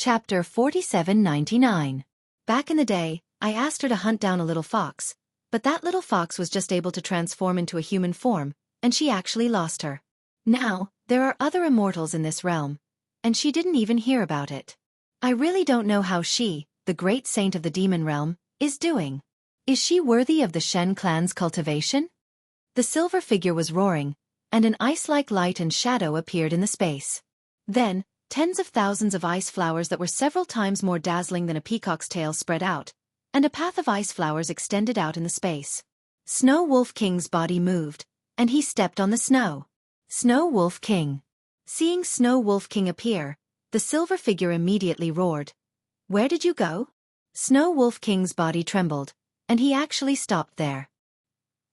Chapter 4799. Back in the day, I asked her to hunt down a little fox, but that little fox was just able to transform into a human form, and she actually lost her. Now, there are other immortals in this realm, and she didn't even hear about it. I really don't know how she, the great saint of the demon realm, is doing. Is she worthy of the Shen clan's cultivation? The silver figure was roaring, and an ice-like light and shadow appeared in the space. Then, tens of thousands of ice flowers that were several times more dazzling than a peacock's tail spread out, and a path of ice flowers extended out in the space. Snow Wolf King's body moved, and he stepped on the snow. Snow Wolf King. Seeing Snow Wolf King appear, the silver figure immediately roared. "Where did you go?" Snow Wolf King's body trembled, and he actually stopped there.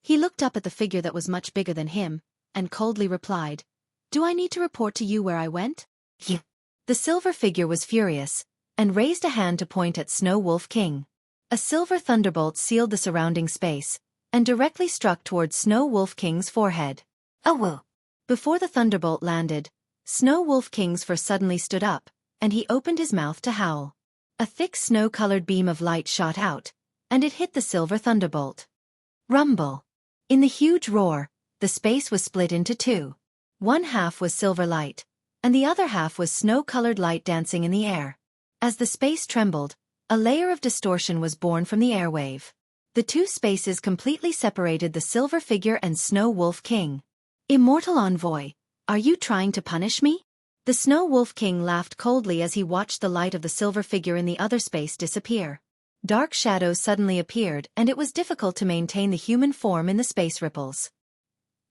He looked up at the figure that was much bigger than him, and coldly replied, "Do I need to report to you where I went?" "Yeah." The silver figure was furious, and raised a hand to point at Snow Wolf King. A silver thunderbolt sealed the surrounding space, and directly struck towards Snow Wolf King's forehead. "Oh well." Before the thunderbolt landed, Snow Wolf King's fur suddenly stood up, and he opened his mouth to howl. A thick snow-colored beam of light shot out, and it hit the silver thunderbolt. Rumble. In the huge roar, the space was split into two. One half was silver light, and the other half was snow-colored light dancing in the air. As the space trembled, a layer of distortion was born from the airwave. The two spaces completely separated the silver figure and Snow Wolf King. "Immortal Envoy, are you trying to punish me?" The Snow Wolf King laughed coldly as he watched the light of the silver figure in the other space disappear. Dark shadows suddenly appeared, and it was difficult to maintain the human form in the space ripples.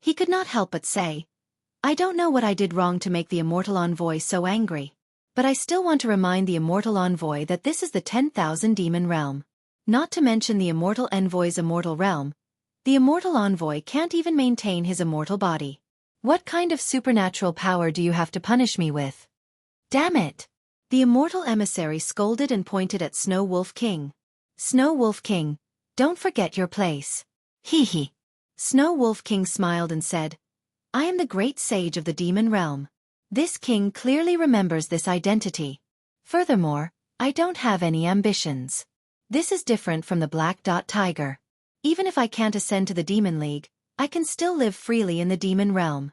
He could not help but say, "I don't know what I did wrong to make the Immortal Envoy so angry. But I still want to remind the Immortal Envoy that this is the 10,000 demon realm. Not to mention the Immortal Envoy's immortal realm. The Immortal Envoy can't even maintain his immortal body. What kind of supernatural power do you have to punish me with?" "Damn it!" The Immortal Emissary scolded and pointed at Snow Wolf King. "Snow Wolf King, don't forget your place." "Hee hee." Snow Wolf King smiled and said, "I am the great sage of the demon realm. This king clearly remembers this identity. Furthermore, I don't have any ambitions. This is different from the Black Dot Tiger. Even if I can't ascend to the Demon League, I can still live freely in the demon realm."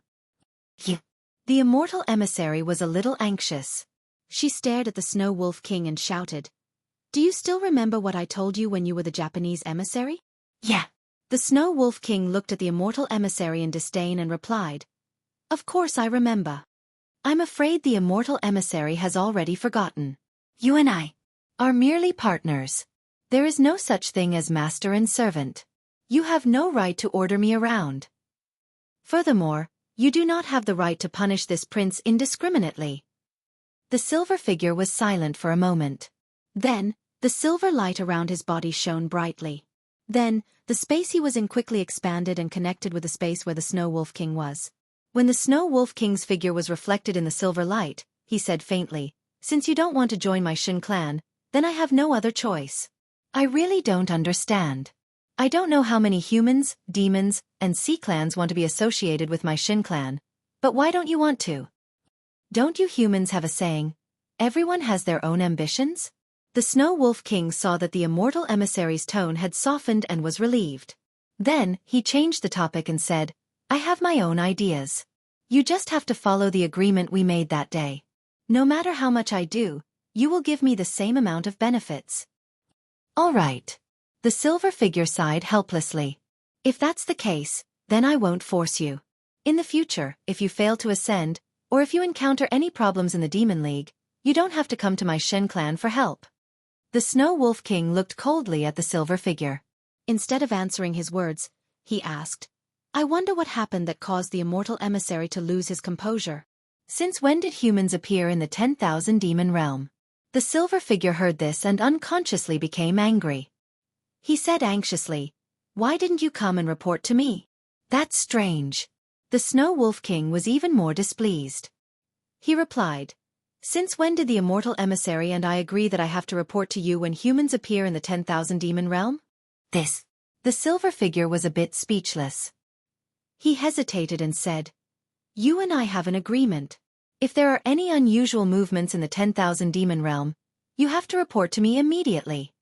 Yeah. The Immortal Emissary was a little anxious. She stared at the Snow Wolf King and shouted, "Do you still remember what I told you when you were the Japanese emissary?" "Yeah." The Snow Wolf King looked at the Immortal Emissary in disdain and replied, "Of course I remember. I'm afraid the Immortal Emissary has already forgotten. You and I are merely partners. There is no such thing as master and servant. You have no right to order me around. Furthermore, you do not have the right to punish this prince indiscriminately." The silver figure was silent for a moment. Then, the silver light around his body shone brightly. Then, the space he was in quickly expanded and connected with the space where the Snow Wolf King was. When the Snow Wolf King's figure was reflected in the silver light, he said faintly, "Since you don't want to join my Shin clan, then I have no other choice. I really don't understand. I don't know how many humans, demons, and sea clans want to be associated with my Shin clan, but why don't you want to? Don't you humans have a saying, 'Everyone has their own ambitions'?" The Snow Wolf King saw that the Immortal Emissary's tone had softened and was relieved. Then, he changed the topic and said, "I have my own ideas. You just have to follow the agreement we made that day. No matter how much I do, you will give me the same amount of benefits." "All right." The silver figure sighed helplessly. "If that's the case, then I won't force you. In the future, if you fail to ascend, or if you encounter any problems in the Demon League, you don't have to come to my Shen clan for help." The Snow Wolf King looked coldly at the silver figure. Instead of answering his words, he asked, "I wonder what happened that caused the Immortal Emissary to lose his composure. Since when did humans appear in the 10,000 demon realm?" The silver figure heard this and unconsciously became angry. He said anxiously, "Why didn't you come and report to me?" "That's strange." The Snow Wolf King was even more displeased. He replied, "Since when did the Immortal Emissary and I agree that I have to report to you when humans appear in the 10,000 demon realm?" "This." The silver figure was a bit speechless. He hesitated and said, "You and I have an agreement. If there are any unusual movements in the 10,000 demon realm, you have to report to me immediately.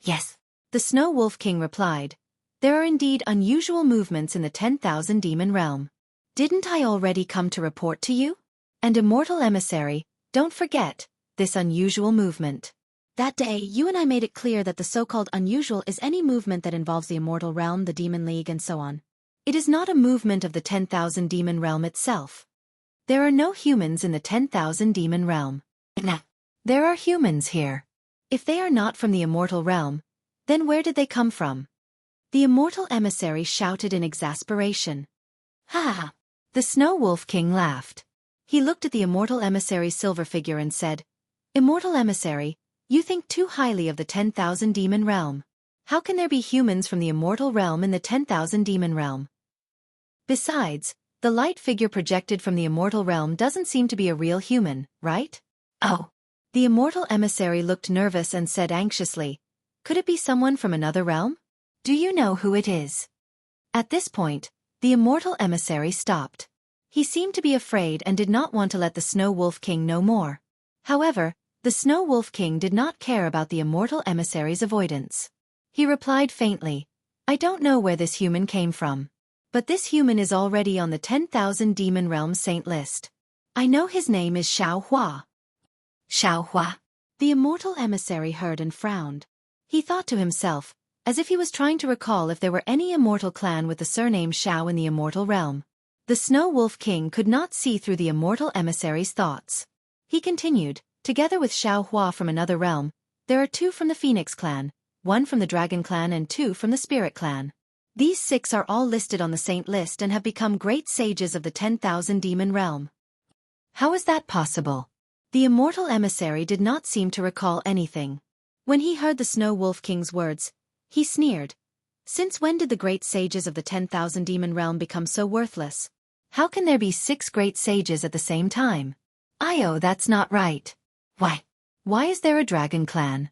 Yes, the Snow Wolf King replied. There are indeed unusual movements in the 10,000 demon realm. Didn't I already come to report to you? And Immortal Emissary, don't forget this unusual movement. That day, you and I made it clear that the so-called unusual is any movement that involves the Immortal Realm, the Demon League, and so on. It is not a movement of the 10,000 demon realm itself. There are no humans in the 10,000 demon realm. Nah. There are humans here. If they are not from the Immortal Realm, then where did they come from? The Immortal Emissary shouted in exasperation. Ha ha! The Snow Wolf King laughed. He looked at the Immortal Emissary's silver figure and said, Immortal Emissary, you think too highly of the 10,000 demon realm. How can there be humans from the Immortal Realm in the 10,000 demon realm? Besides, the light figure projected from the Immortal Realm doesn't seem to be a real human, right? Oh. The Immortal Emissary looked nervous and said anxiously, could it be someone from another realm? Do you know who it is? At this point, the Immortal Emissary stopped. He seemed to be afraid and did not want to let the Snow Wolf King know more. However, the Snow Wolf King did not care about the Immortal Emissary's avoidance. He replied faintly, I don't know where this human came from. But this human is already on the 10,000 demon realm saint list. I know his name is Xueqi. Xueqi. The Immortal Emissary heard and frowned. He thought to himself, as if he was trying to recall if there were any immortal clan with the surname Xiao in the Immortal Realm. The Snow Wolf King could not see through the Immortal Emissary's thoughts. He continued, together with Xueqi from another realm, there are 2 from the Phoenix clan, 1 from the Dragon clan and 2 from the Spirit clan. These 6 are all listed on the saint list and have become great sages of the 10,000 demon realm. How is that possible? The Immortal Emissary did not seem to recall anything. When he heard the Snow Wolf King's words, he sneered. Since when did the great sages of the 10,000 demon realm become so worthless? How can there be 6 great sages at the same time? That's not right. Why is there a dragon clan?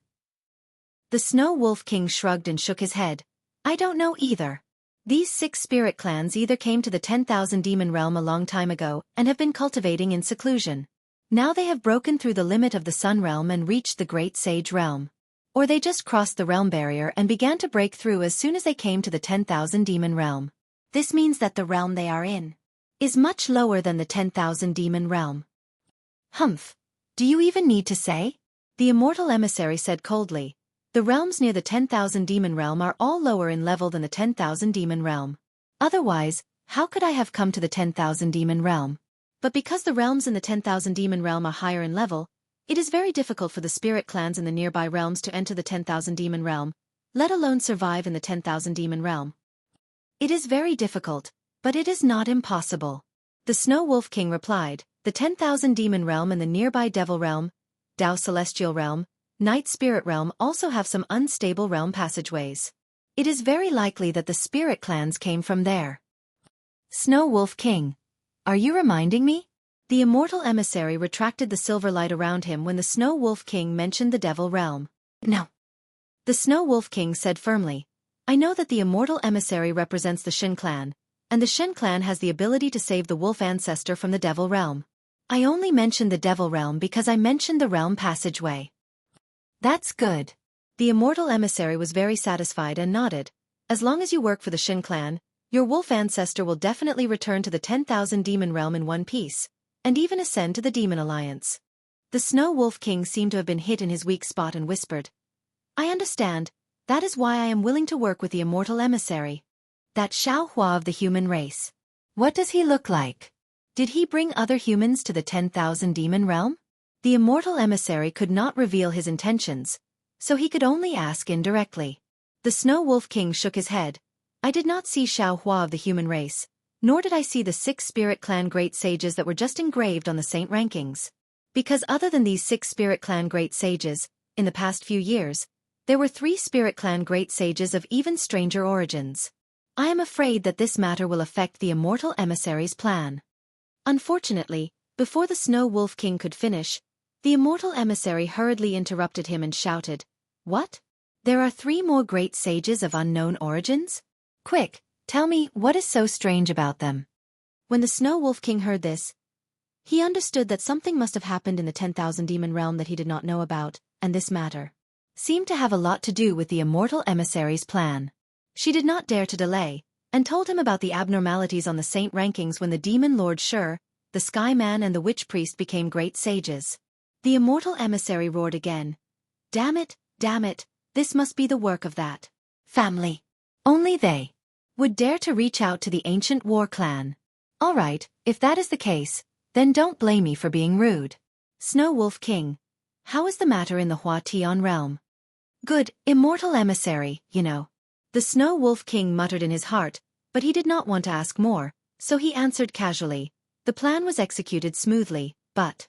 The Snow Wolf King shrugged and shook his head. I don't know either. These 6 spirit clans either came to the 10,000 demon realm a long time ago and have been cultivating in seclusion. Now they have broken through the limit of the Sun realm and reached the Great Sage realm. Or they just crossed the realm barrier and began to break through as soon as they came to the 10,000 demon realm. This means that the realm they are in is much lower than the 10,000 demon realm. Humph. Do you even need to say? The Immortal Emissary said coldly. The realms near the 10,000 demon realm are all lower in level than the 10,000 demon realm. Otherwise, how could I have come to the 10,000 demon realm? But because the realms in the 10,000 demon realm are higher in level, it is very difficult for the spirit clans in the nearby realms to enter the 10,000 demon realm, let alone survive in the 10,000 demon realm. It is very difficult, but it is not impossible. The Snow Wolf King replied, the 10,000 demon realm and the nearby devil realm, Tao celestial realm, Night spirit realm also have some unstable realm passageways. It is very likely that the spirit clans came from there. Snow Wolf King. Are you reminding me? The Immortal Emissary retracted the silver light around him when the Snow Wolf King mentioned the Devil Realm. No. The Snow Wolf King said firmly, I know that the Immortal Emissary represents the Shin clan, and the Shin clan has the ability to save the wolf ancestor from the Devil Realm. I only mentioned the Devil Realm because I mentioned the realm passageway. That's good. The Immortal Emissary was very satisfied and nodded. As long as you work for the Shin clan, your wolf ancestor will definitely return to the 10,000 demon realm in one piece, and even ascend to the Demon Alliance. The Snow Wolf King seemed to have been hit in his weak spot and whispered, I understand, that is why I am willing to work with the Immortal Emissary. That Xueqi of the human race. What does he look like? Did he bring other humans to the 10,000 demon realm? The Immortal Emissary could not reveal his intentions, so he could only ask indirectly. The Snow Wolf King shook his head. I did not see Xueqi of the human race, nor did I see the 6 Spirit Clan Great Sages that were just engraved on the Saint rankings. Because other than these 6 Spirit Clan Great Sages, in the past few years, there were 3 Spirit Clan Great Sages of even stranger origins. I am afraid that this matter will affect the Immortal Emissary's plan. Unfortunately, before the Snow Wolf King could finish, the Immortal Emissary hurriedly interrupted him and shouted, What? There are 3 more Great Sages of unknown origins? Quick, tell me what is so strange about them. When the Snow Wolf King heard this, He understood that something must have happened in the 10,000 demon realm that he did not know about, and this matter seemed to have a lot to do with the immortal emissary's plan. She did not dare to delay, and told him about the abnormalities on the saint rankings when the demon lord Xueqi, the sky man and the witch priest became great sages. The immortal emissary roared again. Damn it, this must be the work of that family. Only they would dare to reach out to the ancient war clan. All right, if that is the case, then don't blame me for being rude. Snow Wolf King, how is the matter in the Hua Tian realm? Good, immortal emissary, you know. The Snow Wolf King muttered in his heart, but he did not want to ask more, so he answered casually. The plan was executed smoothly, but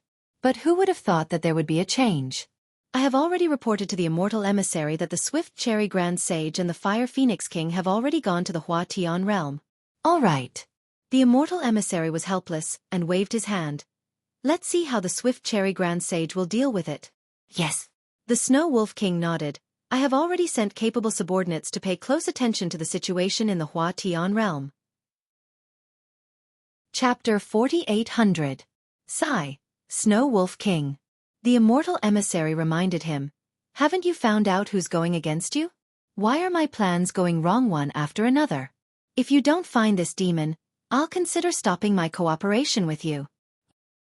who would have thought that there would be a change? I have already reported to the immortal emissary that the Swift Cherry Grand Sage and the Fire Phoenix King have already gone to the Hua Tian realm. All right. The immortal emissary was helpless, and waved his hand. Let's see how the Swift Cherry Grand Sage will deal with it. Yes. The Snow Wolf King nodded. I have already sent capable subordinates to pay close attention to the situation in the Hua Tian realm. Chapter 4800. Sigh. Snow Wolf King. The immortal emissary reminded him. Haven't you found out who's going against you? Why are my plans going wrong one after another? If you don't find this demon, I'll consider stopping my cooperation with you.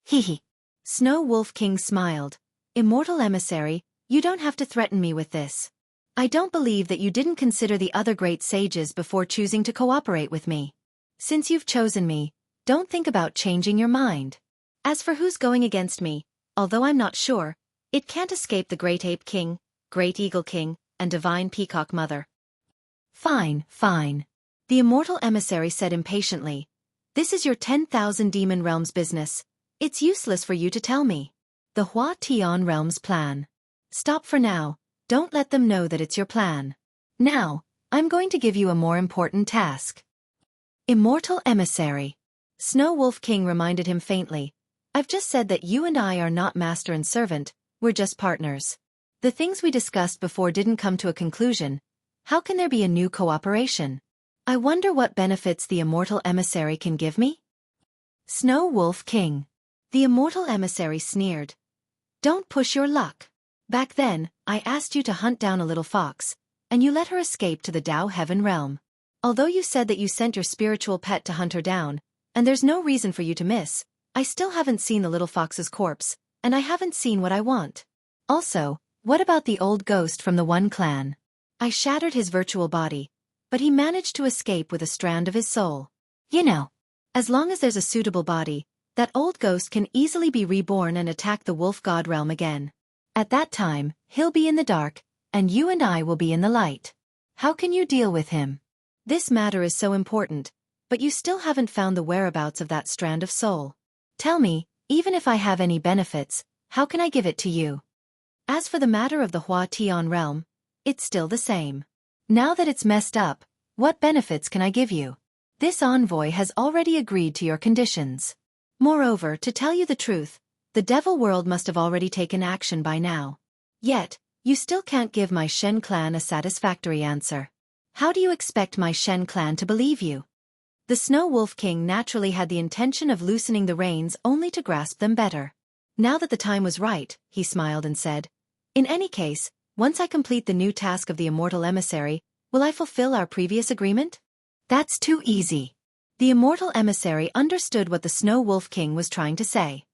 Hehe. Snow Wolf King smiled. Immortal emissary, you don't have to threaten me with this. I don't believe that you didn't consider the other great sages before choosing to cooperate with me. Since you've chosen me, don't think about changing your mind. As for who's going against me, although I'm not sure, it can't escape the Great Ape King, Great Eagle King, and Divine Peacock Mother. Fine. The immortal emissary said impatiently. This is your 10,000 demon realms business. It's useless for you to tell me. The Hua Tian realm's plan. Stop for now, don't let them know that it's your plan. Now, I'm going to give you a more important task. Immortal emissary. Snow Wolf King reminded him faintly. I've just said that you and I are not master and servant, we're just partners. The things we discussed before didn't come to a conclusion. How can there be a new cooperation? I wonder what benefits the immortal emissary can give me? Snow Wolf King. The immortal emissary sneered. Don't push your luck. Back then, I asked you to hunt down a little fox, and you let her escape to the Dao Heaven realm. Although you said that you sent your spiritual pet to hunt her down, and there's no reason for you to miss, I still haven't seen the little fox's corpse, and I haven't seen what I want. Also, what about the old ghost from the One Clan? I shattered his virtual body, but he managed to escape with a strand of his soul. You know, as long as there's a suitable body, that old ghost can easily be reborn and attack the wolf god realm again. At that time, he'll be in the dark, and you and I will be in the light. How can you deal with him? This matter is so important, but you still haven't found the whereabouts of that strand of soul. Tell me, even if I have any benefits, how can I give it to you? As for the matter of the Hua Tian realm, it's still the same. Now that it's messed up, what benefits can I give you? This envoy has already agreed to your conditions. Moreover, to tell you the truth, the devil world must have already taken action by now. Yet, you still can't give my Shen clan a satisfactory answer. How do you expect my Shen clan to believe you? The Snow Wolf King naturally had the intention of loosening the reins only to grasp them better. Now that the time was right, he smiled and said, in any case, once I complete the new task of the immortal emissary, will I fulfill our previous agreement? That's too easy. The immortal emissary understood what the Snow Wolf King was trying to say.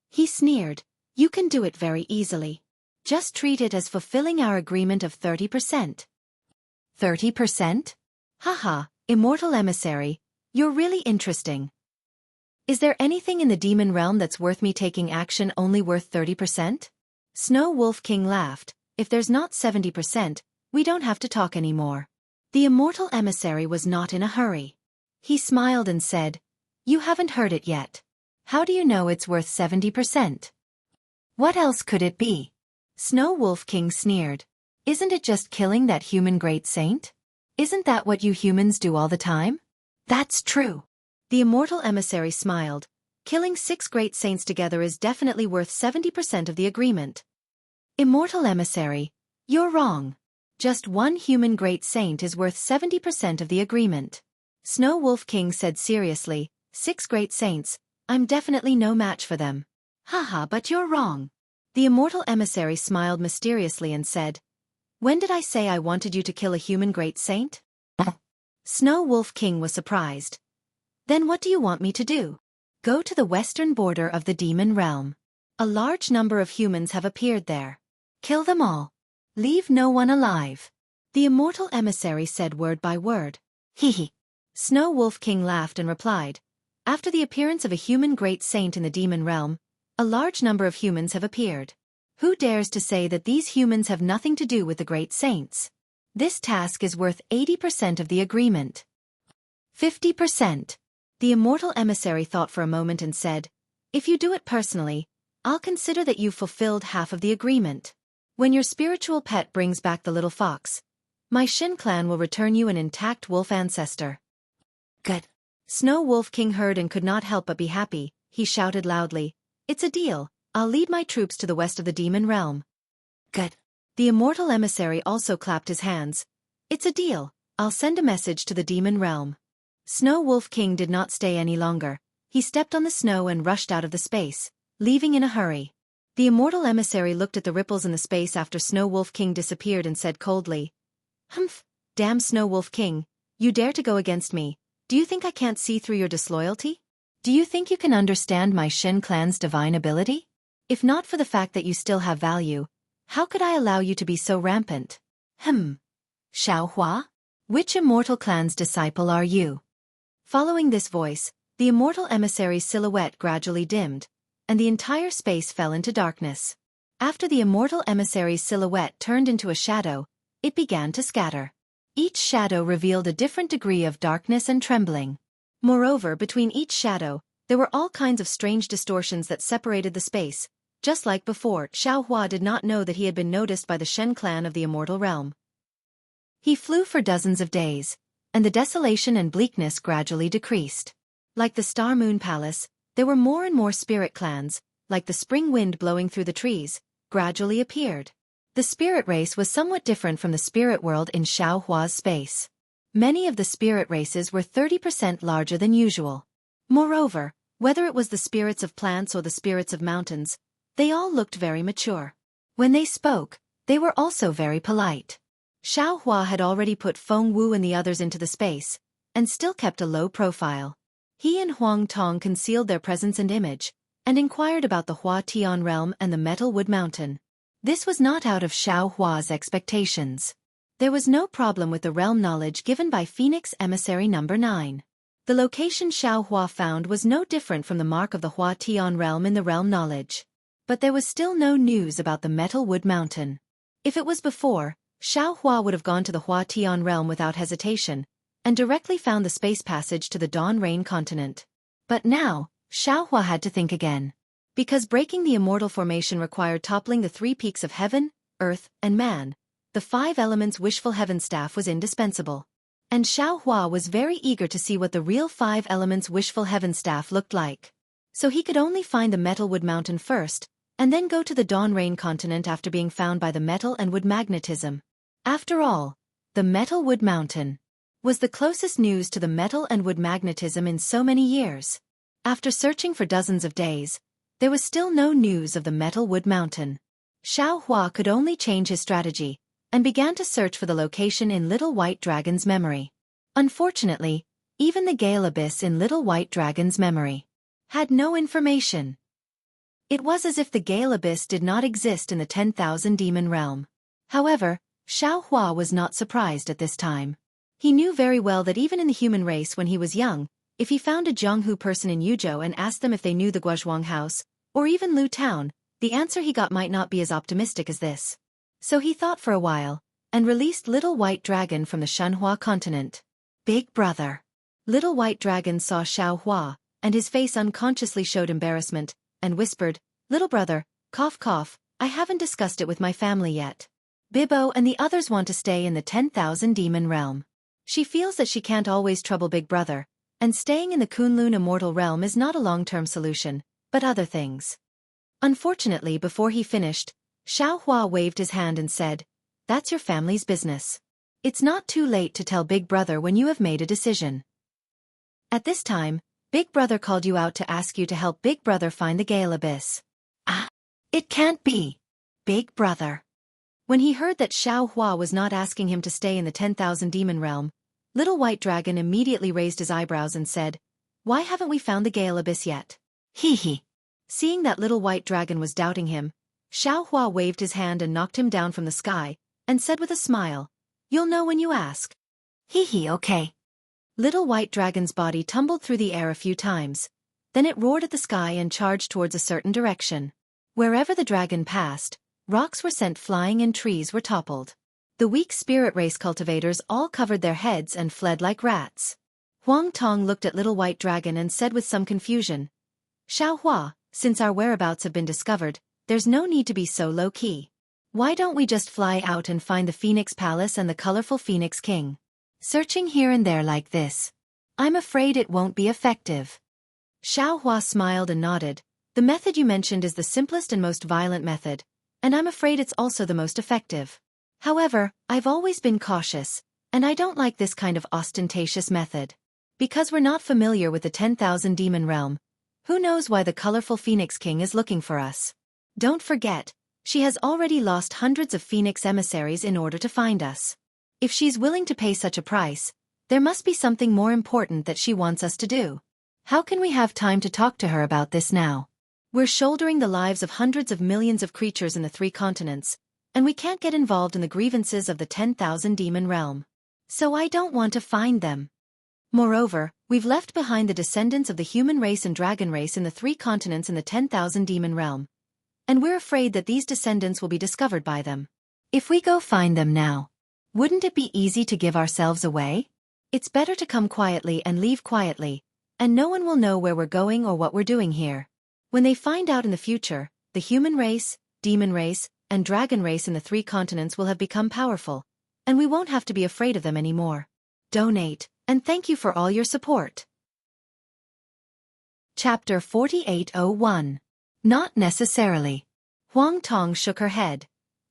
He sneered, you can do it very easily. Just treat it as fulfilling our agreement of 30%. 30%? Haha, immortal emissary, you're really interesting. Is there anything in the demon realm that's worth me taking action only worth 30%? Snow Wolf King laughed, if there's not 70%, we don't have to talk anymore. The immortal emissary was not in a hurry. He smiled and said, you haven't heard it yet. How do you know it's worth 70%? What else could it be? Snow Wolf King sneered. Isn't it just killing that human great saint? Isn't that what you humans do all the time? That's true. The immortal emissary smiled. Killing 6 great saints together is definitely worth 70% of the agreement. Immortal emissary, you're wrong. Just one human great saint is worth 70% of the agreement. Snow Wolf King said seriously, 6 great saints, I'm definitely no match for them. Haha, but you're wrong. The immortal emissary smiled mysteriously and said, When did I say I wanted you to kill a human great saint? Snow Wolf King was surprised. Then what do you want me to do? Go to the western border of the demon realm. A large number of humans have appeared there. Kill them all. Leave no one alive. The immortal emissary said word by word. Hee. Snow Wolf King laughed and replied, After the appearance of a human great saint in the demon realm, a large number of humans have appeared. Who dares to say that these humans have nothing to do with the great saints? This task is worth 80% of the agreement. 50%. The immortal emissary thought for a moment and said, If you do it personally, I'll consider that you've fulfilled half of the agreement. When your spiritual pet brings back the little fox, my Shin clan will return you an intact wolf ancestor. Good. Snow Wolf King heard and could not help but be happy. He shouted loudly, It's a deal. I'll lead my troops to the west of the demon realm. Good. The immortal emissary also clapped his hands. It's a deal. I'll send a message to the demon realm. Snow Wolf King did not stay any longer. He stepped on the snow and rushed out of the space, leaving in a hurry. The immortal emissary looked at the ripples in the space after Snow Wolf King disappeared and said coldly, Humph, damn Snow Wolf King, you dare to go against me. Do you think I can't see through your disloyalty? Do you think you can understand my Shin clan's divine ability? If not for the fact that you still have value, how could I allow you to be so rampant? Xiaohua? Which immortal clan's disciple are you? Following this voice, the immortal emissary's silhouette gradually dimmed, and the entire space fell into darkness. After the immortal emissary's silhouette turned into a shadow, it began to scatter. Each shadow revealed a different degree of darkness and trembling. Moreover, between each shadow, there were all kinds of strange distortions that separated the space. Just like before, Xiaohua did not know that he had been noticed by the Shen clan of the immortal realm. He flew for dozens of days, and the desolation and bleakness gradually decreased. Like the Star Moon Palace, there were more and more spirit clans, like the spring wind blowing through the trees, gradually appeared. The spirit race was somewhat different from the spirit world in Xiaohua's space. Many of the spirit races were 30% larger than usual. Moreover, whether it was the spirits of plants or the spirits of mountains, they all looked very mature. When they spoke, they were also very polite. Xiaohua had already put Feng Wu and the others into the space, and still kept a low profile. He and Huang Tong concealed their presence and image, and inquired about the Hua Tian realm and the Metal Wood Mountain. This was not out of Xiaohua's expectations. There was no problem with the realm knowledge given by Phoenix Emissary No. 9. The location Xiaohua found was no different from the mark of the Hua Tian realm in the realm knowledge. But there was still no news about the Metal Wood Mountain. If it was before, Xiaohua would have gone to the Hua Tian realm without hesitation, and directly found the space passage to the Dawn Rain continent. But now, Xiaohua had to think again. Because breaking the immortal formation required toppling the 3 peaks of heaven, earth, and man, the 5 elements wishful heaven staff was indispensable. And Xiaohua was very eager to see what the real 5 elements wishful heaven staff looked like. So he could only find the Metal Wood Mountain first, and then go to the Dawn Rain continent after being found by the metal and wood magnetism. After all, the Metal Wood Mountain was the closest news to the metal and wood magnetism in so many years. After searching for dozens of days, there was still no news of the Metal Wood Mountain. Xiaohua could only change his strategy, and began to search for the location in Little White Dragon's memory. Unfortunately, even the Gale Abyss in Little White Dragon's memory had no information. It was as if the Gale Abyss did not exist in the 10,000 demon realm. However, Xiaohua was not surprised at this time. He knew very well that even in the human race when he was young, if he found a Jianghu person in Yuzhou and asked them if they knew the Guozhuang house, or even Lu Town, the answer he got might not be as optimistic as this. So he thought for a while, and released Little White Dragon from the Shanhua continent. Big brother. Little White Dragon saw Xiaohua, and his face unconsciously showed embarrassment, and whispered, Little brother, cough cough, I haven't discussed it with my family yet. Bibbo and the others want to stay in the 10,000 demon realm. She feels that she can't always trouble Big Brother, and staying in the Kunlun immortal realm is not a long-term solution, but other things. Unfortunately, before he finished, Xiaohua waved his hand and said, That's your family's business. It's not too late to tell Big Brother when you have made a decision. At this time, Big Brother called you out to ask you to help Big Brother find the Gale Abyss. Ah, it can't be. Big Brother. When he heard that Xueqi was not asking him to stay in the 10,000 demon realm, Little White Dragon immediately raised his eyebrows and said, "Why haven't we found the Gale Abyss yet?" Hee hee. Seeing that Little White Dragon was doubting him, Xueqi waved his hand and knocked him down from the sky, and said with a smile, "You'll know when you ask." Hee hee, okay. Little White Dragon's body tumbled through the air a few times. Then it roared at the sky and charged towards a certain direction. Wherever the dragon passed, rocks were sent flying and trees were toppled. The weak spirit race cultivators all covered their heads and fled like rats. Huang Tong looked at Little White Dragon and said with some confusion, "Xueqi, since our whereabouts have been discovered, there's no need to be so low-key. Why don't we just fly out and find the Phoenix Palace and the colorful Phoenix King? Searching here and there like this, I'm afraid it won't be effective." Xueqi smiled and nodded. "The method you mentioned is the simplest and most violent method, and I'm afraid it's also the most effective. However, I've always been cautious, and I don't like this kind of ostentatious method. Because we're not familiar with the 10,000 demon realm, who knows why the colorful Phoenix King is looking for us? Don't forget, she has already lost hundreds of Phoenix emissaries in order to find us. If she's willing to pay such a price, there must be something more important that she wants us to do. How can we have time to talk to her about this now? We're shouldering the lives of hundreds of millions of creatures in the 3 continents, and we can't get involved in the grievances of the 10,000 demon realm. So I don't want to find them. Moreover, we've left behind the descendants of the human race and dragon race in the 3 continents in the 10,000 demon realm. And we're afraid that these descendants will be discovered by them. If we go find them now, wouldn't it be easy to give ourselves away? It's better to come quietly and leave quietly, and no one will know where we're going or what we're doing here. When they find out in the future, the human race, demon race, and dragon race in the 3 continents will have become powerful, and we won't have to be afraid of them anymore. Donate, and thank you for all your support." Chapter 4801. Not necessarily. Huang Tong shook her head.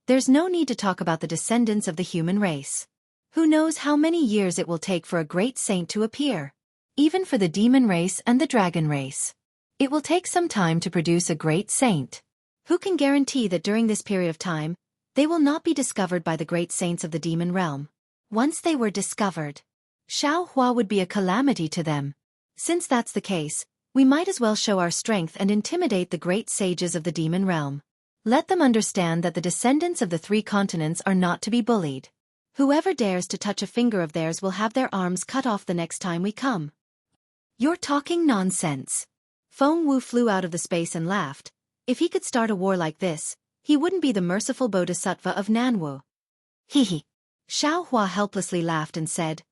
There's no need to talk about the descendants of the human race. Who knows how many years it will take for a great saint to appear? Even for the demon race and the dragon race, it will take some time to produce a great saint. Who can guarantee that during this period of time, they will not be discovered by the great saints of the demon realm? Once they were discovered, Xueqi would be a calamity to them. Since that's the case, we might as well show our strength and intimidate the great sages of the demon realm. Let them understand that the descendants of the 3 continents are not to be bullied. Whoever dares to touch a finger of theirs will have their arms cut off the next time we come. You're talking nonsense. Feng Wu flew out of the space and laughed. If he could start a war like this, he wouldn't be the merciful Bodhisattva of Nanwu. Hee hee. Xueqi helplessly laughed and said,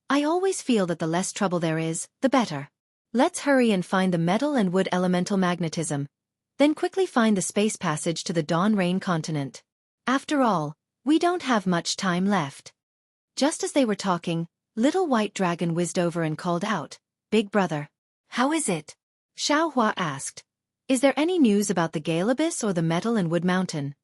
"I always feel that the less trouble there is, the better. Let's hurry and find the metal and wood elemental magnetism, then quickly find the space passage to the Dawn Rain continent. After all, we don't have much time left." Just as they were talking, Little White Dragon whizzed over and called out, "Big Brother, how is it?" Xueqi asked, "Is there any news about the Gale Abyss or the Metal and Wood Mountain?"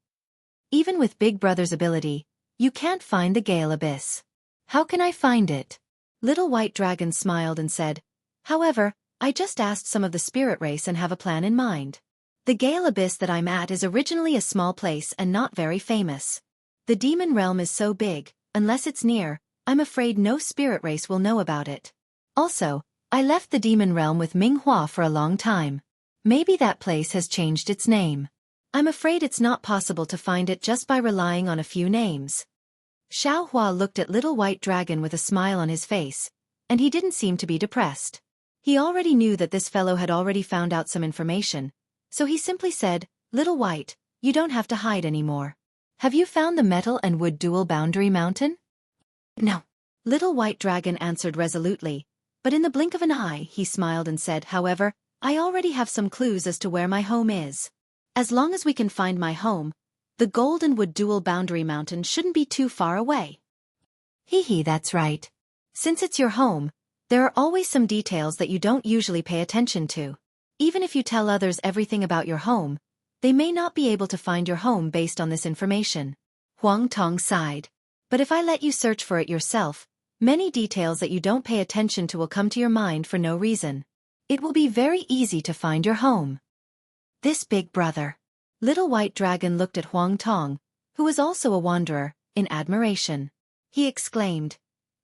"Even with Big Brother's ability, you can't find the Gale Abyss." "How can I find it?" Little White Dragon smiled and said, "However, I just asked some of the spirit race and have a plan in mind. The Gale Abyss that I'm at is originally a small place and not very famous. The demon realm is so big, unless it's near, I'm afraid no spirit race will know about it. Also, I left the demon realm with Minghua for a long time. Maybe that place has changed its name. I'm afraid it's not possible to find it just by relying on a few names." Xueqi looked at Little White Dragon with a smile on his face, and he didn't seem to be depressed. He already knew that this fellow had already found out some information, so he simply said, "Little White, you don't have to hide anymore. Have you found the Metal and Wood Dual Boundary Mountain?" "No." Little White Dragon answered resolutely, but in the blink of an eye he smiled and said, "However, I already have some clues as to where my home is. As long as we can find my home, the Gold and Wood Dual Boundary Mountain shouldn't be too far away." "Hee hee, that's right. Since it's your home, there are always some details that you don't usually pay attention to. Even if you tell others everything about your home, they may not be able to find your home based on this information." Huang Tong sighed. "But if I let you search for it yourself, many details that you don't pay attention to will come to your mind for no reason. It will be very easy to find your home. This big brother. Little White Dragon looked at Huang Tong, who was also a wanderer, in admiration. He exclaimed,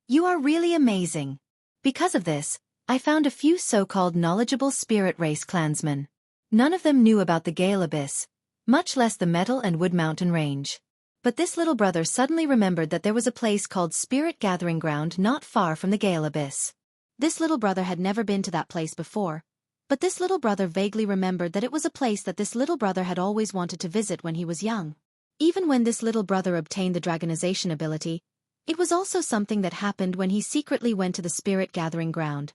"You are really amazing. Because of this, I found a few so-called knowledgeable spirit race clansmen. None of them knew about the Gale Abyss, much less the Metal and Wood Mountain Range. But this little brother suddenly remembered that there was a place called Spirit Gathering Ground not far from the Gale Abyss. This little brother had never been to that place before, but this little brother vaguely remembered that it was a place that this little brother had always wanted to visit when he was young. Even when this little brother obtained the dragonization ability, it was also something that happened when he secretly went to the Spirit Gathering Ground.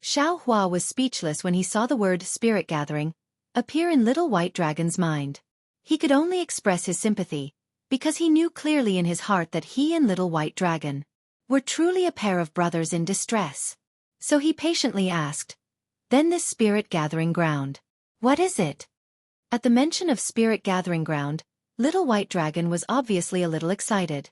Xiao Hua was speechless when he saw the word Spirit Gathering appear in Little White Dragon's mind. He could only express his sympathy, because he knew clearly in his heart that he and Little White Dragon were truly a pair of brothers in distress. So he patiently asked, "Then this Spirit Gathering Ground, what is it?" At the mention of Spirit Gathering Ground, Little White Dragon was obviously a little excited.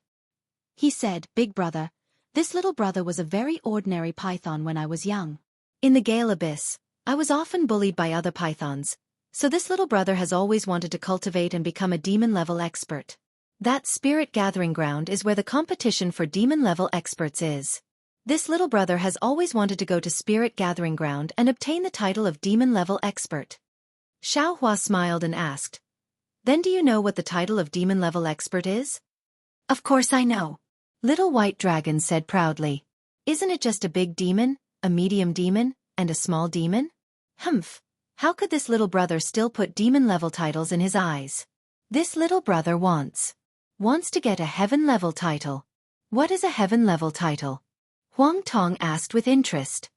He said, "Big brother, this little brother was a very ordinary python when I was young. In the Gale Abyss, I was often bullied by other pythons, so this little brother has always wanted to cultivate and become a demon-level expert. That Spirit Gathering Ground is where the competition for demon-level experts is. This little brother has always wanted to go to Spirit Gathering Ground and obtain the title of demon-level expert." Xiao Hua smiled and asked, "Then do you know what the title of demon-level expert is?" "Of course I know," Little White Dragon said proudly. "Isn't it just a big demon, a medium demon, and a small demon?" Humph, how could this little brother still put demon-level titles in his eyes? This little brother wants to get a heaven-level title. What is a heaven-level title? Huang Tong asked with interest.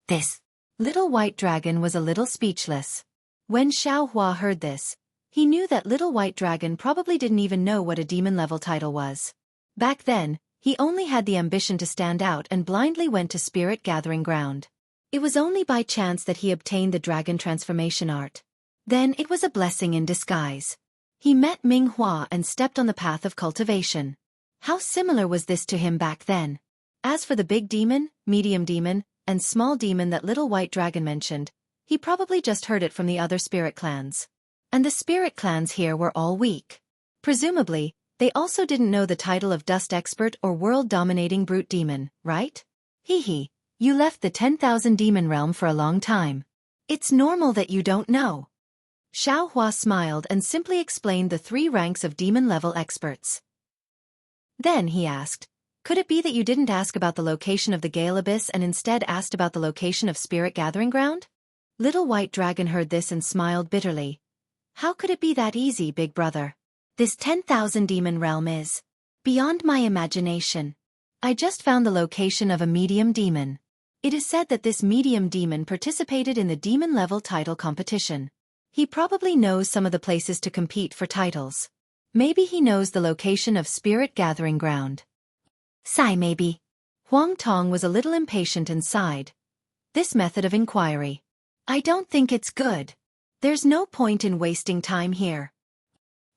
This Little White Dragon was a little speechless. When Xiao Hua heard this, he knew that Little White Dragon probably didn't even know what a demon-level title was. Back then, he only had the ambition to stand out and blindly went to Spirit Gathering Ground. It was only by chance that he obtained the dragon transformation art. Then it was a blessing in disguise. He met Ming Hua and stepped on the path of cultivation. How similar was this to him back then? As for the big demon, medium demon, and small demon that Little White Dragon mentioned, he probably just heard it from the other spirit clans. And the spirit clans here were all weak. Presumably, they also didn't know the title of Dust Expert or World-Dominating Brute Demon, right? Hee, you left the 10,000 demon realm for a long time. It's normal that you don't know. Xiao Hua smiled and simply explained the 3 ranks of demon-level experts. Then he asked, "Could it be that you didn't ask about the location of the Gale Abyss and instead asked about the location of Spirit Gathering Ground?" Little White Dragon heard this and smiled bitterly. "How could it be that easy, big brother? This 10,000 demon realm is beyond my imagination. I just found the location of a medium demon. It is said that this medium demon participated in the demon-level title competition. He probably knows some of the places to compete for titles. Maybe he knows the location of Spirit Gathering Ground." Sigh maybe. Huang Tong was a little impatient and sighed. This method of inquiry, I don't think it's good. There's no point in wasting time here.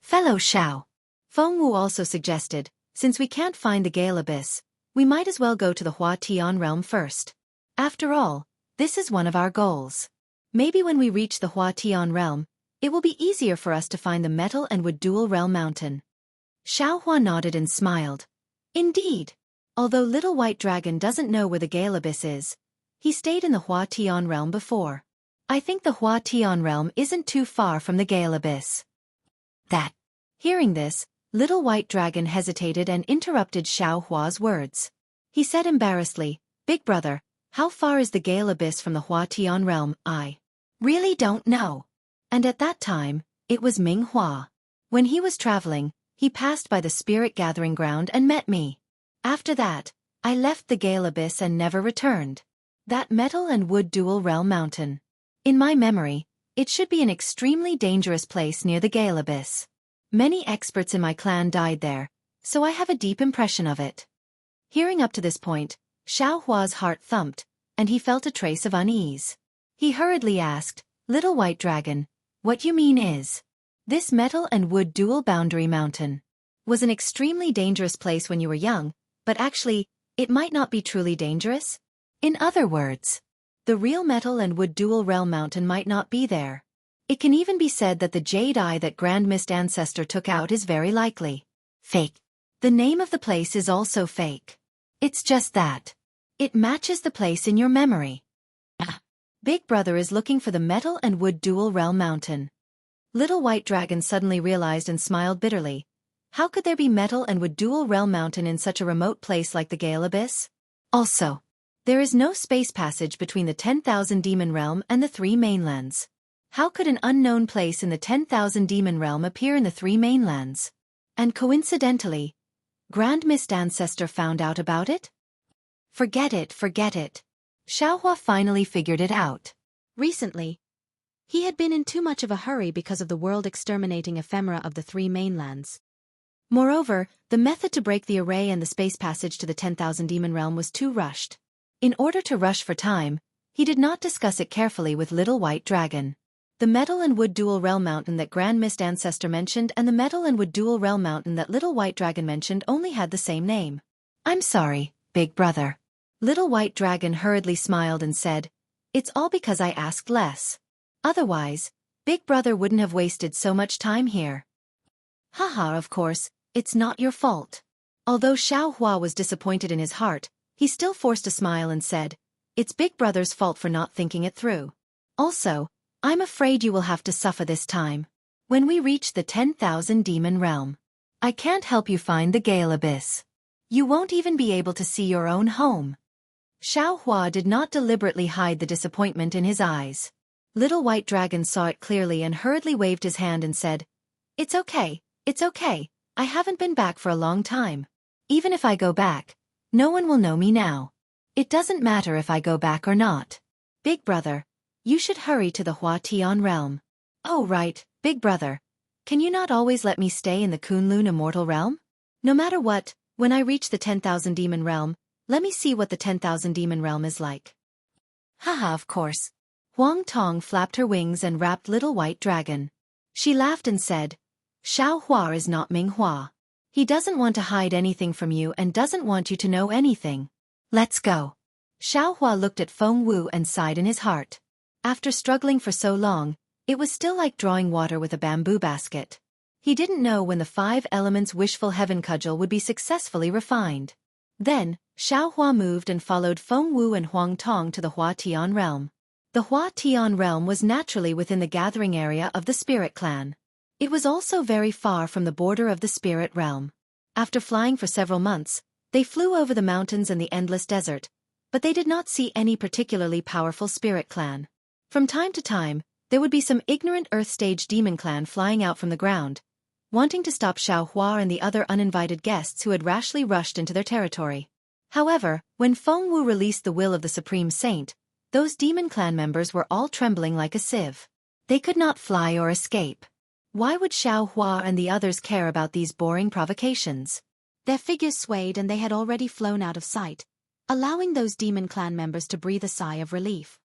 Fellow Xiao. Feng Wu also suggested, since we can't find the Gale Abyss, we might as well go to the Hua Tian realm first. After all, this is one of our goals. Maybe when we reach the Hua Tian realm, it will be easier for us to find the Metal and Wood Dual Realm Mountain. Xiao Hua nodded and smiled. Indeed. Although Little White Dragon doesn't know where the Gale Abyss is, he stayed in the Hua Tian realm before. I think the Hua Tian realm isn't too far from the Gale Abyss. Hearing this, Little White Dragon hesitated and interrupted Xiao Hua's words. He said embarrassedly, "Big brother, how far is the Gale Abyss from the Hua Tian realm? I really don't know." And at that time, it was Ming Hua. When he was traveling, he passed by the Spirit Gathering Ground and met me. After that, I left the Gale Abyss and never returned. That Metal and Wood Dual Realm Mountain. In my memory, it should be an extremely dangerous place near the Gale Abyss. Many experts in my clan died there, so I have a deep impression of it. Hearing up to this point, Xiao Hua's heart thumped, and he felt a trace of unease. He hurriedly asked, "Little White Dragon, what you mean is, this Metal and Wood Dual Boundary Mountain was an extremely dangerous place when you were young, but actually, it might not be truly dangerous? In other words, The real metal and wood dual realm mountain might not be there. It can even be said that the jade eye that Grand Mist Ancestor took out is very likely fake. The name of the place is also fake. It's just that it matches the place in your memory. Big Brother is looking for the metal and wood dual realm mountain. Little White Dragon suddenly realized and smiled bitterly. How could there be metal and wood dual realm mountain in such a remote place like the Gale Abyss? Also, there is no space passage between the 10,000 Demon Realm and the three mainlands. How could an unknown place in the 10,000 Demon Realm appear in the three mainlands? And coincidentally, Grand Mist Ancestor found out about it? Forget it, forget it. Xiaohua finally figured it out. Recently, he had been in too much of a hurry because of the world-exterminating ephemera of the three mainlands. Moreover, the method to break the array and the space passage to the 10,000 Demon Realm was too rushed. In order to rush for time, he did not discuss it carefully with Little White Dragon. The metal and wood dual realm mountain that Grand Mist Ancestor mentioned and the metal and wood dual realm mountain that Little White Dragon mentioned only had the same name. I'm sorry, Big Brother. Little White Dragon hurriedly smiled and said, "It's all because I asked less. Otherwise, Big Brother wouldn't have wasted so much time here." Haha, of course, it's not your fault. Although Xiaohua was disappointed in his heart, he still forced a smile and said, "It's Big Brother's fault for not thinking it through. Also, I'm afraid you will have to suffer this time. When we reach the 10,000 Demon Realm, I can't help you find the Gale Abyss. You won't even be able to see your own home." Xiaohua did not deliberately hide the disappointment in his eyes. Little White Dragon saw it clearly and hurriedly waved his hand and said, it's okay, I haven't been back for a long time. Even if I go back, no one will know me now. It doesn't matter if I go back or not. Big Brother, you should hurry to the Hua Tian realm." "Oh right, Big Brother. Can you not always let me stay in the Kunlun Immortal Realm? No matter what, when I reach the 10,000 Demon Realm, let me see what the 10,000 Demon Realm is like." Haha, of course. Huang Tong flapped her wings and wrapped Little White Dragon. She laughed and said, "Xiao Hua is not Ming Hua. He doesn't want to hide anything from you and doesn't want you to know anything. Let's go." Xiao Hua looked at Feng Wu and sighed in his heart. After struggling for so long, it was still like drawing water with a bamboo basket. He didn't know when the 5 elements wishful heaven cudgel would be successfully refined. Then, Xiao Hua moved and followed Feng Wu and Huang Tong to the Hua Tian realm. The Hua Tian realm was naturally within the gathering area of the Spirit Clan. It was also very far from the border of the Spirit realm. After flying for several months, they flew over the mountains and the endless desert, but they did not see any particularly powerful Spirit Clan. From time to time, there would be some ignorant Earth Stage Demon Clan flying out from the ground, wanting to stop Xiao Hua and the other uninvited guests who had rashly rushed into their territory. However, when Feng Wu released the will of the Supreme Saint, those Demon Clan members were all trembling like a sieve. They could not fly or escape. Why would Xiao Hua and the others care about these boring provocations? Their figures swayed and they had already flown out of sight, allowing those Demon Clan members to breathe a sigh of relief.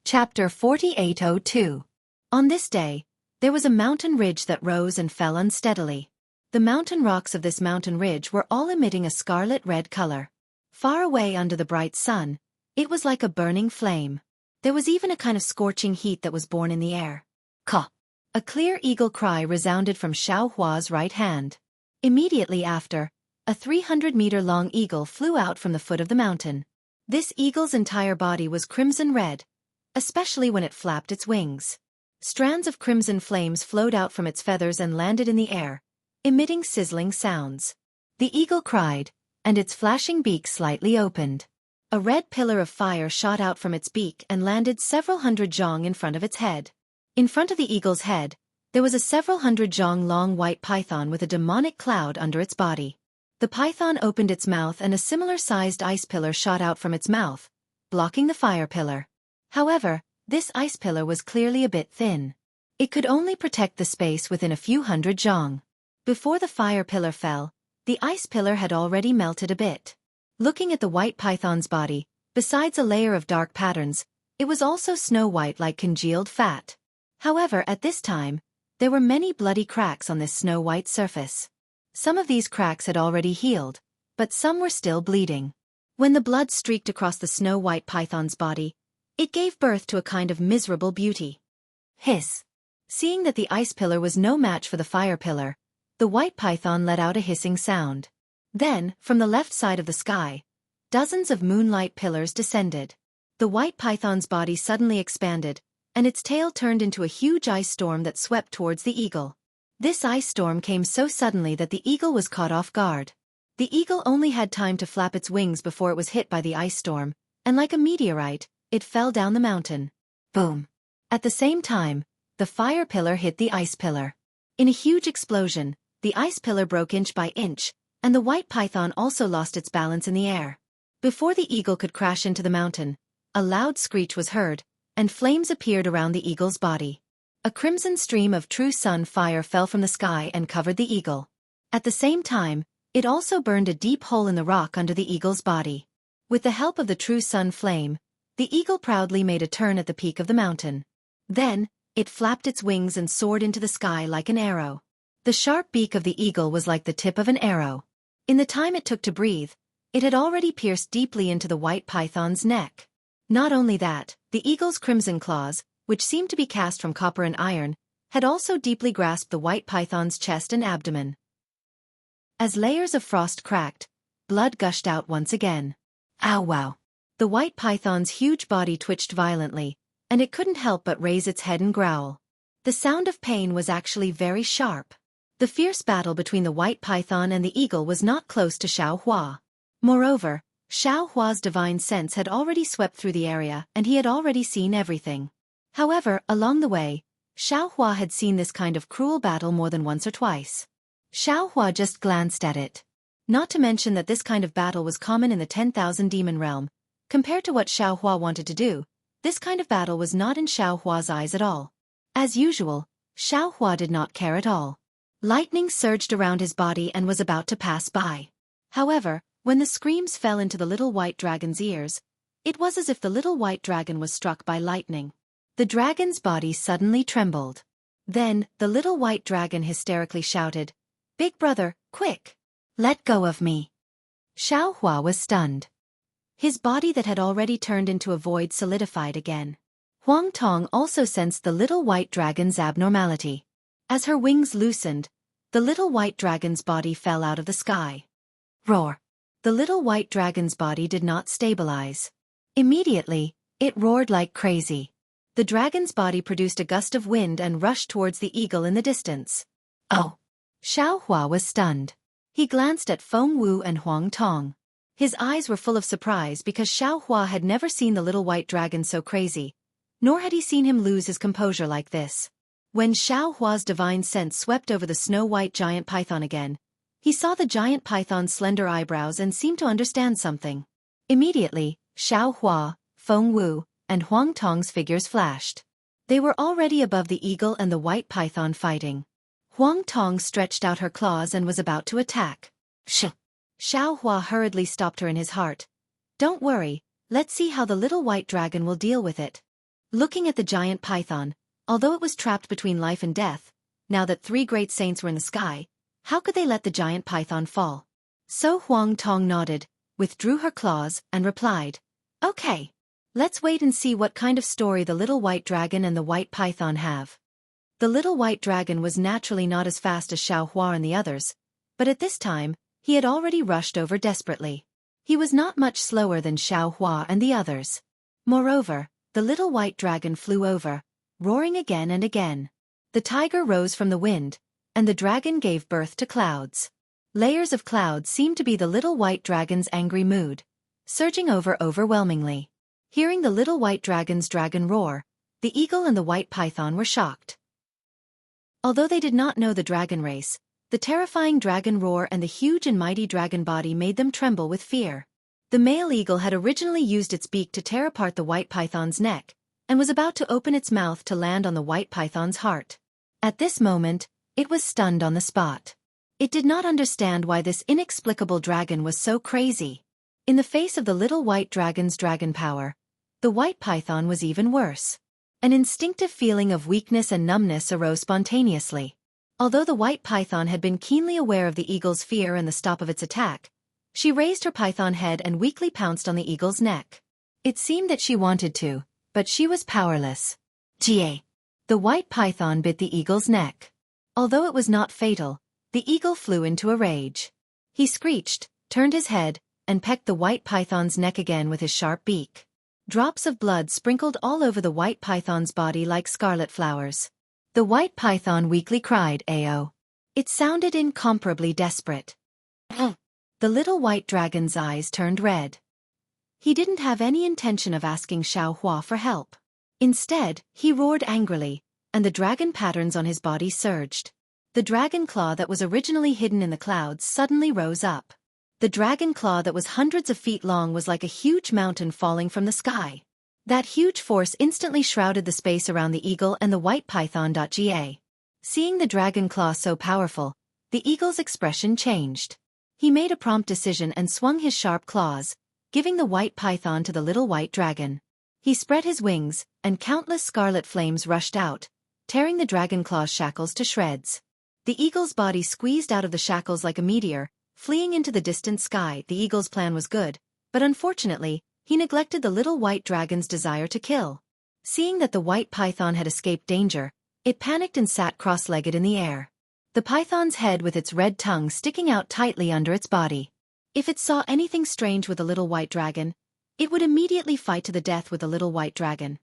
Chapter 4802. On this day, there was a mountain ridge that rose and fell unsteadily. The mountain rocks of this mountain ridge were all emitting a scarlet-red color. Far away under the bright sun, it was like a burning flame. There was even a kind of scorching heat that was born in the air. Caw! A clear eagle cry resounded from Xiao Hua's right hand. Immediately after, a 300-meter-long eagle flew out from the foot of the mountain. This eagle's entire body was crimson red, especially when it flapped its wings. Strands of crimson flames flowed out from its feathers and landed in the air, emitting sizzling sounds. The eagle cried, and its flashing beak slightly opened. A red pillar of fire shot out from its beak and landed several hundred zhong in front of its head. In front of the eagle's head, there was a several hundred zhong long white python with a demonic cloud under its body. The python opened its mouth and a similar-sized ice pillar shot out from its mouth, blocking the fire pillar. However, this ice pillar was clearly a bit thin. It could only protect the space within a few hundred zhong. Before the fire pillar fell, the ice pillar had already melted a bit. Looking at the white python's body, besides a layer of dark patterns, it was also snow-white like congealed fat. However, at this time, there were many bloody cracks on this snow-white surface. Some of these cracks had already healed, but some were still bleeding. When the blood streaked across the snow-white python's body, it gave birth to a kind of miserable beauty. Hiss. Seeing that the ice pillar was no match for the fire pillar, the white python let out a hissing sound. Then, from the left side of the sky, dozens of moonlight pillars descended. The white python's body suddenly expanded, and its tail turned into a huge ice storm that swept towards the eagle. This ice storm came so suddenly that the eagle was caught off guard. The eagle only had time to flap its wings before it was hit by the ice storm, and like a meteorite, it fell down the mountain. Boom! At the same time, the fire pillar hit the ice pillar. In a huge explosion, the ice pillar broke inch by inch, and the white python also lost its balance in the air. Before the eagle could crash into the mountain, a loud screech was heard, and flames appeared around the eagle's body. A crimson stream of true sun fire fell from the sky and covered the eagle. At the same time, it also burned a deep hole in the rock under the eagle's body. With the help of the true sun flame, the eagle proudly made a turn at the peak of the mountain. Then, it flapped its wings and soared into the sky like an arrow. The sharp beak of the eagle was like the tip of an arrow. In the time it took to breathe, it had already pierced deeply into the white python's neck. Not only that, the eagle's crimson claws, which seemed to be cast from copper and iron, had also deeply grasped the white python's chest and abdomen. As layers of frost cracked, blood gushed out once again. Ow wow! The white python's huge body twitched violently, and it couldn't help but raise its head and growl. The sound of pain was actually very sharp. The fierce battle between the white python and the eagle was not close to Xueqi. Moreover, Xueqi's divine sense had already swept through the area and he had already seen everything. However, along the way, Xueqi had seen this kind of cruel battle more than once or twice. Xueqi just glanced at it. Not to mention that this kind of battle was common in the 10,000 demon realm. Compared to what Xueqi wanted to do, this kind of battle was not in Xueqi's eyes at all. As usual, Xueqi did not care at all. Lightning surged around his body and was about to pass by. However, when the screams fell into the little white dragon's ears, it was as if the little white dragon was struck by lightning. The dragon's body suddenly trembled. Then, the little white dragon hysterically shouted, "Big brother, quick! Let go of me!" Xueqi was stunned. His body that had already turned into a void solidified again. Huang Tong also sensed the little white dragon's abnormality. As her wings loosened, the little white dragon's body fell out of the sky. Roar! The little white dragon's body did not stabilize. Immediately, it roared like crazy. The dragon's body produced a gust of wind and rushed towards the eagle in the distance. Oh! Xueqi was stunned. He glanced at Feng Wu and Huang Tong. His eyes were full of surprise because Xueqi had never seen the little white dragon so crazy, nor had he seen him lose his composure like this. When Xueqi's divine sense swept over the snow-white giant python again, he saw the giant python's slender eyebrows and seemed to understand something. Immediately, Xueqi, Feng Wu, and Huang Tong's figures flashed. They were already above the eagle and the white python fighting. Huang Tong stretched out her claws and was about to attack. Xueqi hurriedly stopped her in his heart. "Don't worry, let's see how the little white dragon will deal with it." Looking at the giant python, although it was trapped between life and death, now that 3 great saints were in the sky, how could they let the giant python fall? So Huang Tong nodded, withdrew her claws, and replied, "Okay. Let's wait and see what kind of story the little white dragon and the white python have." The little white dragon was naturally not as fast as Xueqi and the others, but at this time, he had already rushed over desperately. He was not much slower than Xueqi and the others. Moreover, the little white dragon flew over, roaring again and again. The tiger rose from the wind, and the dragon gave birth to clouds. Layers of clouds seemed to be the little white dragon's angry mood, surging over overwhelmingly. Hearing the little white dragon's dragon roar, the eagle and the white python were shocked. Although they did not know the dragon race, the terrifying dragon roar and the huge and mighty dragon body made them tremble with fear. The male eagle had originally used its beak to tear apart the white python's neck, and was about to open its mouth to land on the white python's heart. At this moment, it was stunned on the spot. It did not understand why this inexplicable dragon was so crazy. In the face of the little white dragon's dragon power, the white python was even worse. An instinctive feeling of weakness and numbness arose spontaneously. Although the white python had been keenly aware of the eagle's fear and the stop of its attack, She raised her python head and weakly pounced on the eagle's neck. It seemed that she wanted to, but she was powerless. Ga. The white python bit the eagle's neck. Although it was not fatal, the eagle flew into a rage. He screeched, turned his head, and pecked the white python's neck again with his sharp beak. Drops of blood sprinkled all over the white python's body like scarlet flowers. The white python weakly cried, "Ayo." It sounded incomparably desperate. The little white dragon's eyes turned red. He didn't have any intention of asking Xueqi for help. Instead, he roared angrily, and the dragon patterns on his body surged. The dragon claw that was originally hidden in the clouds suddenly rose up. The dragon claw that was hundreds of feet long was like a huge mountain falling from the sky. That huge force instantly shrouded the space around the eagle and the white python. Ga. Seeing the dragon claw so powerful, the eagle's expression changed. He made a prompt decision and swung his sharp claws, giving the white python to the little white dragon. He spread his wings, and countless scarlet flames rushed out, tearing the dragon claw's shackles to shreds. The eagle's body squeezed out of the shackles like a meteor, fleeing into the distant sky. The eagle's plan was good, but unfortunately, he neglected the little white dragon's desire to kill. Seeing that the white python had escaped danger, it panicked and sat cross-legged in the air. The python's head with its red tongue sticking out tightly under its body. If it saw anything strange with the little white dragon, it would immediately fight to the death with the little white dragon.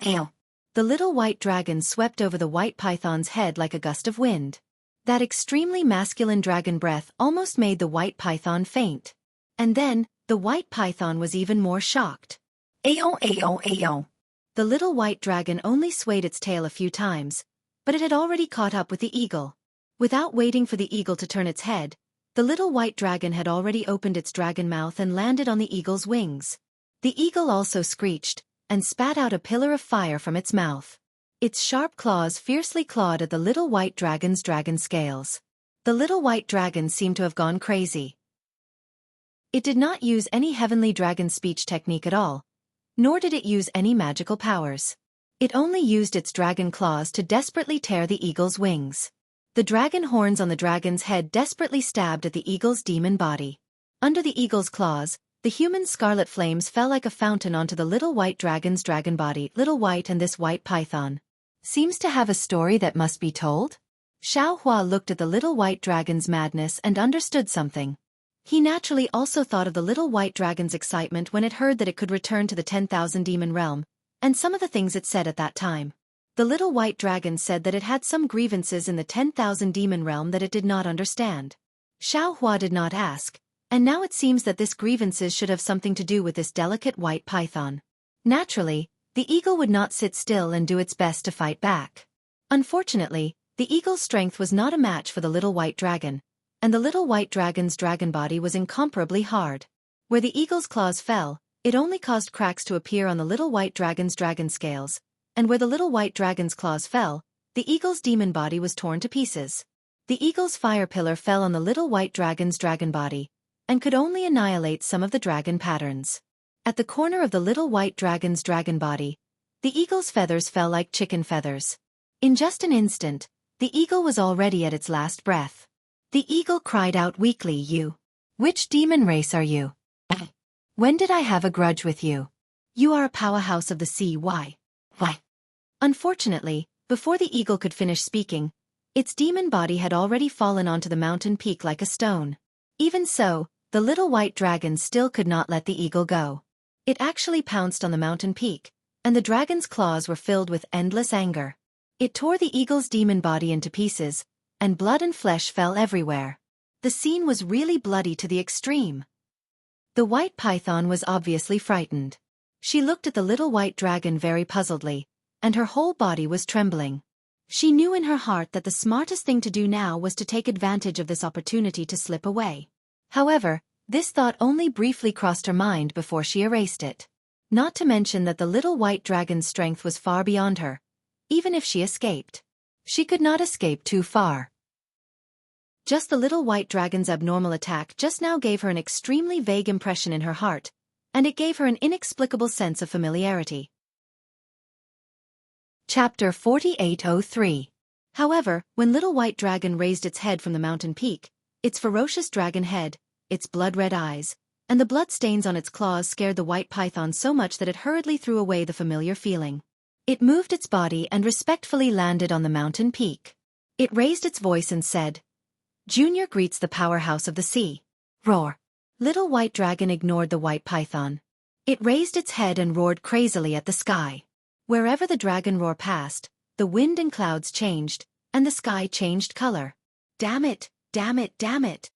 Ew. The little white dragon swept over the white python's head like a gust of wind. That extremely masculine dragon breath almost made the white python faint. And then, the white python was even more shocked. Ayo, ayo, ayo. The little white dragon only swayed its tail a few times, but it had already caught up with the eagle. Without waiting for the eagle to turn its head, the little white dragon had already opened its dragon mouth and landed on the eagle's wings. The eagle also screeched, and spat out a pillar of fire from its mouth. Its sharp claws fiercely clawed at the little white dragon's dragon scales. The little white dragon seemed to have gone crazy. It did not use any heavenly dragon speech technique at all, nor did it use any magical powers. It only used its dragon claws to desperately tear the eagle's wings. The dragon horns on the dragon's head desperately stabbed at the eagle's demon body. Under the eagle's claws, the human scarlet flames fell like a fountain onto the little white dragon's dragon body. Little White and this white python seems to have a story that must be told? Xueqi looked at the little white dragon's madness and understood something. He naturally also thought of the little white dragon's excitement when it heard that it could return to the 10,000 demon realm, and some of the things it said at that time. The little white dragon said that it had some grievances in the 10,000 demon realm that it did not understand. Xueqi did not ask, and now it seems that this grievances should have something to do with this delicate white python. Naturally, the eagle would not sit still and do its best to fight back. Unfortunately, the eagle's strength was not a match for the little white dragon, and the little white dragon's dragon body was incomparably hard. Where the eagle's claws fell, it only caused cracks to appear on the little white dragon's dragon scales, and where the little white dragon's claws fell, the eagle's demon body was torn to pieces. The eagle's fire pillar fell on the little white dragon's dragon body, and could only annihilate some of the dragon patterns. At the corner of the little white dragon's dragon body, the eagle's feathers fell like chicken feathers. In just an instant, the eagle was already at its last breath. The eagle cried out weakly, "You! Which demon race are you? When did I have a grudge with you? You are a powerhouse of the sea. Why? Unfortunately, before the eagle could finish speaking, its demon body had already fallen onto the mountain peak like a stone. Even so, the little white dragon still could not let the eagle go. It actually pounced on the mountain peak, and the dragon's claws were filled with endless anger. It tore the eagle's demon body into pieces, and blood and flesh fell everywhere. The scene was really bloody to the extreme. The white python was obviously frightened. She looked at the little white dragon very puzzledly, and her whole body was trembling. She knew in her heart that the smartest thing to do now was to take advantage of this opportunity to slip away. However, this thought only briefly crossed her mind before she erased it. Not to mention that the little white dragon's strength was far beyond her. Even if she escaped, she could not escape too far. Just the little white dragon's abnormal attack just now gave her an extremely vague impression in her heart, and it gave her an inexplicable sense of familiarity. Chapter 4803. However, when Little White Dragon raised its head from the mountain peak, its ferocious dragon head, its blood-red eyes, and the blood stains on its claws scared the white python so much that it hurriedly threw away the familiar feeling. It moved its body and respectfully landed on the mountain peak. It raised its voice and said, "Junior greets the powerhouse of the sea." Roar. Little White Dragon ignored the white python. It raised its head and roared crazily at the sky. Wherever the dragon roar passed, the wind and clouds changed, and the sky changed color. "Damn it, damn it, damn it!"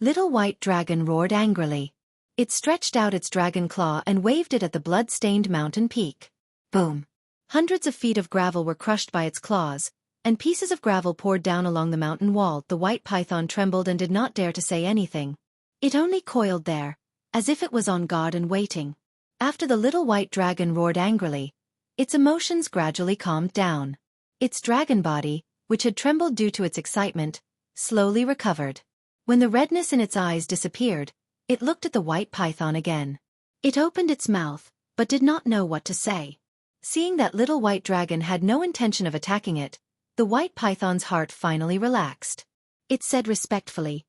Little White Dragon roared angrily. It stretched out its dragon claw and waved it at the blood-stained mountain peak. Boom! Hundreds of feet of gravel were crushed by its claws, and pieces of gravel poured down along the mountain wall. The white python trembled and did not dare to say anything. It only coiled there, as if it was on guard and waiting. After the little white dragon roared angrily, its emotions gradually calmed down. Its dragon body, which had trembled due to its excitement, slowly recovered. When the redness in its eyes disappeared, it looked at the white python again. It opened its mouth, but did not know what to say. Seeing that little white dragon had no intention of attacking it, the white python's heart finally relaxed. It said respectfully,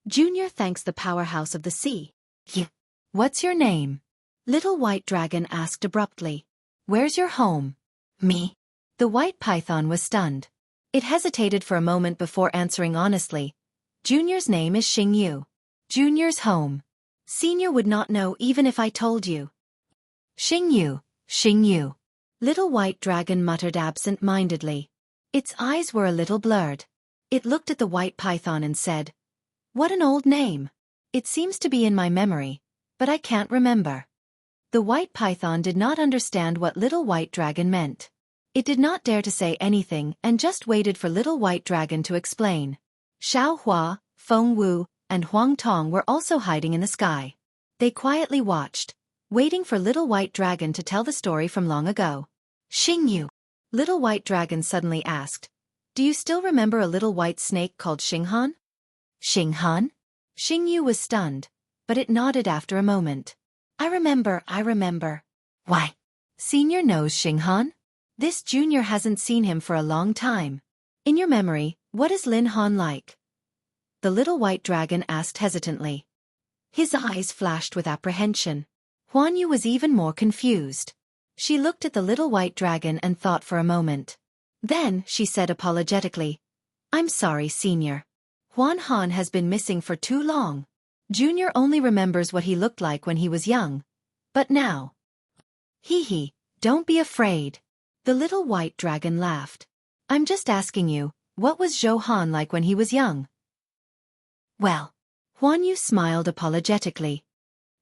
"Junior thanks the powerhouse of the sea." "Yeah. What's your name?" Little White Dragon asked abruptly. "Where's your home?" "Me." The white python was stunned. It hesitated for a moment before answering honestly, "Junior's name is Xueqi. Junior's home. Senior would not know even if I told you." "Xueqi, Xueqi." Little White Dragon muttered absent-mindedly. Its eyes were a little blurred. It looked at the white python and said, "What an old name. It seems to be in my memory, but I can't remember." The white python did not understand what Little White Dragon meant. It did not dare to say anything and just waited for Little White Dragon to explain. Xiao Hua, Feng Wu, and Huang Tong were also hiding in the sky. They quietly watched, waiting for Little White Dragon to tell the story from long ago. "Xueqi," Little White Dragon suddenly asked, "Do you still remember a little white snake called Xinghan?" "Xinghan?" Xueqi was stunned, but it nodded after a moment. I remember. Why? Senior knows Xinghan? This junior hasn't seen him for a long time. In your memory, what is Lin Han like?" The little white dragon asked hesitantly. His eyes flashed with apprehension. Huan Yu was even more confused. She looked at the little white dragon and thought for a moment. Then, she said apologetically, "I'm sorry, Senior. Huan Han has been missing for too long. Junior only remembers what he looked like when he was young. But now..." "Hee, don't be afraid." The little white dragon laughed. "I'm just asking you, what was Zhou Han like when he was young?" "Well..." Huan Yu smiled apologetically.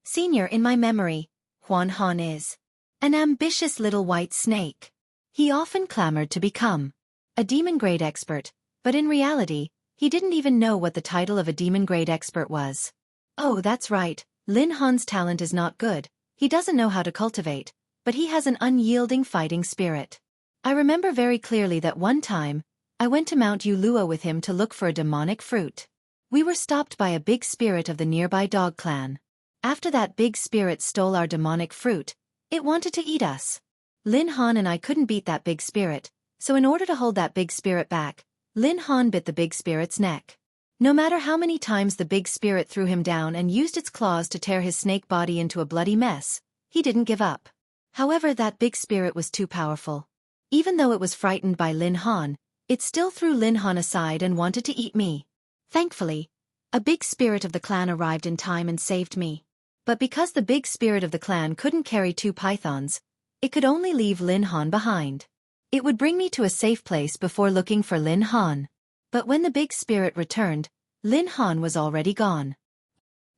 "Senior, in my memory, Huan Han is an ambitious little white snake. He often clamored to become a demon-grade expert, but in reality, he didn't even know what the title of a demon-grade expert was." "Oh, that's right, Lin Han's talent is not good, he doesn't know how to cultivate, but he has an unyielding fighting spirit. I remember very clearly that one time, I went to Mount Yulua with him to look for a demonic fruit. We were stopped by a big spirit of the nearby dog clan. After that big spirit stole our demonic fruit, it wanted to eat us. Lin Han and I couldn't beat that big spirit, so in order to hold that big spirit back, Lin Han bit the big spirit's neck. No matter how many times the big spirit threw him down and used its claws to tear his snake body into a bloody mess, he didn't give up. However, that big spirit was too powerful. Even though it was frightened by Lin Han, it still threw Lin Han aside and wanted to eat me. Thankfully, a big spirit of the clan arrived in time and saved me. But because the big spirit of the clan couldn't carry two pythons, it could only leave Lin Han behind. It would bring me to a safe place before looking for Lin Han. But when the big spirit returned, Lin Han was already gone.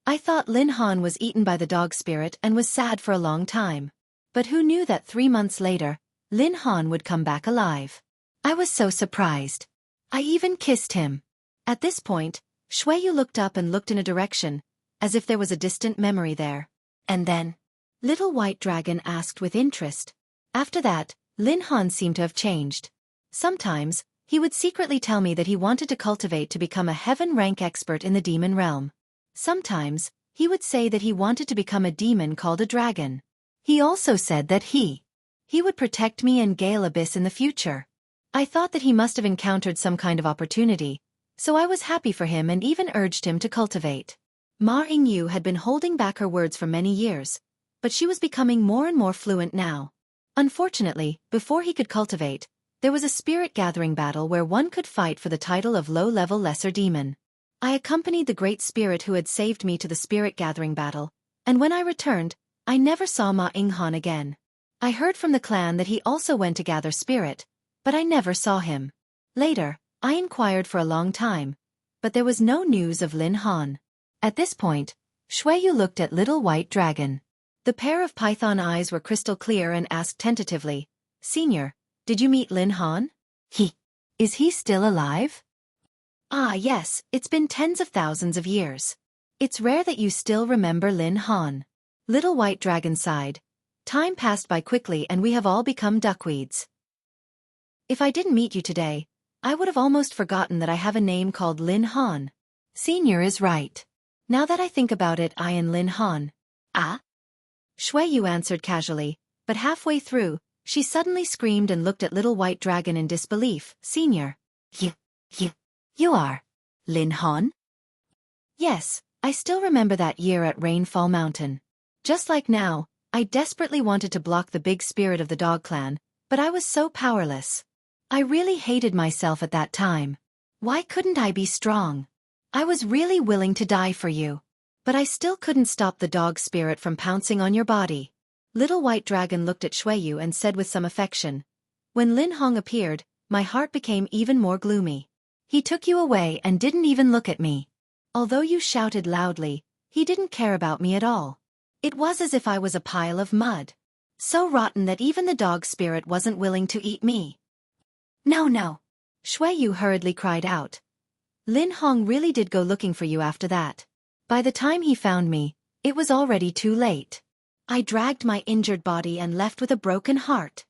I thought Lin Han was eaten by the dog spirit and was sad for a long time. But who knew that 3 months later, Lin Han would come back alive? I was so surprised. I even kissed him. At this point, Xueqi looked up and looked in a direction, as if there was a distant memory there. "And then?" Little White Dragon asked with interest. After that, Lin Han seemed to have changed. Sometimes, he would secretly tell me that he wanted to cultivate to become a heaven-rank expert in the demon realm. Sometimes, he would say that he wanted to become a demon called a dragon. He also said that he would protect me and Gale Abyss in the future. I thought that he must have encountered some kind of opportunity, so I was happy for him and even urged him to cultivate. Ma Yingyu had been holding back her words for many years, but she was becoming more and more fluent now. Unfortunately, before he could cultivate, there was a spirit gathering battle where one could fight for the title of low-level lesser demon. I accompanied the great spirit who had saved me to the spirit gathering battle, and when I returned, I never saw Ma Yinghan again. I heard from the clan that he also went to gather spirit, but I never saw him. Later, I inquired for a long time, but there was no news of Lin Han. At this point, Xueqi looked at Little White Dragon. The pair of python eyes were crystal clear and asked tentatively, "Senior, did you meet Lin Han? Is he still alive?" "Ah yes, it's been tens of thousands of years. It's rare that you still remember Lin Han." Little White Dragon sighed. "Time passed by quickly and we have all become duckweeds. If I didn't meet you today, I would have almost forgotten that I have a name called Lin Han." Senior is right. Now that I think about it, I am Lin Han. Ah? Xueqi answered casually, but halfway through, she suddenly screamed and looked at Little White Dragon in disbelief. "Senior. You are Lin Han?" "Yes, I still remember that year at Rainfall Mountain. Just like now, I desperately wanted to block the big spirit of the dog clan, but I was so powerless. I really hated myself at that time. Why couldn't I be strong? I was really willing to die for you. But I still couldn't stop the dog spirit from pouncing on your body." Little White Dragon looked at Xueqi and said with some affection, "When Lin Hong appeared, my heart became even more gloomy. He took you away and didn't even look at me. Although you shouted loudly, he didn't care about me at all. It was as if I was a pile of mud. So rotten that even the dog spirit wasn't willing to eat me." No. Xueqi hurriedly cried out. "Lin Hong really did go looking for you after that. By the time he found me, it was already too late. I dragged my injured body and left with a broken heart."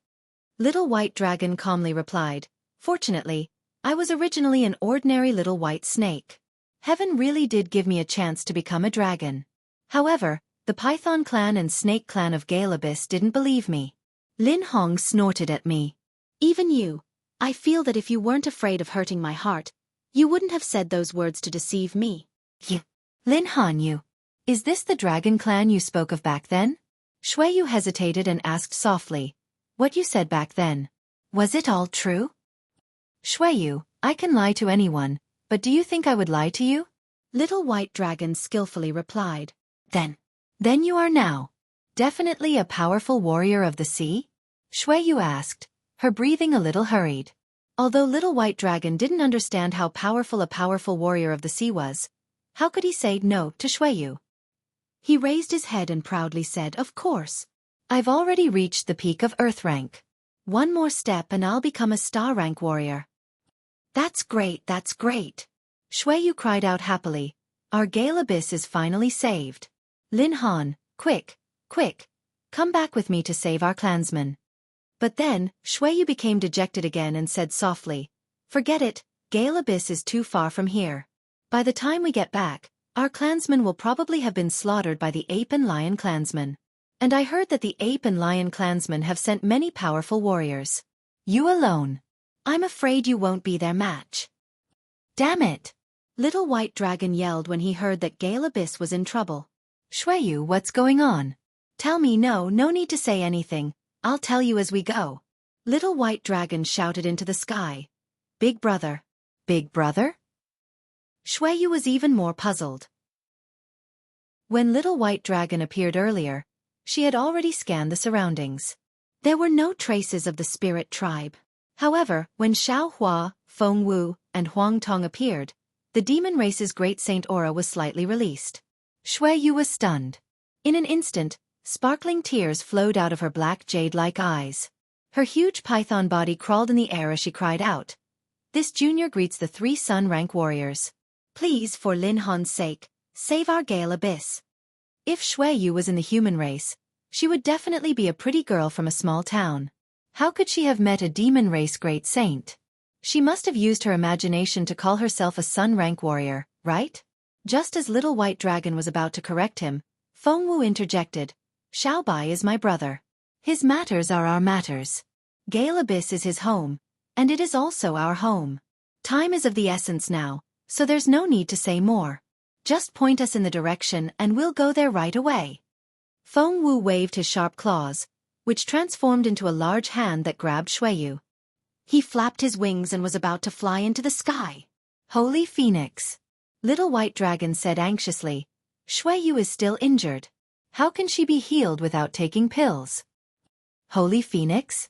Little White Dragon calmly replied, "Fortunately, I was originally an ordinary little white snake. Heaven really did give me a chance to become a dragon. However, the Python clan and Snake clan of Gale Abyss didn't believe me." Lin Hong snorted at me. "Even you, I feel that if you weren't afraid of hurting my heart, you wouldn't have said those words to deceive me." Lin Han, is this the dragon clan you spoke of back then?" Xueqi hesitated and asked softly, "What you said back then, was it all true?" "Xueqi, I can lie to anyone, but do you think I would lie to you?" Little White Dragon skillfully replied. Then you are now definitely a powerful warrior of the sea?" Xueqi asked, her breathing a little hurried. Although Little White Dragon didn't understand how powerful a powerful warrior of the sea was, how could he say no to Xueqi? He raised his head and proudly said, "Of course. I've already reached the peak of Earth rank. One more step and I'll become a star rank warrior." That's great. Xueqi cried out happily. "Our Gale Abyss is finally saved. Lin Han, quick, come back with me to save our clansmen." But then, Xueqi became dejected again and said softly, "Forget it, Gale Abyss is too far from here. By the time we get back, our clansmen will probably have been slaughtered by the Ape and Lion clansmen. And I heard that the Ape and Lion clansmen have sent many powerful warriors. You alone. I'm afraid you won't be their match." "Damn it!" Little White Dragon yelled when he heard that Gale Abyss was in trouble. "Xueqi, what's going on?" "Tell me. No need to say anything. I'll tell you as we go." Little White Dragon shouted into the sky. "Big brother." "Big brother?" Xueqi was even more puzzled. When Little White Dragon appeared earlier, she had already scanned the surroundings. There were no traces of the spirit tribe. However, when Xiao Hua, Feng Wu, and Huang Tong appeared, the demon race's great saint aura was slightly released. Xueqi was stunned. In an instant, sparkling tears flowed out of her black jade-like eyes. Her huge python body crawled in the air as she cried out. "This junior greets the 3 sun rank warriors. Please, for Lin Han's sake, save our Gale Abyss." If Xueqi was in the human race, she would definitely be a pretty girl from a small town. How could she have met a demon race great saint? She must have used her imagination to call herself a sun rank warrior, right? Just as Little White Dragon was about to correct him, Feng Wu interjected. "Xiao Bai is my brother. His matters are our matters. Gale Abyss is his home, and it is also our home. Time is of the essence now, so there's no need to say more. Just point us in the direction and we'll go there right away. Feng Wu waved his sharp claws, which transformed into a large hand that grabbed Xueqi. He flapped his wings and was about to fly into the sky. Holy Phoenix! Little White Dragon said anxiously. Xueqi is still injured. How can she be healed without taking pills? Holy Phoenix?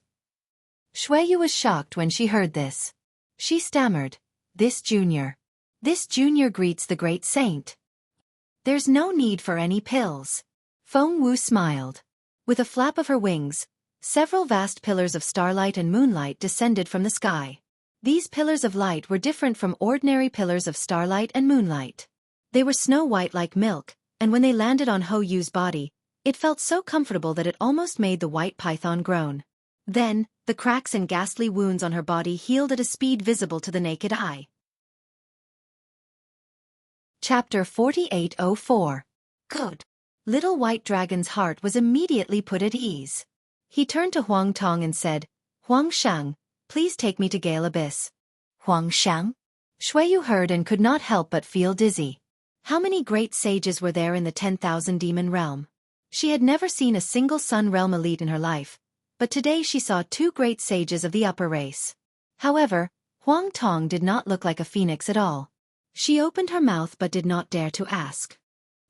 Xueqi was shocked when she heard this. She stammered, This junior greets the great saint. There's no need for any pills. Feng Wu smiled. With a flap of her wings, several vast pillars of starlight and moonlight descended from the sky. These pillars of light were different from ordinary pillars of starlight and moonlight. They were snow-white like milk, and when they landed on Ho Yu's body, it felt so comfortable that it almost made the white python groan. Then, the cracks and ghastly wounds on her body healed at a speed visible to the naked eye. Chapter 4804. Good. Little White Dragon's heart was immediately put at ease. He turned to Huang Tong and said, Huang Shang, please take me to Gale Abyss. Huang Shang? Xueqi heard and could not help but feel dizzy. How many great sages were there in the 10,000 demon realm? She had never seen a single Sun Realm elite in her life, but today she saw 2 great sages of the upper race. However, Huang Tong did not look like a phoenix at all. She opened her mouth but did not dare to ask.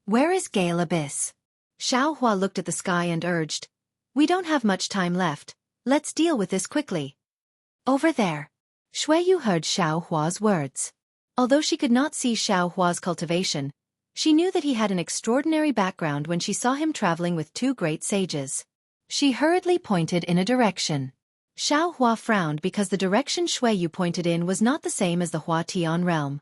Where is Gale Abyss? Xiao Hua looked at the sky and urged, We don't have much time left, let's deal with this quickly. Over there. Xueqi heard Xiao Hua's words. Although she could not see Xiao Hua's cultivation, she knew that he had an extraordinary background when she saw him traveling with 2 great sages. She hurriedly pointed in a direction. Xiao Hua frowned because the direction Xueqi pointed in was not the same as the Hua Tian realm.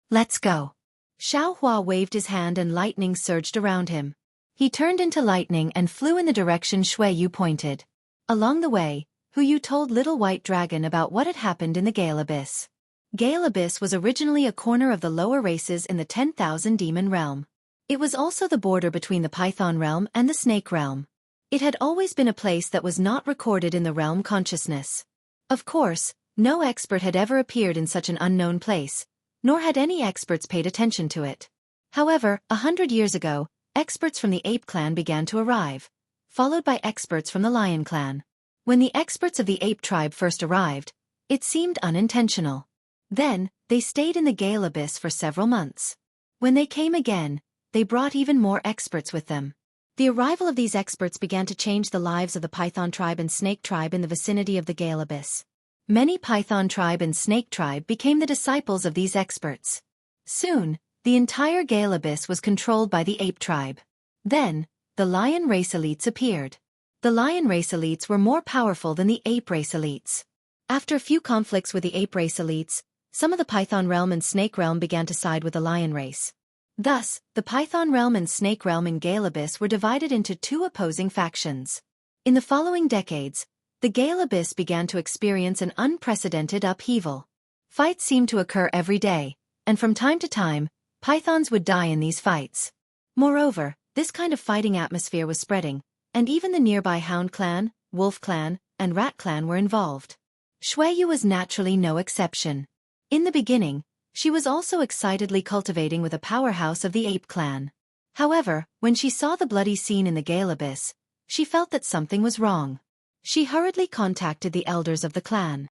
Let's go. Xiao Hua waved his hand and lightning surged around him. He turned into lightning and flew in the direction Xueqi pointed. Along the way, Hu Yu told Little White Dragon about what had happened in the Gale Abyss. Gale Abyss was originally a corner of the lower races in the 10,000 demon realm. It was also the border between the Python realm and the Snake realm. It had always been a place that was not recorded in the realm consciousness. Of course, no expert had ever appeared in such an unknown place, nor had any experts paid attention to it. However, 100 years ago, experts from the Ape clan began to arrive, followed by experts from the Lion clan. When the experts of the Ape tribe first arrived, it seemed unintentional. Then, they stayed in the Gale Abyss for several months. When they came again, they brought even more experts with them. The arrival of these experts began to change the lives of the Python tribe and Snake tribe in the vicinity of the Gale Abyss. Many Python tribe and Snake tribe became the disciples of these experts. Soon, the entire Gale Abyss was controlled by the Ape tribe. Then, the Lion race elites appeared. The Lion race elites were more powerful than the Ape race elites. After a few conflicts with the Ape race elites, some of the Python realm and Snake realm began to side with the Lion race. Thus, the Python realm and Snake realm in Gale Abyss were divided into 2 opposing factions. In the following decades, the Gale Abyss began to experience an unprecedented upheaval. Fights seemed to occur every day, and from time to time, Pythons would die in these fights. Moreover, this kind of fighting atmosphere was spreading, and even the nearby Hound clan, Wolf clan, and Rat clan were involved. Xueqi was naturally no exception. In the beginning, she was also excitedly cultivating with a powerhouse of the Ape clan. However, when she saw the bloody scene in the Gale Abyss, she felt that something was wrong. She hurriedly contacted the elders of the clan.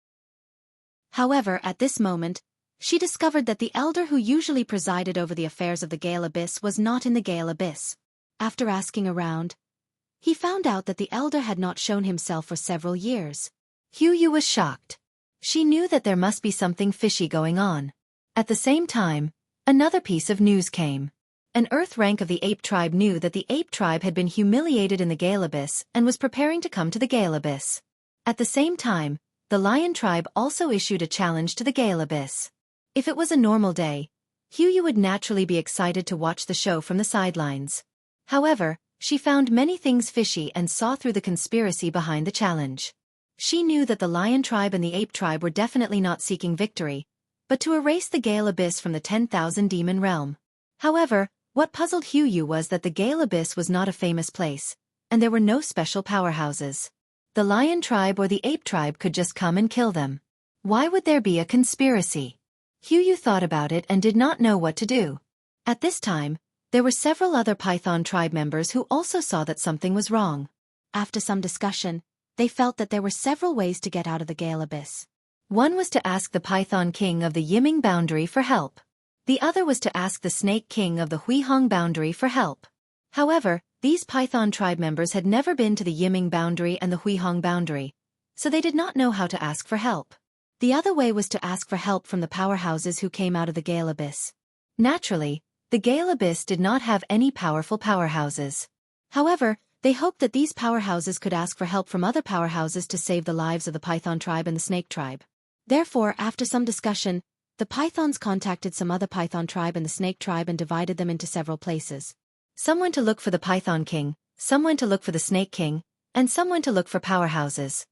However, at this moment, she discovered that the elder who usually presided over the affairs of the Gale Abyss was not in the Gale Abyss. After asking around, he found out that the elder had not shown himself for several years. Hu Yu was shocked. She knew that there must be something fishy going on. At the same time, another piece of news came. An Earth rank of the Ape tribe knew that the Ape tribe had been humiliated in the Gale Abyss and was preparing to come to the Gale Abyss. At the same time, the Lion tribe also issued a challenge to the Gale Abyss. If it was a normal day, Hu Yu would naturally be excited to watch the show from the sidelines. However, she found many things fishy and saw through the conspiracy behind the challenge. She knew that the Lion tribe and the Ape tribe were definitely not seeking victory, but to erase the Gale Abyss from the 10,000 demon realm. However, what puzzled Hu Yu was that the Gale Abyss was not a famous place, and there were no special powerhouses. The Lion tribe or the Ape tribe could just come and kill them. Why would there be a conspiracy? Hu Yu thought about it and did not know what to do. At this time, there were several other Python tribe members who also saw that something was wrong. After some discussion, they felt that there were several ways to get out of the Gale Abyss. One was to ask the Python King of the Yiming boundary for help. The other was to ask the Snake King of the Huihong boundary for help. However, these Python tribe members had never been to the Yiming boundary and the Huihong boundary, so they did not know how to ask for help. The other way was to ask for help from the powerhouses who came out of the Gale Abyss. Naturally, the Gale Abyss did not have any powerful powerhouses. However, they hoped that these powerhouses could ask for help from other powerhouses to save the lives of the Python tribe and the Snake tribe. Therefore, after some discussion, the Pythons contacted some other Python tribe and the Snake tribe and divided them into several places. Some went to look for the Python King, some went to look for the Snake King, and some went to look for powerhouses.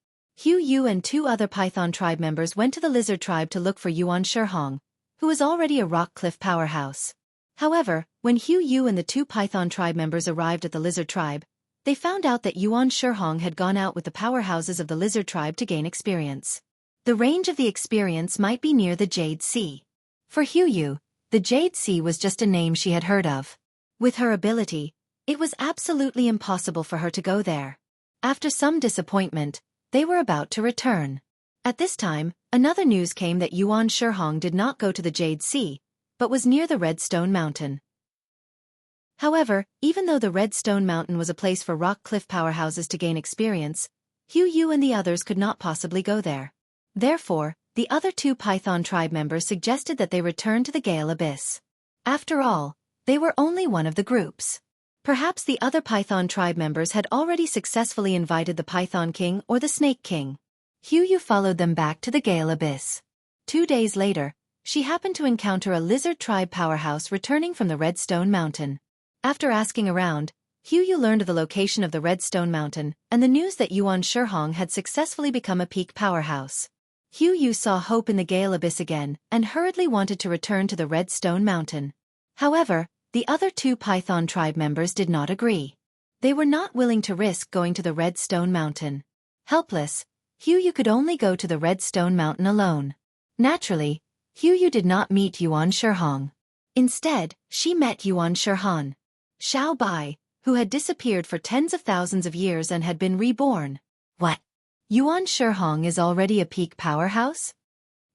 Yu and 2 other Python tribe members went to the Lizard tribe to look for Yuan Shihong, who was already a rock cliff powerhouse. However, when Yu and the 2 Python tribe members arrived at the Lizard tribe, they found out that Yuan Shihong had gone out with the powerhouses of the Lizard tribe to gain experience. The range of the experience might be near the Jade Sea. For Yu, the Jade Sea was just a name she had heard of. With her ability, it was absolutely impossible for her to go there. After some disappointment, they were about to return. At this time, another news came that Yuan Shihong did not go to the Jade Sea, but was near the Red Stone Mountain. However, even though the Red Stone Mountain was a place for rock cliff powerhouses to gain experience, Yu and the others could not possibly go there. Therefore, the other 2 Python tribe members suggested that they return to the Gale Abyss. After all, they were only one of the groups. Perhaps the other Python tribe members had already successfully invited the Python King or the Snake King. Yu followed them back to the Gale Abyss. 2 days later, she happened to encounter a Lizard tribe powerhouse returning from the Red Stone Mountain. After asking around, Yu learned of the location of the Red Stone Mountain and the news that Yuan Shihong had successfully become a peak powerhouse. Yu saw hope in the Gale Abyss again and hurriedly wanted to return to the Red Stone Mountain. However, the other 2 Python tribe members did not agree. They were not willing to risk going to the Red Stone Mountain. Helpless, Yu could only go to the Red Stone Mountain alone. Naturally, Yu did not meet Yuan Shihong. Instead, she met Yuan Shihong, Xiao Bai, who had disappeared for tens of thousands of years and had been reborn. What? Yuan Shihong is already a peak powerhouse?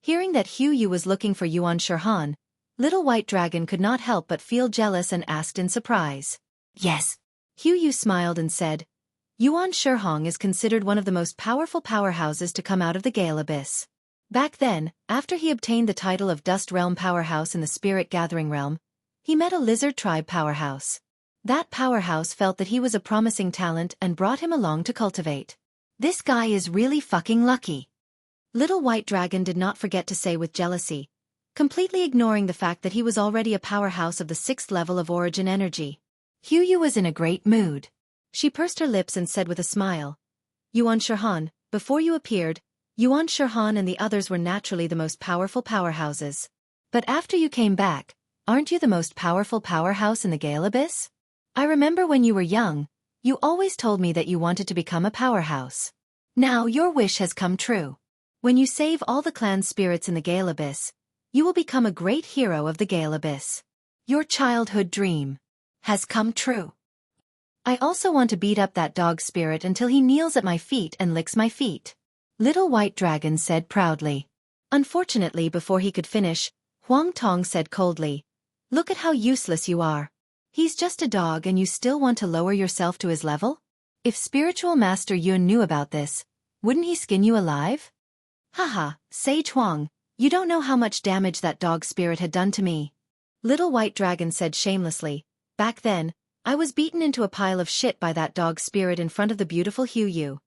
Hearing that Yu was looking for Yuan Shihong, Little White Dragon could not help but feel jealous and asked in surprise. Yes. Yu smiled and said, Yuan Shihong is considered one of the most powerful powerhouses to come out of the Gale Abyss. Back then, after he obtained the title of Dust Realm Powerhouse in the Spirit Gathering Realm, he met a Lizard Tribe powerhouse. That powerhouse felt that he was a promising talent and brought him along to cultivate. This guy is really fucking lucky. Little White Dragon did not forget to say with jealousy, completely ignoring the fact that he was already a powerhouse of the 6th level of origin energy. Yu was in a great mood. She pursed her lips and said with a smile, Yuan Shihong, before you appeared, Yuan Shihong and the others were naturally the most powerful powerhouses. But after you came back, aren't you the most powerful powerhouse in the Gale Abyss? I remember when you were young, you always told me that you wanted to become a powerhouse. Now your wish has come true. When you save all the clan spirits in the Gale Abyss, you will become a great hero of the Gale Abyss. Your childhood dream has come true. I also want to beat up that dog spirit until he kneels at my feet and licks my feet. Little White Dragon said proudly. Unfortunately, before he could finish, Huang Tong said coldly, Look at how useless you are. He's just a dog and you still want to lower yourself to his level? If Spiritual Master Yun knew about this, wouldn't he skin you alive? Haha, Sage Huang, you don't know how much damage that dog spirit had done to me. Little White Dragon said shamelessly, Back then, I was beaten into a pile of shit by that dog spirit in front of the beautiful Yu.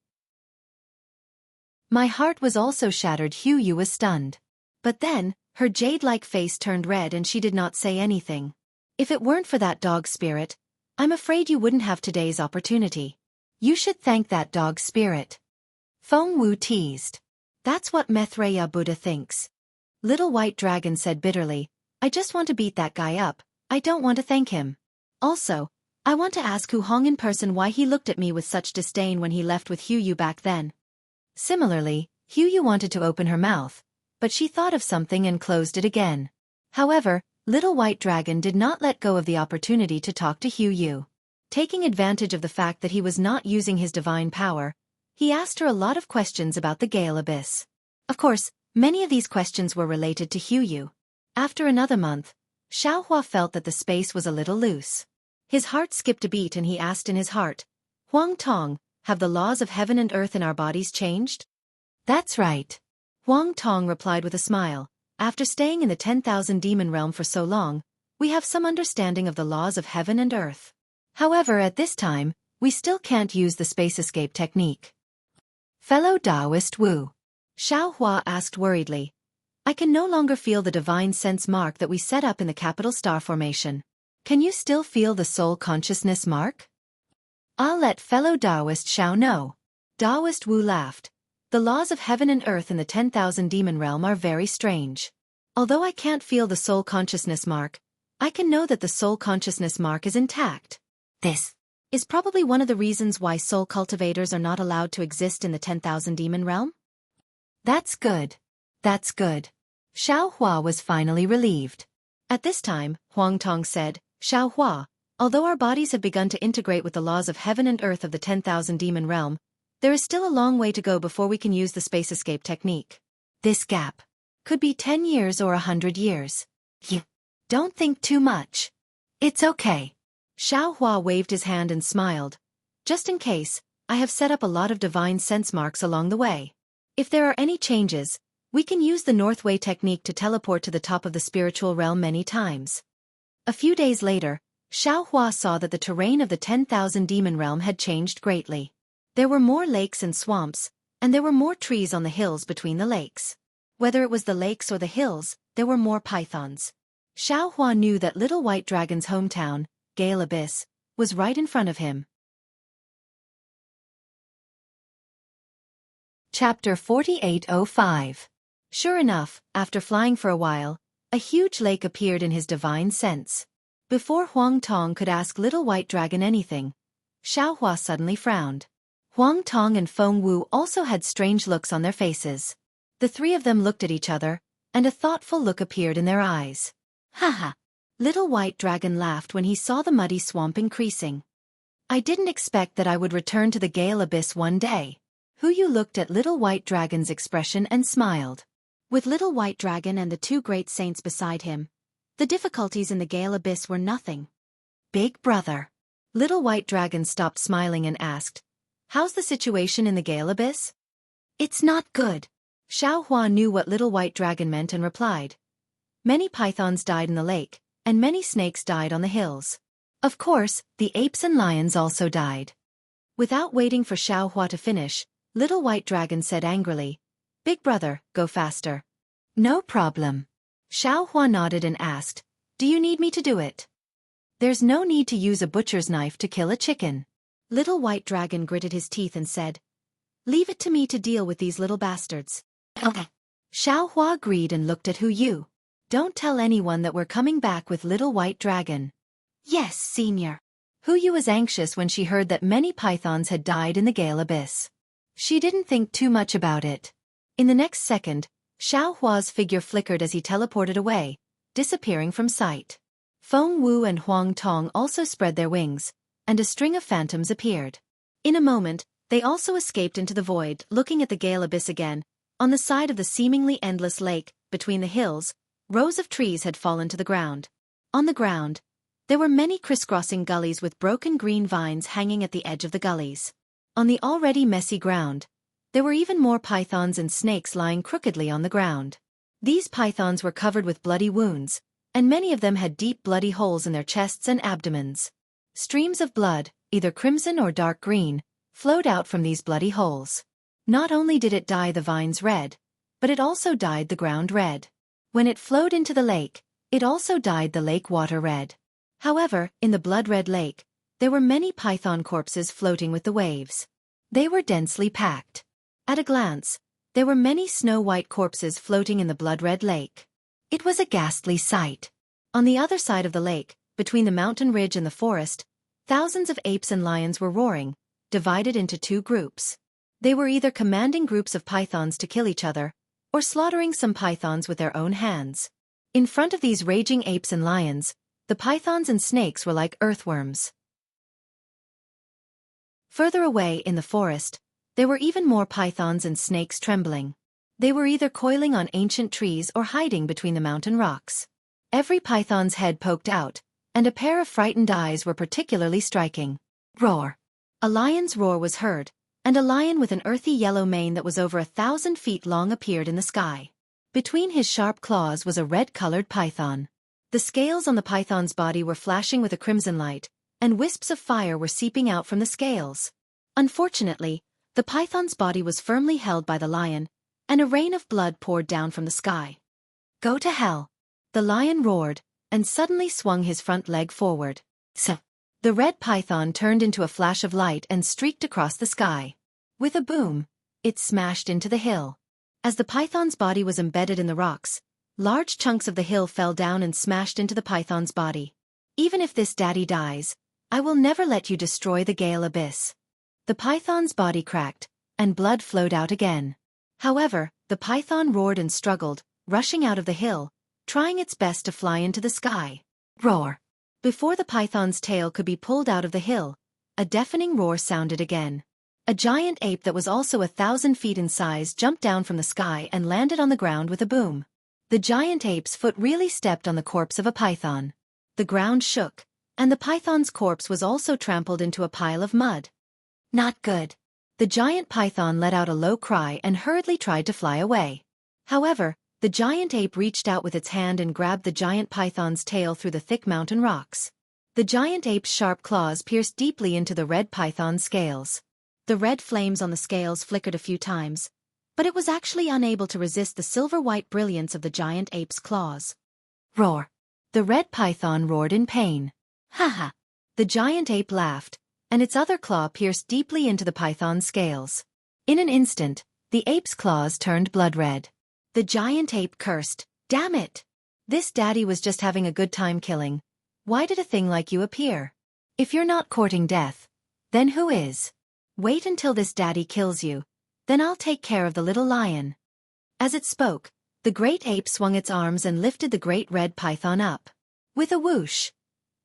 My heart was also shattered. Yu was stunned. But then, her jade-like face turned red and she did not say anything. If it weren't for that dog spirit, I'm afraid you wouldn't have today's opportunity. You should thank that dog spirit. Feng Wu teased. That's what Maitreya Buddha thinks. Little White Dragon said bitterly, I just want to beat that guy up, I don't want to thank him. Also, I want to ask Hu Hong in person why he looked at me with such disdain when he left with Yu back then. Similarly, Yu wanted to open her mouth, but she thought of something and closed it again. However, Little White Dragon did not let go of the opportunity to talk to Xueqi. Taking advantage of the fact that he was not using his divine power, he asked her a lot of questions about the Gale Abyss. Of course, many of these questions were related to Xueqi. After another month, Xueqi felt that the space was a little loose. His heart skipped a beat and he asked in his heart, Huang Tong, have the laws of heaven and earth in our bodies changed? That's right. Huang Tong replied with a smile. After staying in the 10,000 demon realm for so long, we have some understanding of the laws of heaven and earth. However, at this time, we still can't use the space escape technique. Fellow Taoist Wu. Xueqi asked worriedly. I can no longer feel the divine sense mark that we set up in the capital star formation. Can you still feel the soul consciousness mark? I'll let fellow Taoist Xiao know. Taoist Wu laughed. The laws of heaven and earth in the 10,000 demon realm are very strange. Although I can't feel the soul consciousness mark, I can know that the soul consciousness mark is intact. This is probably one of the reasons why soul cultivators are not allowed to exist in the 10,000 demon realm. That's good. That's good. Xueqi was finally relieved. At this time, Huang Tong said, Xueqi, although our bodies have begun to integrate with the laws of heaven and earth of the 10,000 demon realm, there is still a long way to go before we can use the space escape technique. This gap could be 10 years or 100 years. You don't think too much. It's okay. Xueqi waved his hand and smiled. Just in case, I have set up a lot of divine sense marks along the way. If there are any changes, we can use the North Way technique to teleport to the top of the spiritual realm many times. A few days later, Xueqi saw that the terrain of the 10,000 demon realm had changed greatly. There were more lakes and swamps, and there were more trees on the hills between the lakes. Whether it was the lakes or the hills, there were more pythons. Xueqi knew that Little White Dragon's hometown, Gale Abyss, was right in front of him. Chapter 4805. Sure enough, after flying for a while, a huge lake appeared in his divine sense. Before Huang Tong could ask Little White Dragon anything, Xueqi suddenly frowned. Huang Tong and Feng Wu also had strange looks on their faces. The three of them looked at each other, and a thoughtful look appeared in their eyes. Haha! Little White Dragon laughed when he saw the muddy swamp increasing. I didn't expect that I would return to the Gale Abyss one day. Xueqi looked at Little White Dragon's expression and smiled. With Little White Dragon and the two great saints beside him, the difficulties in the Gale Abyss were nothing. Big brother. Little White Dragon stopped smiling and asked, How's the situation in the Gale Abyss? It's not good. Xueqi knew what Little White Dragon meant and replied. Many pythons died in the lake, and many snakes died on the hills. Of course, the apes and lions also died. Without waiting for Xueqi to finish, Little White Dragon said angrily, Big brother, go faster. No problem. Xueqi nodded and asked, Do you need me to do it? There's no need to use a butcher's knife to kill a chicken. Little White Dragon gritted his teeth and said, Leave it to me to deal with these little bastards. Okay. Xueqi agreed and looked at Xueqi. Don't tell anyone that we're coming back with Little White Dragon. Yes, Senior. Xueqi was anxious when she heard that many pythons had died in the Gale Abyss. She didn't think too much about it. In the next second, Xueqi's figure flickered as he teleported away, disappearing from sight. Feng Wu and Huang Tong also spread their wings, and a string of phantoms appeared. In a moment, they also escaped into the void, looking at the Gale Abyss again. On the side of the seemingly endless lake, between the hills, rows of trees had fallen to the ground. On the ground, there were many crisscrossing gullies with broken green vines hanging at the edge of the gullies. On the already messy ground, there were even more pythons and snakes lying crookedly on the ground. These pythons were covered with bloody wounds, and many of them had deep bloody holes in their chests and abdomens. Streams of blood, either crimson or dark green, flowed out from these bloody holes. Not only did it dye the vines red, but it also dyed the ground red. When it flowed into the lake, it also dyed the lake water red. However, in the blood-red lake, there were many python corpses floating with the waves. They were densely packed. At a glance, there were many snow-white corpses floating in the blood-red lake. It was a ghastly sight. On the other side of the lake, between the mountain ridge and the forest, thousands of apes and lions were roaring, divided into two groups. They were either commanding groups of pythons to kill each other, or slaughtering some pythons with their own hands. In front of these raging apes and lions, the pythons and snakes were like earthworms. Further away in the forest, there were even more pythons and snakes trembling. They were either coiling on ancient trees or hiding between the mountain rocks. Every python's head poked out, and a pair of frightened eyes were particularly striking. Roar! A lion's roar was heard, and a lion with an earthy yellow mane that was over 1,000 feet long appeared in the sky. Between his sharp claws was a red-colored python. The scales on the python's body were flashing with a crimson light, and wisps of fire were seeping out from the scales. Unfortunately, the python's body was firmly held by the lion, and a rain of blood poured down from the sky. Go to hell! The lion roared, and suddenly swung his front leg forward. The red python turned into a flash of light and streaked across the sky. With a boom, it smashed into the hill. As the python's body was embedded in the rocks, large chunks of the hill fell down and smashed into the python's body. Even if this daddy dies, I will never let you destroy the Gale Abyss. The python's body cracked, and blood flowed out again. However, the python roared and struggled, rushing out of the hill, trying its best to fly into the sky. Roar! Before the python's tail could be pulled out of the hill, a deafening roar sounded again. A giant ape that was also 1,000 feet in size jumped down from the sky and landed on the ground with a boom. The giant ape's foot really stepped on the corpse of a python. The ground shook, and the python's corpse was also trampled into a pile of mud. Not good. The giant python let out a low cry and hurriedly tried to fly away. However, the giant ape reached out with its hand and grabbed the giant python's tail through the thick mountain rocks. The giant ape's sharp claws pierced deeply into the red python's scales. The red flames on the scales flickered a few times, but it was actually unable to resist the silver-white brilliance of the giant ape's claws. Roar! The red python roared in pain. Ha ha! The giant ape laughed, and its other claw pierced deeply into the python's scales. In an instant, the ape's claws turned blood red. The giant ape cursed, "Damn it! This daddy was just having a good time killing. Why did a thing like you appear? If you're not courting death, then who is? Wait until this daddy kills you, then I'll take care of the little lion." As it spoke, the great ape swung its arms and lifted the great red python up. With a whoosh,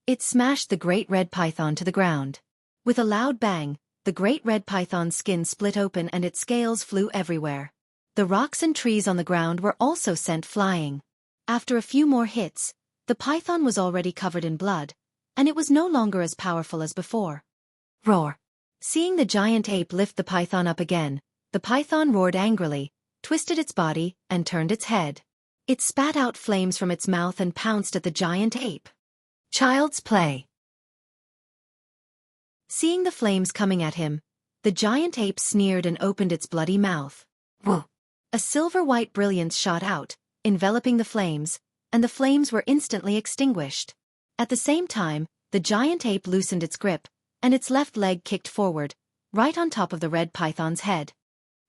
it smashed the great red python to the ground. With a loud bang, the great red python's skin split open and its scales flew everywhere. The rocks and trees on the ground were also sent flying. After a few more hits, the python was already covered in blood, and it was no longer as powerful as before. Roar! Seeing the giant ape lift the python up again, the python roared angrily, twisted its body, and turned its head. It spat out flames from its mouth and pounced at the giant ape. Child's play. Seeing the flames coming at him, the giant ape sneered and opened its bloody mouth. Whoa! A silver-white brilliance shot out, enveloping the flames, and the flames were instantly extinguished. At the same time, the giant ape loosened its grip, and its left leg kicked forward, right on top of the red python's head.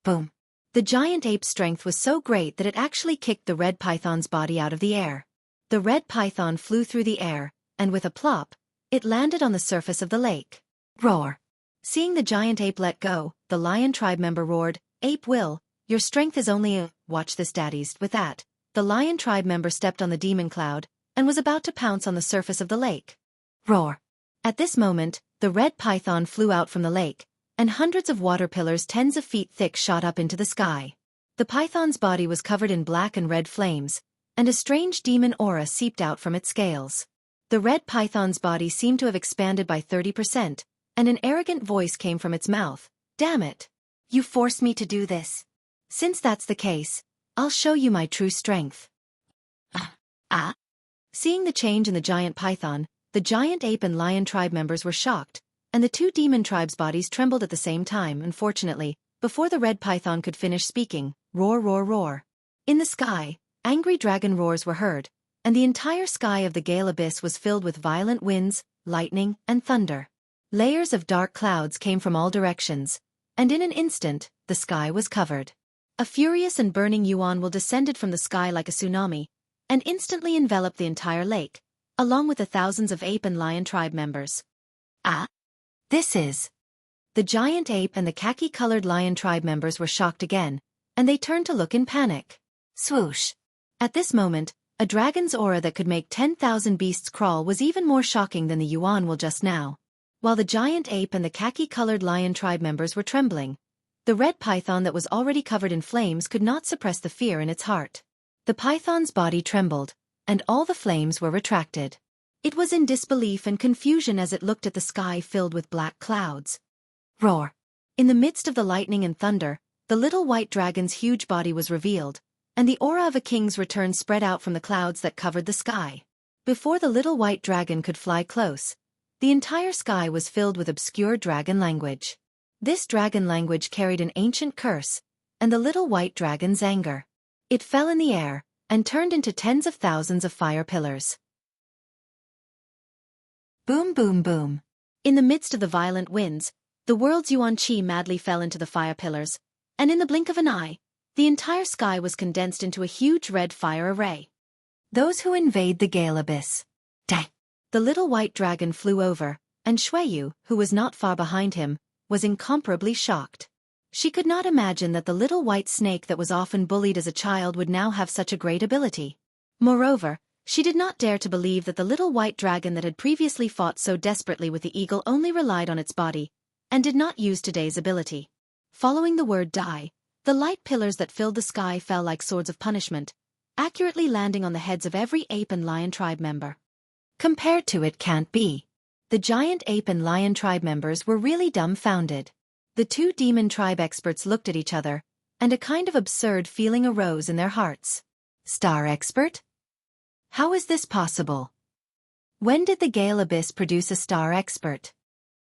Boom! The giant ape's strength was so great that it actually kicked the red python's body out of the air. The red python flew through the air, and with a plop, it landed on the surface of the lake. Roar! Seeing the giant ape let go, the lion tribe member roared, "Ape Will, your strength is only a watch this daddies." With that, the lion tribe member stepped on the demon cloud, and was about to pounce on the surface of the lake. Roar! At this moment, the red python flew out from the lake, and hundreds of water pillars tens of feet thick shot up into the sky. The python's body was covered in black and red flames, and a strange demon aura seeped out from its scales. The red python's body seemed to have expanded by 30%, and an arrogant voice came from its mouth. "Damn it! You forced me to do this. Since that's the case, I'll show you my true strength." Seeing the change in the giant python, the giant ape and lion tribe members were shocked, and the two demon tribes' bodies trembled at the same time. Unfortunately, before the red python could finish speaking, roar, roar, roar. In the sky, angry dragon roars were heard, and the entire sky of the Gale Abyss was filled with violent winds, lightning, and thunder. Layers of dark clouds came from all directions, and in an instant, the sky was covered. A furious and burning yuan will descended from the sky like a tsunami, and instantly enveloped the entire lake, along with the thousands of ape and lion tribe members. This is... The giant ape and the khaki-colored lion tribe members were shocked again, and they turned to look in panic. Swoosh! At this moment, A dragon's aura that could make 10,000 beasts crawl was even more shocking than the yuan will just now. While the giant ape and the khaki-colored lion tribe members were trembling, the red python that was already covered in flames could not suppress the fear in its heart. The python's body trembled, and all the flames were retracted. It was in disbelief and confusion as it looked at the sky filled with black clouds. Roar! In the midst of the lightning and thunder, the little white dragon's huge body was revealed, and the aura of a king's return spread out from the clouds that covered the sky. Before the little white dragon could fly close, the entire sky was filled with obscure dragon language. This dragon language carried an ancient curse, and the little white dragon's anger. It fell in the air, and turned into tens of thousands of fire pillars. Boom boom boom. In the midst of the violent winds, the world's yuan qi madly fell into the fire pillars, and in the blink of an eye, the entire sky was condensed into a huge red fire array. Those who invade the gale abyss. Die! The little white dragon flew over, and Xueqi, who was not far behind him, was incomparably shocked. She could not imagine that the little white snake that was often bullied as a child would now have such a great ability. Moreover, she did not dare to believe that the little white dragon that had previously fought so desperately with the eagle only relied on its body, and did not use today's ability. Following the word die, the light pillars that filled the sky fell like swords of punishment, accurately landing on the heads of every ape and lion tribe member. Compared to it can't be. The giant ape and lion tribe members were really dumbfounded. The two demon tribe experts looked at each other, and a kind of absurd feeling arose in their hearts. Star expert? How is this possible? When did the Gale Abyss produce a star expert?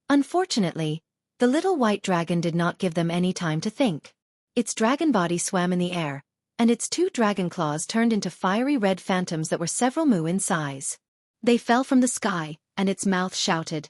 Unfortunately, the little white dragon did not give them any time to think. Its dragon body swam in the air, and its two dragon claws turned into fiery red phantoms that were several mu in size. They fell from the sky, and its mouth shouted,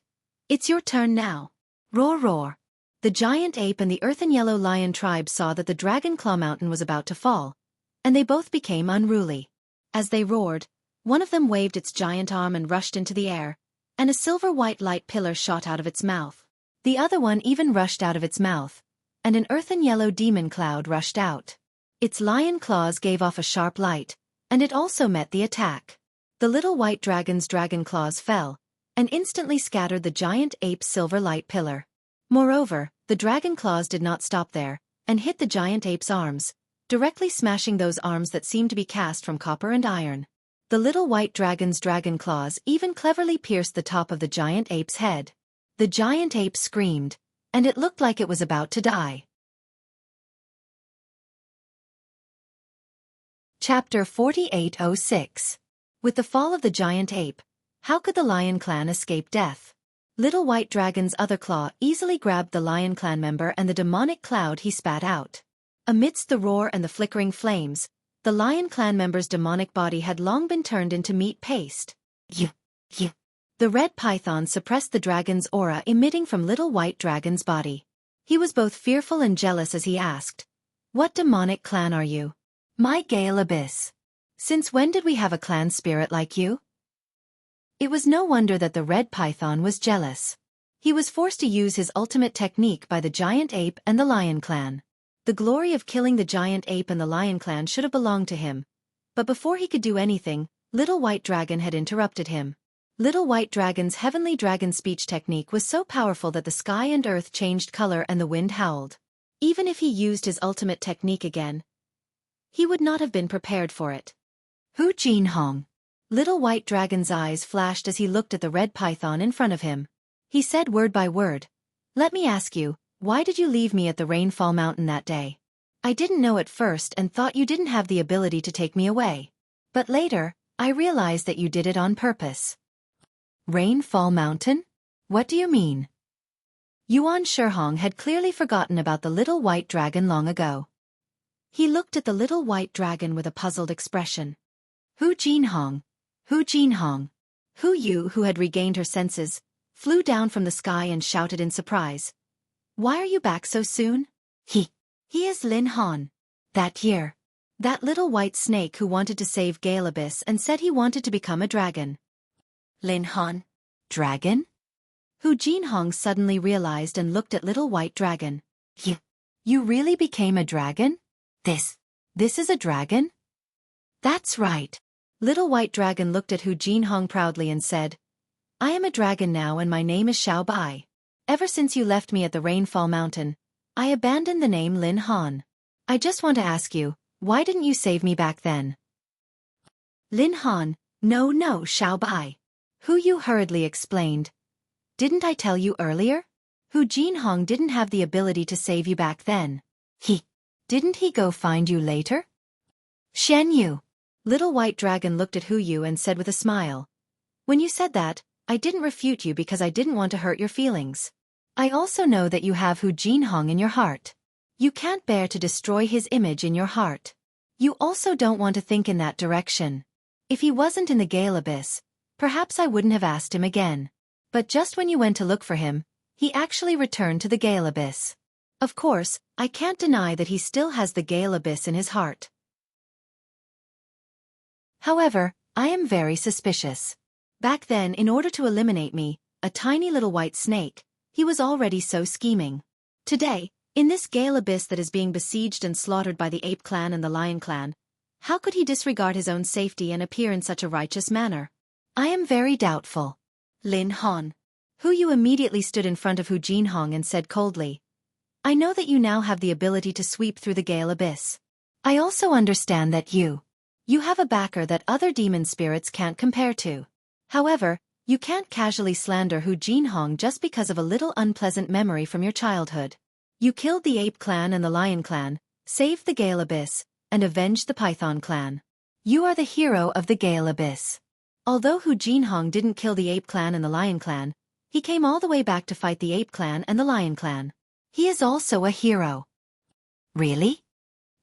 "It's your turn now." Roar roar. The giant ape and the earth and yellow lion tribe saw that the dragon claw mountain was about to fall, and they both became unruly. As they roared, one of them waved its giant arm and rushed into the air, and a silver-white light pillar shot out of its mouth. The other one even rushed out of its mouth, and an earth and yellow demon cloud rushed out. Its lion claws gave off a sharp light, and it also met the attack. The little white dragon's dragon claws fell, and instantly scattered the giant ape's silver light pillar. Moreover, the dragon claws did not stop there, and hit the giant ape's arms, directly smashing those arms that seemed to be cast from copper and iron. The little white dragon's dragon claws even cleverly pierced the top of the giant ape's head. The giant ape screamed, and it looked like it was about to die. Chapter 4806. With the fall of the giant ape, how could the lion clan escape death? Little white dragon's other claw easily grabbed the lion clan member and the demonic cloud he spat out. Amidst the roar and the flickering flames, the lion clan member's demonic body had long been turned into meat paste. You. The red python suppressed the dragon's aura emitting from little white dragon's body. He was both fearful and jealous as he asked, "What demonic clan are you?" "My Gale Abyss. Since when did we have a clan spirit like you?" It was no wonder that the red python was jealous. He was forced to use his ultimate technique by the giant ape and the lion clan. The glory of killing the giant ape and the lion clan should have belonged to him. But before he could do anything, Little White Dragon had interrupted him. Little White Dragon's heavenly dragon speech technique was so powerful that the sky and earth changed color and the wind howled. Even if he used his ultimate technique again, he would not have been prepared for it. Hu Jinhong. Little White Dragon's eyes flashed as he looked at the red python in front of him. He said word by word, "Let me ask you, why did you leave me at the Rainfall Mountain that day? I didn't know at first and thought you didn't have the ability to take me away. But later, I realized that you did it on purpose." Rainfall Mountain? What do you mean? Yuan Shihong had clearly forgotten about the little white dragon long ago. He looked at the little white dragon with a puzzled expression. Hu Jinhong. Hu Jinhong. Hu Yu, who had regained her senses, flew down from the sky and shouted in surprise. "Why are you back so soon?" He is Lin Han. That year. That little white snake who wanted to save Gale Abyss and said he wanted to become a dragon. Lin Han? Dragon? Hu Jinhong suddenly realized and looked at little white dragon. You really became a dragon? This is a dragon? That's right. Little White Dragon looked at Hu Jinhong proudly and said, I am a dragon now and my name is Xiaobai. Ever since you left me at the Rainfall Mountain, I abandoned the name Lin Han. I just want to ask you, why didn't you save me back then? Lin Han, no, Xiaobai. Hu Yu hurriedly explained. Didn't I tell you earlier? Hu Jinhong didn't have the ability to save you back then. Didn't he go find you later? Shen Yu. Little White Dragon looked at Hu Yu and said with a smile. When you said that, I didn't refute you because I didn't want to hurt your feelings. I also know that you have Hu Jinhong in your heart. You can't bear to destroy his image in your heart. You also don't want to think in that direction. If he wasn't in the Gale Abyss, perhaps I wouldn't have asked him again. But just when you went to look for him, he actually returned to the Gale Abyss. Of course, I can't deny that he still has the Gale Abyss in his heart. However, I am very suspicious. Back then, in order to eliminate me, a tiny little white snake, he was already so scheming. Today, in this Gale Abyss that is being besieged and slaughtered by the Ape Clan and the Lion Clan, how could he disregard his own safety and appear in such a righteous manner? I am very doubtful. Lin Han. Hu Yu immediately stood in front of Hu Jinhong and said coldly, I know that you now have the ability to sweep through the Gale Abyss. I also understand that you have a backer that other demon spirits can't compare to. However, you can't casually slander Hu Jinhong just because of a little unpleasant memory from your childhood. You killed the Ape Clan and the Lion Clan, saved the Gale Abyss, and avenged the Python Clan. You are the hero of the Gale Abyss. Although Hu Jinhong didn't kill the Ape Clan and the Lion Clan, he came all the way back to fight the Ape Clan and the Lion Clan. He is also a hero. Really?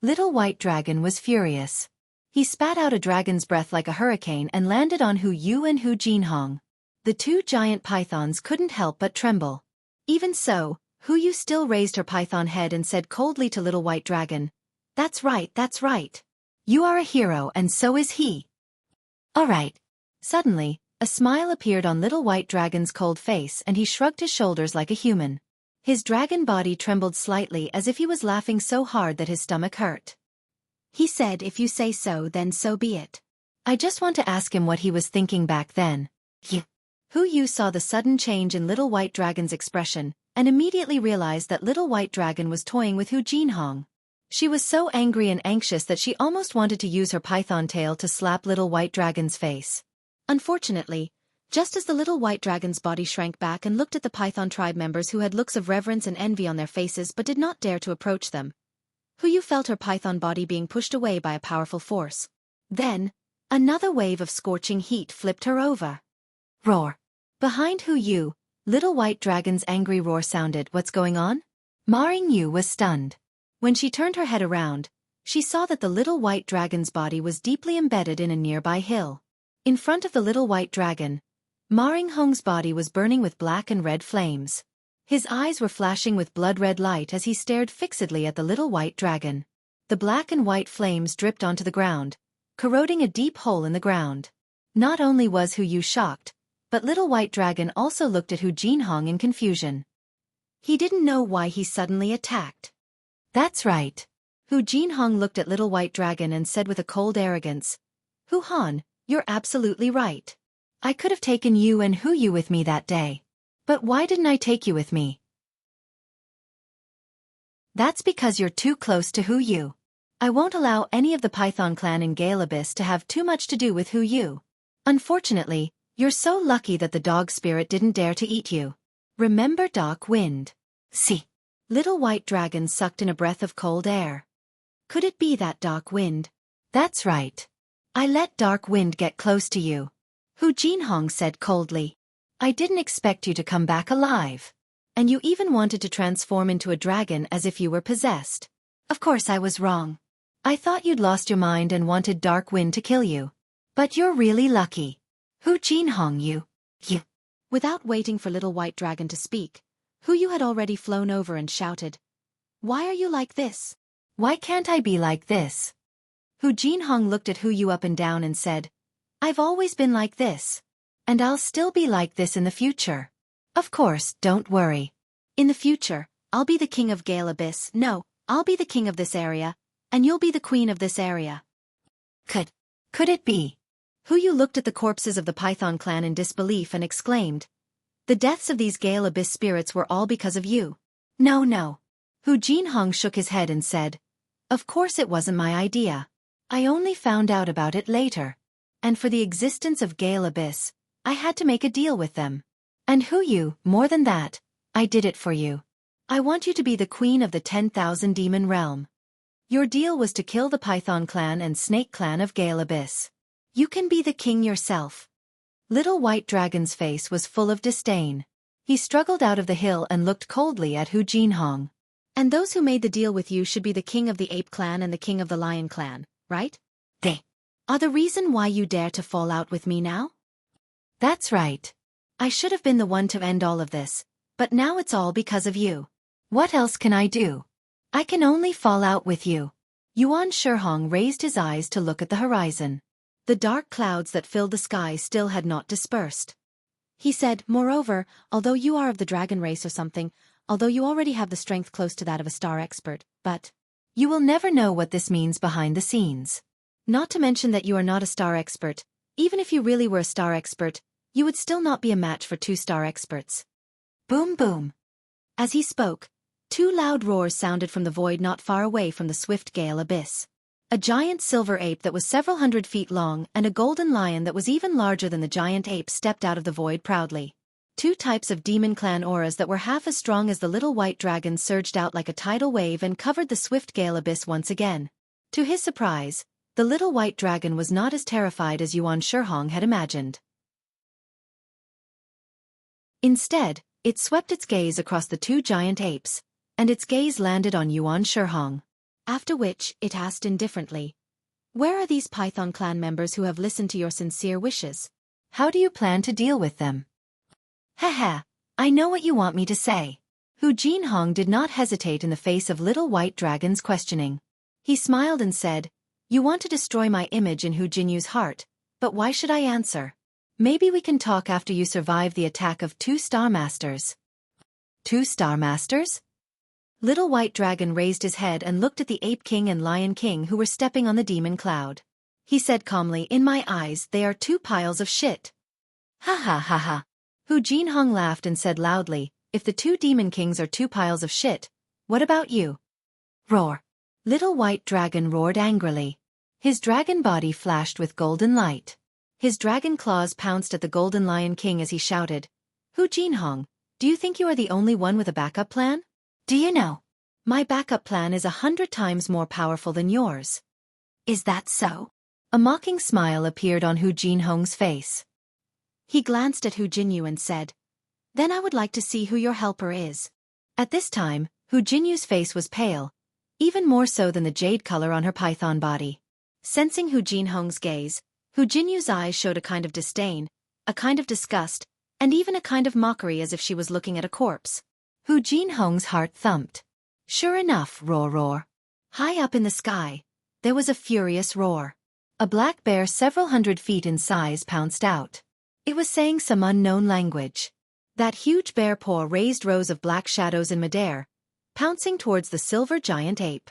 Little White Dragon was furious. He spat out a dragon's breath like a hurricane and landed on Hu Yu and Hu Jinhong. The two giant pythons couldn't help but tremble. Even so, Hu Yu still raised her python head and said coldly to Little White Dragon, That's right. You are a hero and so is he. All right. Suddenly, a smile appeared on Little White Dragon's cold face and he shrugged his shoulders like a human. His dragon body trembled slightly as if he was laughing so hard that his stomach hurt. He said, if you say so, then so be it. I just want to ask him what he was thinking back then. Hu Yu saw the sudden change in Little White Dragon's expression, and immediately realized that Little White Dragon was toying with Hu Jinhong. She was so angry and anxious that she almost wanted to use her python tail to slap Little White Dragon's face. Unfortunately, just as the Little White Dragon's body shrank back and looked at the Python tribe members who had looks of reverence and envy on their faces but did not dare to approach them, Hu Yu felt her python body being pushed away by a powerful force. Then, another wave of scorching heat flipped her over. Roar. Behind Hu Yu, Little White Dragon's angry roar sounded. What's going on? Ma Yu was stunned. When she turned her head around, she saw that the Little White Dragon's body was deeply embedded in a nearby hill. In front of the Little White Dragon, Ma Hong's body was burning with black and red flames. His eyes were flashing with blood-red light as he stared fixedly at the Little White Dragon. The black and white flames dripped onto the ground, corroding a deep hole in the ground. Not only was Hu Yu shocked, but Little White Dragon also looked at Hu Jinhong in confusion. He didn't know why he suddenly attacked. That's right. Hu Jinhong looked at Little White Dragon and said with a cold arrogance, Hu Han, you're absolutely right. I could have taken you and Hu Yu with me that day. But why didn't I take you with me? That's because you're too close to Hu Yu. I won't allow any of the Python clan in Gale Abyss to have too much to do with Hu Yu. Unfortunately, you're so lucky that the dog spirit didn't dare to eat you. Remember Dark Wind? See. Little White Dragon sucked in a breath of cold air. Could it be that Dark Wind? That's right. I let Dark Wind get close to you. Hu Jinhong said coldly. I didn't expect you to come back alive. And you even wanted to transform into a dragon as if you were possessed. Of course I was wrong. I thought you'd lost your mind and wanted Dark Wind to kill you. But you're really lucky. Hu Jinhong, you. Without waiting for Little White Dragon to speak, Hu Yu had already flown over and shouted, Why are you like this? Why can't I be like this? Hu Jinhong looked at Hu Yu up and down and said, I've always been like this. And I'll still be like this in the future. Of course, don't worry. In the future, I'll be the king of Gale Abyss. No, I'll be the king of this area, and you'll be the queen of this area. Could it be? Yu looked at the corpses of the Python clan in disbelief and exclaimed, "The deaths of these Gale Abyss spirits were all because of you." "No, no." Hu Jinhong shook his head and said, "Of course it wasn't my idea. I only found out about it later. And for the existence of Gale Abyss, I had to make a deal with them. And Yu, more than that, I did it for you. I want you to be the queen of the 10,000 demon realm. Your deal was to kill the Python clan and Snake clan of Gale Abyss. You can be the king yourself." Little White Dragon's face was full of disdain. He struggled out of the hill and looked coldly at Hu Jinhong. "And those who made the deal with you should be the king of the Ape clan and the king of the Lion clan, right? They are the reason why you dare to fall out with me now?" "That's right. I should have been the one to end all of this, but now it's all because of you. What else can I do? I can only fall out with you." Yuan Shihong raised his eyes to look at the horizon. The dark clouds that filled the sky still had not dispersed. He said, "Moreover, although you are of the dragon race or something, although you already have the strength close to that of a star expert, but you will never know what this means behind the scenes. Not to mention that you are not a star expert. Even if you really were a star expert, you would still not be a match for 2 star experts." Boom boom. As he spoke, 2 loud roars sounded from the void not far away from the swift Gale Abyss. A giant silver ape that was several hundred feet long and a golden lion that was even larger than the giant ape stepped out of the void proudly. 2 types of demon clan auras that were half as strong as the little white dragon surged out like a tidal wave and covered the swift Gale Abyss once again. To his surprise, the little white dragon was not as terrified as Yuan Shihong had imagined. Instead, it swept its gaze across the 2 giant apes, and its gaze landed on Yuan Shihong. After which, it asked indifferently, "Where are these Python clan members who have listened to your sincere wishes? How do you plan to deal with them?" "Haha, I know what you want me to say." Hu Jinhong did not hesitate in the face of Little White Dragon's questioning. He smiled and said, "You want to destroy my image in Hu Jinyu's heart, but why should I answer? Maybe we can talk after you survive the attack of 2 Star Masters." 2 Star Masters? Little White Dragon raised his head and looked at the Ape King and Lion King who were stepping on the demon cloud. He said calmly, "In my eyes, they are 2 piles of shit." "Ha ha ha ha." Hu Jinhong laughed and said loudly, "If the 2 demon kings are 2 piles of shit, what about you?" Roar. Little White Dragon roared angrily. His dragon body flashed with golden light. His dragon claws pounced at the Golden Lion King as he shouted, "Hu Jinhong, do you think you are the only one with a backup plan? Do you know? My backup plan is 100 times more powerful than yours." "Is that so?" A mocking smile appeared on Hu Jinhong's face. He glanced at Hu Jinyu and said, "Then I would like to see who your helper is." At this time, Hu Jinyu's face was pale, even more so than the jade color on her python body. Sensing Hu Jinhong's gaze, Hu Jinyu's eyes showed a kind of disdain, a kind of disgust, and even a kind of mockery as if she was looking at a corpse. Hu Jinhong's heart thumped. Sure enough, roar roar. High up in the sky, there was a furious roar. A black bear several hundred feet in size pounced out. It was saying some unknown language. That huge bear paw raised rows of black shadows in midair, pouncing towards the silver giant ape.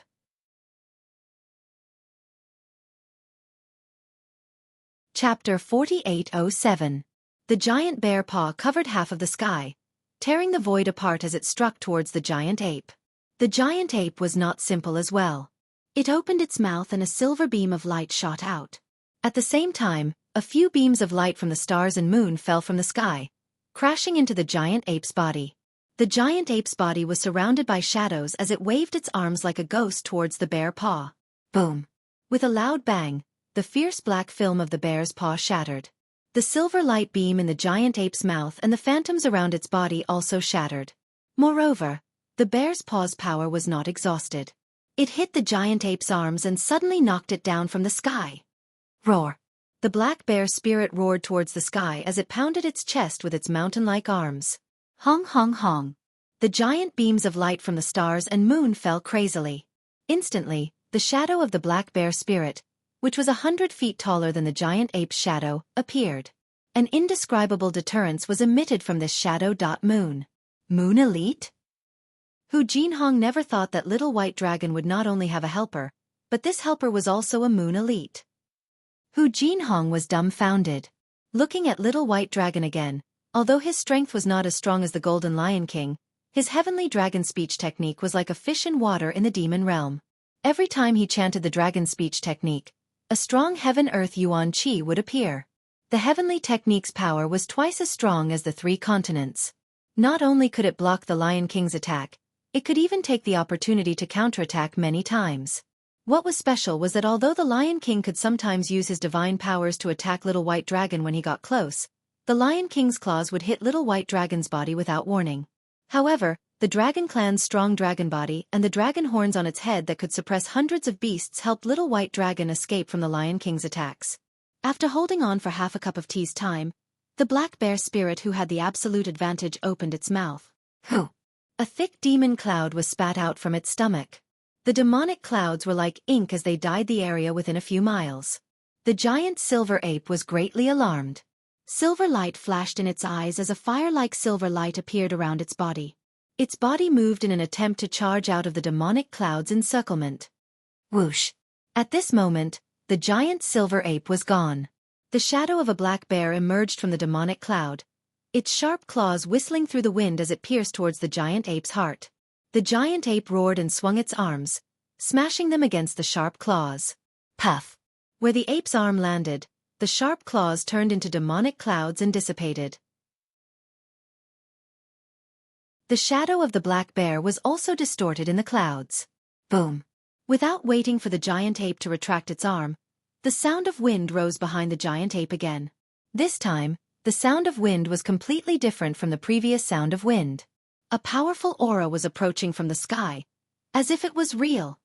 Chapter 4807. The giant bear paw covered half of the sky, tearing the void apart as it struck towards the giant ape. The giant ape was not simple as well. It opened its mouth and a silver beam of light shot out. At the same time, a few beams of light from the stars and moon fell from the sky, crashing into the giant ape's body. The giant ape's body was surrounded by shadows as it waved its arms like a ghost towards the bear paw. Boom! With a loud bang, the fierce black film of the bear's paw shattered. The silver light beam in the giant ape's mouth and the phantoms around its body also shattered. Moreover, the bear's paw's power was not exhausted. It hit the giant ape's arms and suddenly knocked it down from the sky. Roar! The black bear spirit roared towards the sky as it pounded its chest with its mountain-like arms. Hong hong hong. The giant beams of light from the stars and moon fell crazily. Instantly, the shadow of the black bear spirit, which was 100 feet taller than the giant ape's shadow, appeared. An indescribable deterrence was emitted from this shadow. Moon. Moon Elite? Hu Jinhong never thought that Little White Dragon would not only have a helper, but this helper was also a Moon Elite. Hu Jinhong was dumbfounded. Looking at Little White Dragon again, although his strength was not as strong as the Golden Lion King, his heavenly dragon speech technique was like a fish in water in the demon realm. Every time he chanted the dragon speech technique, a strong heaven-earth yuan qi would appear. The heavenly technique's power was twice as strong as the 3 continents. Not only could it block the Lion King's attack, it could even take the opportunity to counterattack many times. What was special was that although the Lion King could sometimes use his divine powers to attack Little White Dragon when he got close, the Lion King's claws would hit Little White Dragon's body without warning. However, the Dragon Clan's strong dragon body and the dragon horns on its head that could suppress hundreds of beasts helped Little White Dragon escape from the Lion King's attacks. After holding on for half a cup of tea's time, the black bear spirit who had the absolute advantage opened its mouth. Hoo! A thick demon cloud was spat out from its stomach. The demonic clouds were like ink as they dyed the area within a few miles. The giant silver ape was greatly alarmed. Silver light flashed in its eyes as a fire-like silver light appeared around its body. Its body moved in an attempt to charge out of the demonic cloud's encirclement. Whoosh! At this moment, the giant silver ape was gone. The shadow of a black bear emerged from the demonic cloud, its sharp claws whistling through the wind as it pierced towards the giant ape's heart. The giant ape roared and swung its arms, smashing them against the sharp claws. Puff! Where the ape's arm landed, the sharp claws turned into demonic clouds and dissipated. The shadow of the black bear was also distorted in the clouds. Boom! Without waiting for the giant ape to retract its arm, the sound of wind rose behind the giant ape again. This time, the sound of wind was completely different from the previous sound of wind. A powerful aura was approaching from the sky, as if it was real.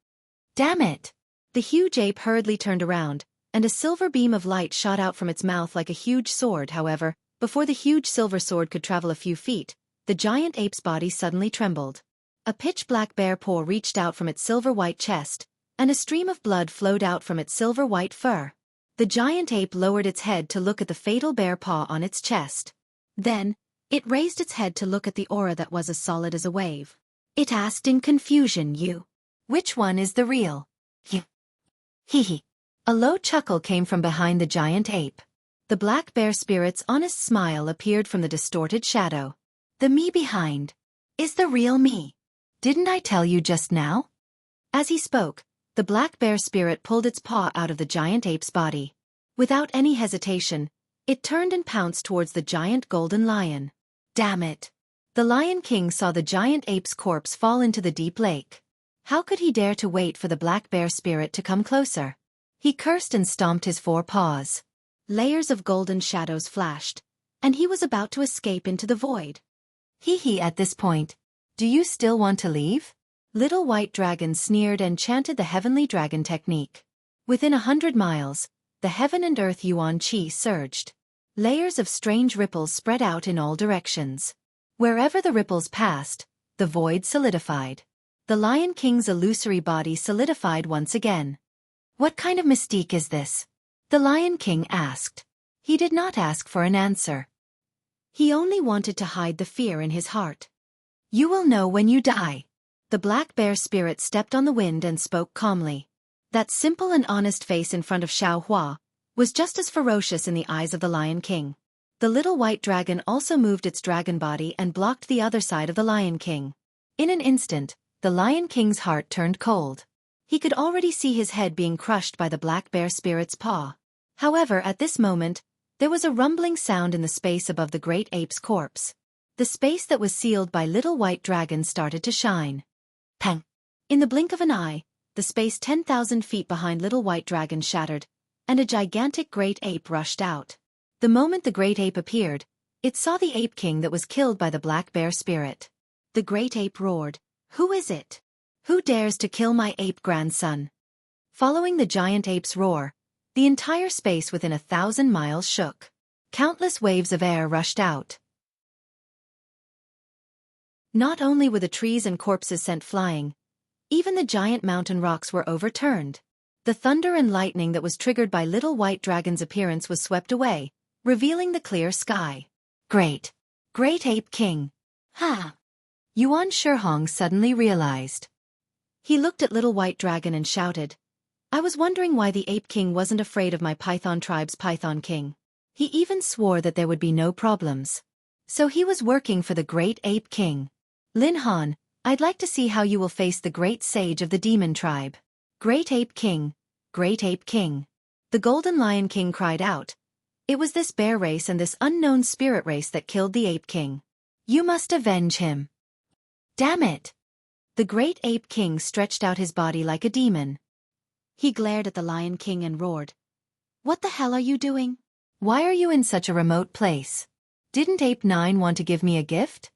Damn it! The huge ape hurriedly turned around, and a silver beam of light shot out from its mouth like a huge sword. However, before the huge silver sword could travel a few feet, the giant ape's body suddenly trembled. A pitch-black bear paw reached out from its silver-white chest, and a stream of blood flowed out from its silver-white fur. The giant ape lowered its head to look at the fatal bear paw on its chest. Then, it raised its head to look at the aura that was as solid as a wave. It asked in confusion, which one is the real? You. Hee hee. A low chuckle came from behind the giant ape. The black bear spirit's honest smile appeared from the distorted shadow. The me behind is the real me. Didn't I tell you just now? As he spoke, the black bear spirit pulled its paw out of the giant ape's body. Without any hesitation, it turned and pounced towards the giant golden lion. Damn it! The Lion King saw the giant ape's corpse fall into the deep lake. How could he dare to wait for the black bear spirit to come closer? He cursed and stomped his 4 paws. Layers of golden shadows flashed, and he was about to escape into the void. Hee hee. At this point, do you still want to leave? Little White Dragon sneered and chanted the heavenly dragon technique. Within 100 miles, the heaven and earth yuan qi surged. Layers of strange ripples spread out in all directions. Wherever the ripples passed, the void solidified. The Lion King's illusory body solidified once again. What kind of mystique is this? The Lion King asked. He did not ask for an answer. He only wanted to hide the fear in his heart. You will know when you die. The black bear spirit stepped on the wind and spoke calmly. That simple and honest face in front of Xiao Hua was just as ferocious in the eyes of the Lion King. The little white dragon also moved its dragon body and blocked the other side of the Lion King. In an instant, the Lion King's heart turned cold. He could already see his head being crushed by the black bear spirit's paw. However, at this moment, there was a rumbling sound in the space above the great ape's corpse. The space that was sealed by Little White Dragon started to shine. Pang! In the blink of an eye, the space 10,000 feet behind Little White Dragon shattered, and a gigantic great ape rushed out. The moment the great ape appeared, it saw the ape king that was killed by the black bear spirit. The great ape roared, "Who is it? Who dares to kill my ape grandson?" Following the giant ape's roar, the entire space within 1,000 miles shook. Countless waves of air rushed out. Not only were the trees and corpses sent flying, even the giant mountain rocks were overturned. The thunder and lightning that was triggered by Little White Dragon's appearance was swept away, revealing the clear sky. Great Ape King. Ha! Yuan Shihong suddenly realized. He looked at Little White Dragon and shouted, I was wondering why the Ape King wasn't afraid of my Python tribe's Python King. He even swore that there would be no problems. So he was working for the Great Ape King. Lin Han, I'd like to see how you will face the great sage of the demon tribe. Great Ape King, Great Ape King. The Golden Lion King cried out. It was this bear race and this unknown spirit race that killed the Ape King. You must avenge him. Damn it! The Great Ape King stretched out his body like a demon. He glared at the Lion King and roared. What the hell are you doing? Why are you in such a remote place? Didn't Ape 9 want to give me a gift?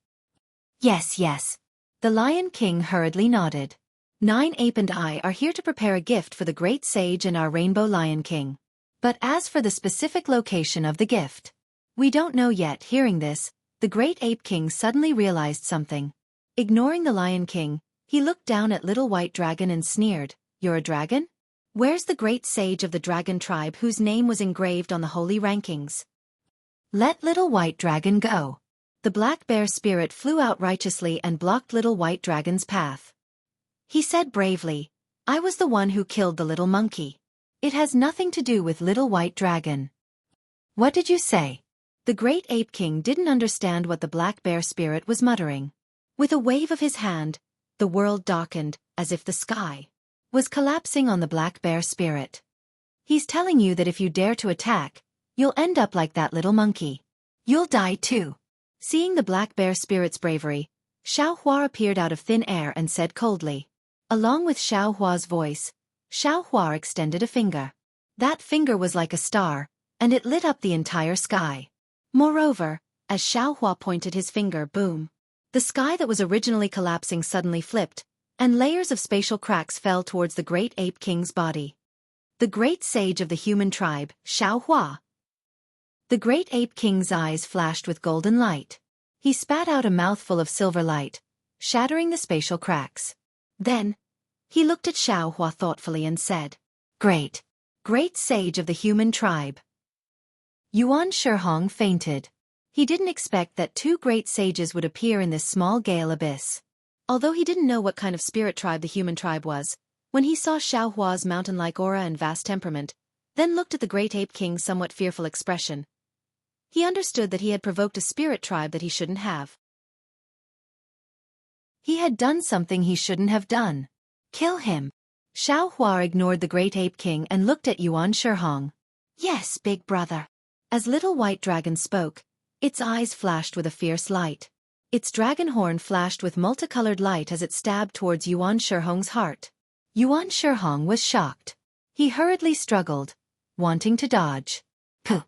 Yes, yes. The Lion King hurriedly nodded. 9 Ape and I are here to prepare a gift for the Great Sage and our Rainbow Lion King. But as for the specific location of the gift, we don't know yet. Hearing this, the Great Ape King suddenly realized something. Ignoring the Lion King, he looked down at Little White Dragon and sneered, You're a dragon? Where's the Great Sage of the Dragon Tribe whose name was engraved on the holy rankings? Let Little White Dragon go. The Black Bear spirit flew out righteously and blocked Little White Dragon's path. He said bravely, I was the one who killed the little monkey. It has nothing to do with Little White Dragon. What did you say? The Great Ape King didn't understand what the Black Bear spirit was muttering. With a wave of his hand, the world darkened, as if the sky was collapsing on the Black Bear spirit. He's telling you that if you dare to attack, you'll end up like that little monkey. You'll die too. Seeing the Black Bear spirit's bravery, Xiao Hua appeared out of thin air and said coldly. Along with Xiao Hua's voice, Xiao Hua extended a finger. That finger was like a star, and it lit up the entire sky. Moreover, as Xiao Hua pointed his finger, boom. The sky that was originally collapsing suddenly flipped, and layers of spatial cracks fell towards the Great Ape King's body. The Great Sage of the human tribe, Xiao Hua. The Great Ape King's eyes flashed with golden light. He spat out a mouthful of silver light, shattering the spatial cracks. Then, he looked at Xiao Hua thoughtfully and said, Great Sage of the human tribe. Yuan Shihong fainted. He didn't expect that 2 great sages would appear in this small gale abyss. Although he didn't know what kind of spirit tribe the human tribe was, when he saw Xiao Hua's mountain-like aura and vast temperament, then looked at the Great Ape King's somewhat fearful expression, he understood that he had provoked a spirit tribe that he shouldn't have. He had done something he shouldn't have done. Kill him. Xiao Hua ignored the Great Ape King and looked at Yuan Shihong. Yes, big brother. As Little White Dragon spoke, its eyes flashed with a fierce light. Its dragon horn flashed with multicolored light as it stabbed towards Yuan Shihong's heart. Yuan Shihong was shocked. He hurriedly struggled, wanting to dodge. Puh.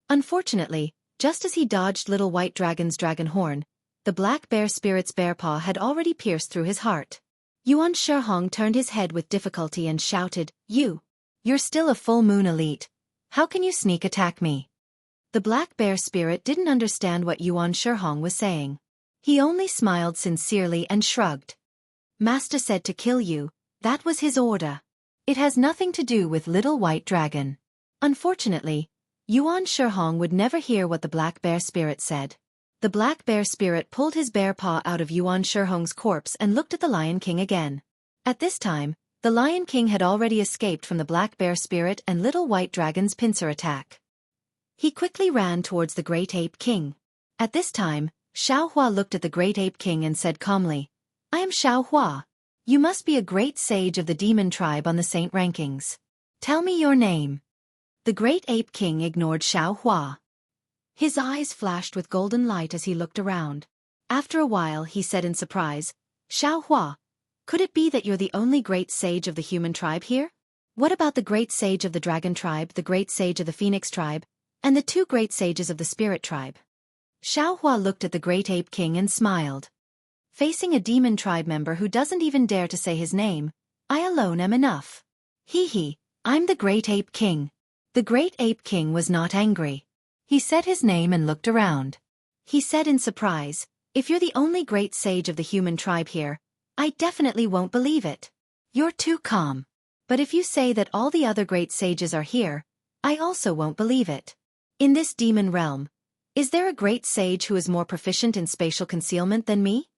Unfortunately, just as he dodged Little White Dragon's dragon horn, the Black Bear spirit's bear paw had already pierced through his heart. Yuan Shihong turned his head with difficulty and shouted, You're still a full moon elite. How can you sneak attack me? The Black Bear spirit didn't understand what Yuan Shihong was saying. He only smiled sincerely and shrugged. Master said to kill you, that was his order. It has nothing to do with Little White Dragon. Unfortunately, Yuan Shihong would never hear what the Black Bear spirit said. The Black Bear spirit pulled his bear paw out of Yuan Shihong's corpse and looked at the Lion King again. At this time, the Lion King had already escaped from the Black Bear spirit and Little White Dragon's pincer attack. He quickly ran towards the Great Ape King. At this time, Xiao Hua looked at the Great Ape King and said calmly, I am Xiao Hua. You must be a great sage of the demon tribe on the saint rankings. Tell me your name. The Great Ape King ignored Xiao Hua. His eyes flashed with golden light as he looked around. After a while he said in surprise, Xiao Hua, could it be that you're the only great sage of the human tribe here? What about the great sage of the dragon tribe, the great sage of the phoenix tribe, and the 2 great sages of the spirit tribe? Xiao Hua looked at the Great Ape King and smiled. Facing a demon tribe member who doesn't even dare to say his name, I alone am enough. Hee, I'm the Great Ape King. The Great Ape King was not angry. He said his name and looked around. He said in surprise, if you're the only great sage of the human tribe here, I definitely won't believe it. You're too calm. But if you say that all the other great sages are here, I also won't believe it. In this demon realm, is there a great sage who is more proficient in spatial concealment than me?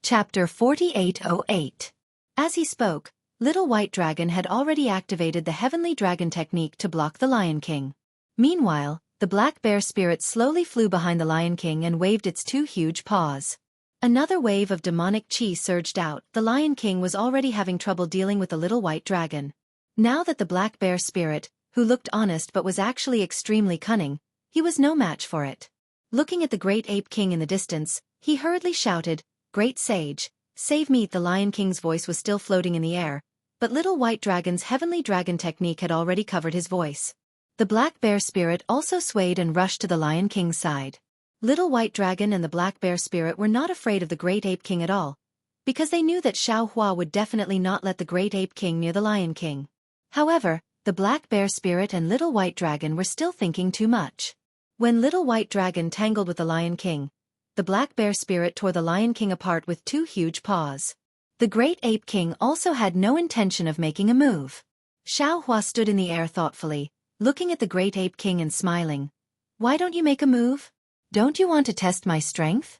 Chapter 4808. As he spoke, Little White Dragon had already activated the Heavenly Dragon technique to block the Lion King. Meanwhile, the black bear spirit slowly flew behind the Lion King and waved its two huge paws. Another wave of demonic chi surged out. The Lion King was already having trouble dealing with the Little White Dragon. Now that the black bear spirit, who looked honest but was actually extremely cunning, he was no match for it. Looking at the Great Ape King in the distance, he hurriedly shouted, "Great Sage, save me!" The Lion King's voice was still floating in the air, but Little White Dragon's Heavenly Dragon technique had already covered his voice. The black bear spirit also swayed and rushed to the Lion King's side. Little White Dragon and the black bear spirit were not afraid of the Great Ape King at all, because they knew that Xueqi would definitely not let the Great Ape King near the Lion King. However, the black bear spirit and Little White Dragon were still thinking too much. When Little White Dragon tangled with the Lion King, the black bear spirit tore the Lion King apart with two huge paws. The Great Ape King also had no intention of making a move. Xueqi stood in the air thoughtfully, looking at the Great Ape King and smiling. "Why don't you make a move? Don't you want to test my strength?"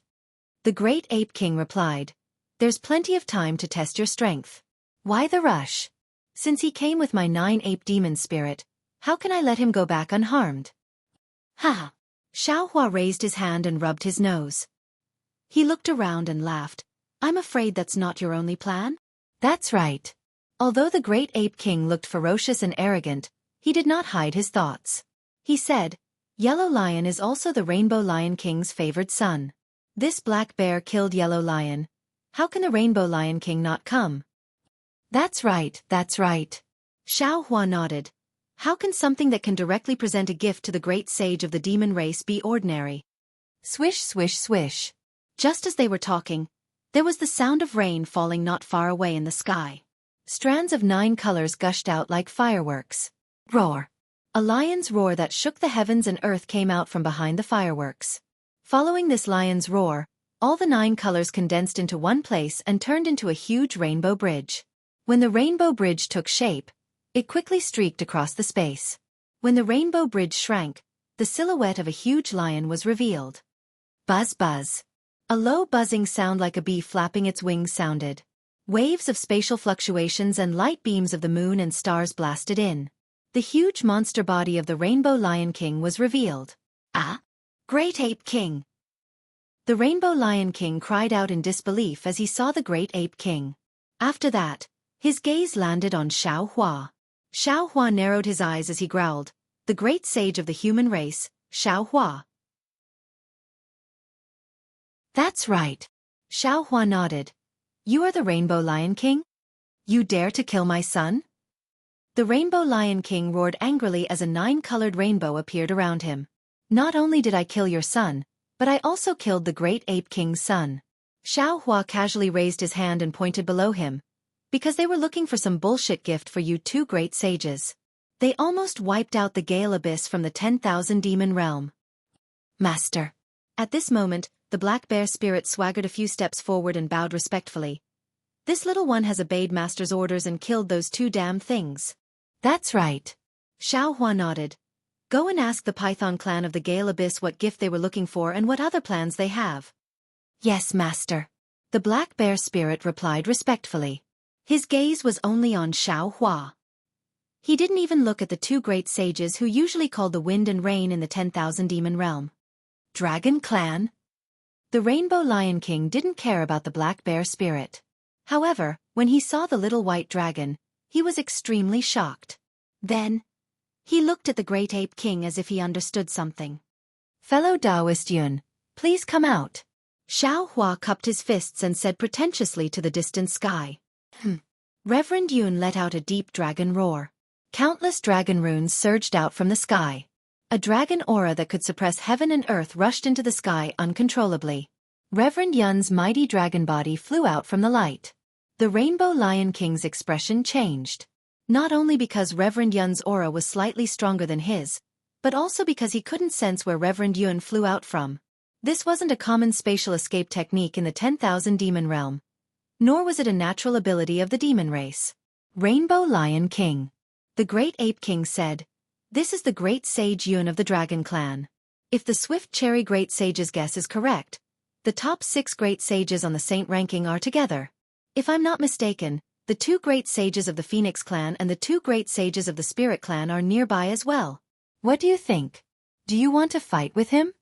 The Great Ape King replied, "There's plenty of time to test your strength. Why the rush? Since he came with my 9 ape demon spirit, how can I let him go back unharmed?" "Ha!" Xueqi raised his hand and rubbed his nose. He looked around and laughed. "I'm afraid that's not your only plan?" "That's right." Although the Great Ape King looked ferocious and arrogant, he did not hide his thoughts. He said, "Yellow Lion is also the Rainbow Lion King's favored son. This black bear killed Yellow Lion. How can the Rainbow Lion King not come?" That's right, that's right." Xueqi nodded. "How can something that can directly present a gift to the great sage of the demon race be ordinary?" Swish, swish, swish. Just as they were talking, there was the sound of rain falling not far away in the sky. Strands of 9 colors gushed out like fireworks. Roar! A lion's roar that shook the heavens and earth came out from behind the fireworks. Following this lion's roar, all the 9 colors condensed into one place and turned into a huge rainbow bridge. When the rainbow bridge took shape, it quickly streaked across the space. When the rainbow bridge shrank, the silhouette of a huge lion was revealed. Buzz buzz. A low buzzing sound like a bee flapping its wings sounded. Waves of spatial fluctuations and light beams of the moon and stars blasted in. The huge monster body of the Rainbow Lion King was revealed. "Ah! Great Ape King!" The Rainbow Lion King cried out in disbelief as he saw the Great Ape King. After that, his gaze landed on Xueqi. Xueqi narrowed his eyes as he growled, "The great sage of the human race, Xueqi." "That's right." Xueqi nodded. "You are the Rainbow Lion King? You dare to kill my son?" The Rainbow Lion King roared angrily as a 9-colored rainbow appeared around him. "Not only did I kill your son, but I also killed the Great Ape King's son." Xueqi casually raised his hand and pointed below him. "Because they were looking for some bullshit gift for you two great sages. They almost wiped out the Gale Abyss from the 10,000 demon realm." "Master." At this moment, the black bear spirit swaggered a few steps forward and bowed respectfully. "This little one has obeyed Master's orders and killed those 2 damn things." "That's right." Xueqi nodded. "Go and ask the Python clan of the Gale Abyss what gift they were looking for and what other plans they have." "Yes, Master." The black bear spirit replied respectfully. His gaze was only on Xueqi. He didn't even look at the 2 great sages who usually called the wind and rain in the 10,000 demon realm. Dragon Clan? The Rainbow Lion King didn't care about the black bear spirit. However, when he saw the little white dragon, he was extremely shocked. Then, he looked at the Great Ape King as if he understood something. "Fellow Taoist Yun, please come out." Xueqi cupped his fists and said pretentiously to the distant sky. Reverend Yun let out a deep dragon roar. Countless dragon runes surged out from the sky. A dragon aura that could suppress heaven and earth rushed into the sky uncontrollably. Reverend Yun's mighty dragon body flew out from the light. The Rainbow Lion King's expression changed. Not only because Reverend Yun's aura was slightly stronger than his, but also because he couldn't sense where Reverend Yun flew out from. This wasn't a common spatial escape technique in the 10,000 demon realm. Nor was it a natural ability of the demon race. Rainbow Lion King. The Great Ape King said, "This is the Great Sage Yun of the Dragon Clan. If the Swift Cherry Great Sage's guess is correct, The top 6 great sages on the saint ranking are together. If I'm not mistaken, the 2 great sages of the Phoenix clan and the 2 great sages of the Spirit clan are nearby as well. What do you think? Do you want to fight with him?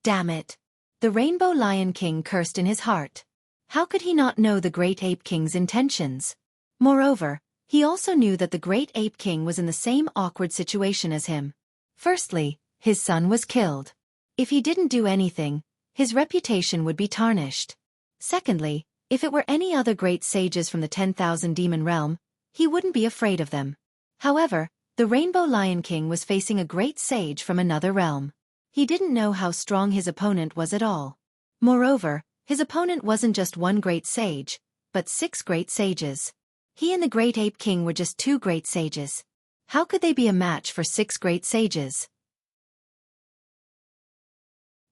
Damn it. The Rainbow Lion King cursed in his heart. How could he not know the Great Ape King's intentions? Moreover, he also knew that the Great Ape King was in the same awkward situation as him. Firstly, his son was killed. If he didn't do anything, his reputation would be tarnished. Secondly, if it were any other great sages from the 10,000 demon realm, he wouldn't be afraid of them. However, the Rainbow Lion King was facing a great sage from another realm. He didn't know how strong his opponent was at all. Moreover, his opponent wasn't just one great sage, but 6 great sages. He and the Great Ape King were just 2 great sages. How could they be a match for 6 great sages?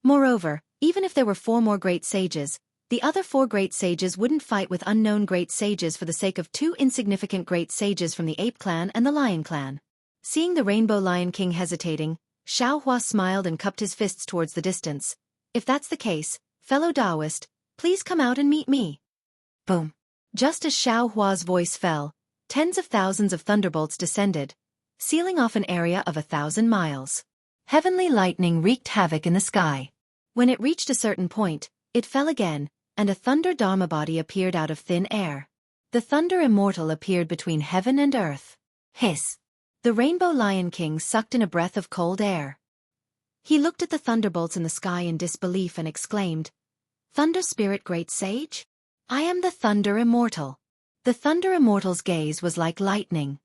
Moreover, even if there were 4 more great sages, the other 4 great sages wouldn't fight with unknown great sages for the sake of 2 insignificant great sages from the Ape clan and the Lion clan. Seeing the Rainbow Lion King hesitating, Xueqi smiled and cupped his fists towards the distance. If that's the case, fellow Taoist, please come out and meet me. Boom. Just as Xueqi's voice fell, tens of thousands of thunderbolts descended, sealing off an area of 1,000 miles. Heavenly lightning wreaked havoc in the sky. When it reached a certain point, it fell again, and a thunder dharma body appeared out of thin air. The Thunder Immortal appeared between heaven and earth. Hiss! The Rainbow Lion King sucked in a breath of cold air. He looked at the thunderbolts in the sky in disbelief and exclaimed, "Thunder Spirit Great Sage? I am the Thunder Immortal." The Thunder Immortal's gaze was like lightning.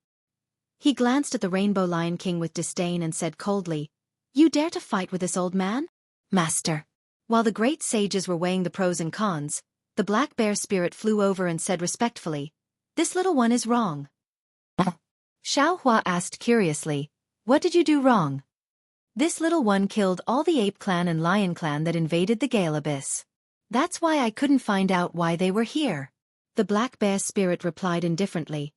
He glanced at the Rainbow Lion King with disdain and said coldly, "You dare to fight with this old man? Master." While the great sages were weighing the pros and cons, the Black Bear Spirit flew over and said respectfully, "This little one is wrong." Xueqi asked curiously, "What did you do wrong?" "This little one killed all the Ape Clan and Lion Clan that invaded the Gale Abyss. That's why I couldn't find out why they were here." The Black Bear Spirit replied indifferently,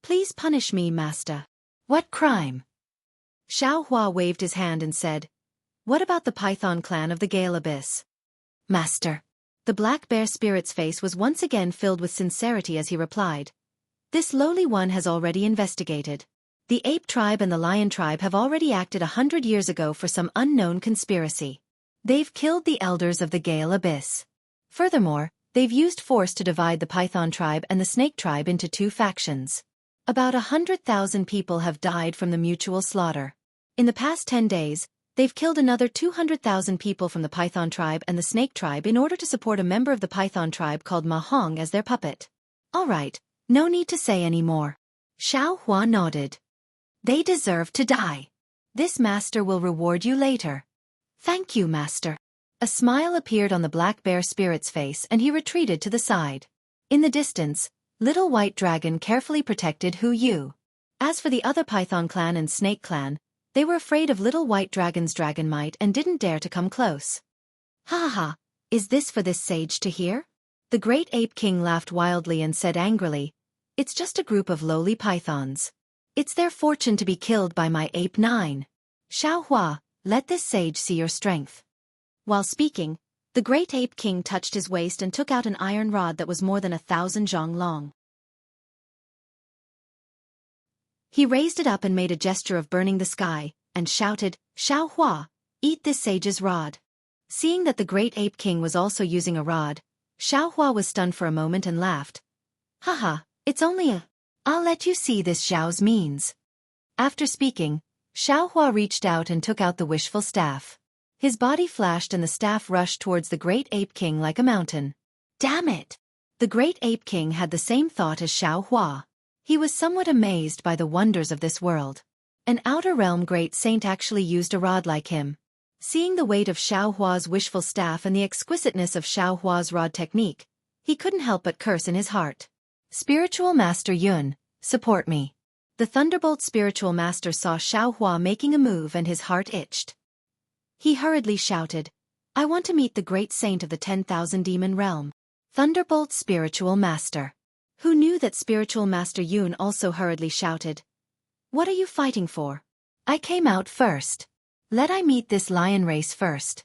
"Please punish me, Master." "What crime?" Xueqi waved his hand and said, "What about the Python Clan of the Gale Abyss?" "Master." The Black Bear Spirit's face was once again filled with sincerity as he replied, "This lowly one has already investigated. The Ape Tribe and the Lion Tribe have already acted 100 years ago for some unknown conspiracy. They've killed the elders of the Gale Abyss. Furthermore, they've used force to divide the Python Tribe and the Snake Tribe into 2 factions. About 100,000 people have died from the mutual slaughter. In the past 10 days, they've killed another 200,000 people from the Python Tribe and the Snake Tribe in order to support a member of the Python Tribe called Mahong as their puppet." "All right, no need to say any more." Xueqi nodded. "They deserve to die. This master will reward you later." "Thank you, Master." A smile appeared on the Black Bear Spirit's face and he retreated to the side. In the distance, Little White Dragon carefully protected Hu Yu. As for the other Python Clan and Snake Clan, they were afraid of Little White Dragon's dragon might and didn't dare to come close. "Ha ha, is this for this sage to hear?" The Great Ape King laughed wildly and said angrily, "It's just a group of lowly pythons. It's their fortune to be killed by my Ape 9. Xueqi, let this sage see your strength." While speaking, the Great Ape King touched his waist and took out an iron rod that was more than 1,000 zhong long. He raised it up and made a gesture of burning the sky, and shouted, "Xueqi, eat this sage's rod." Seeing that the Great Ape King was also using a rod, Xueqi was stunned for a moment and laughed. "Haha, it's only a... I'll let you see this Xiao's means." After speaking, Xueqi reached out and took out the wishful staff. His body flashed and the staff rushed towards the Great Ape King like a mountain. Damn it! The Great Ape King had the same thought as Xueqi. He was somewhat amazed by the wonders of this world. An outer realm great saint actually used a rod like him. Seeing the weight of Xueqi's wishful staff and the exquisiteness of Xueqi's rod technique, he couldn't help but curse in his heart. "Spiritual Master Yun, support me." The Thunderbolt Spiritual Master saw Xueqi making a move and his heart itched. He hurriedly shouted, "I want to meet the great saint of the 10,000 demon realm." Thunderbolt Spiritual Master. Who knew that Spiritual Master Yun also hurriedly shouted, "What are you fighting for? I came out first. Let I meet this lion race first."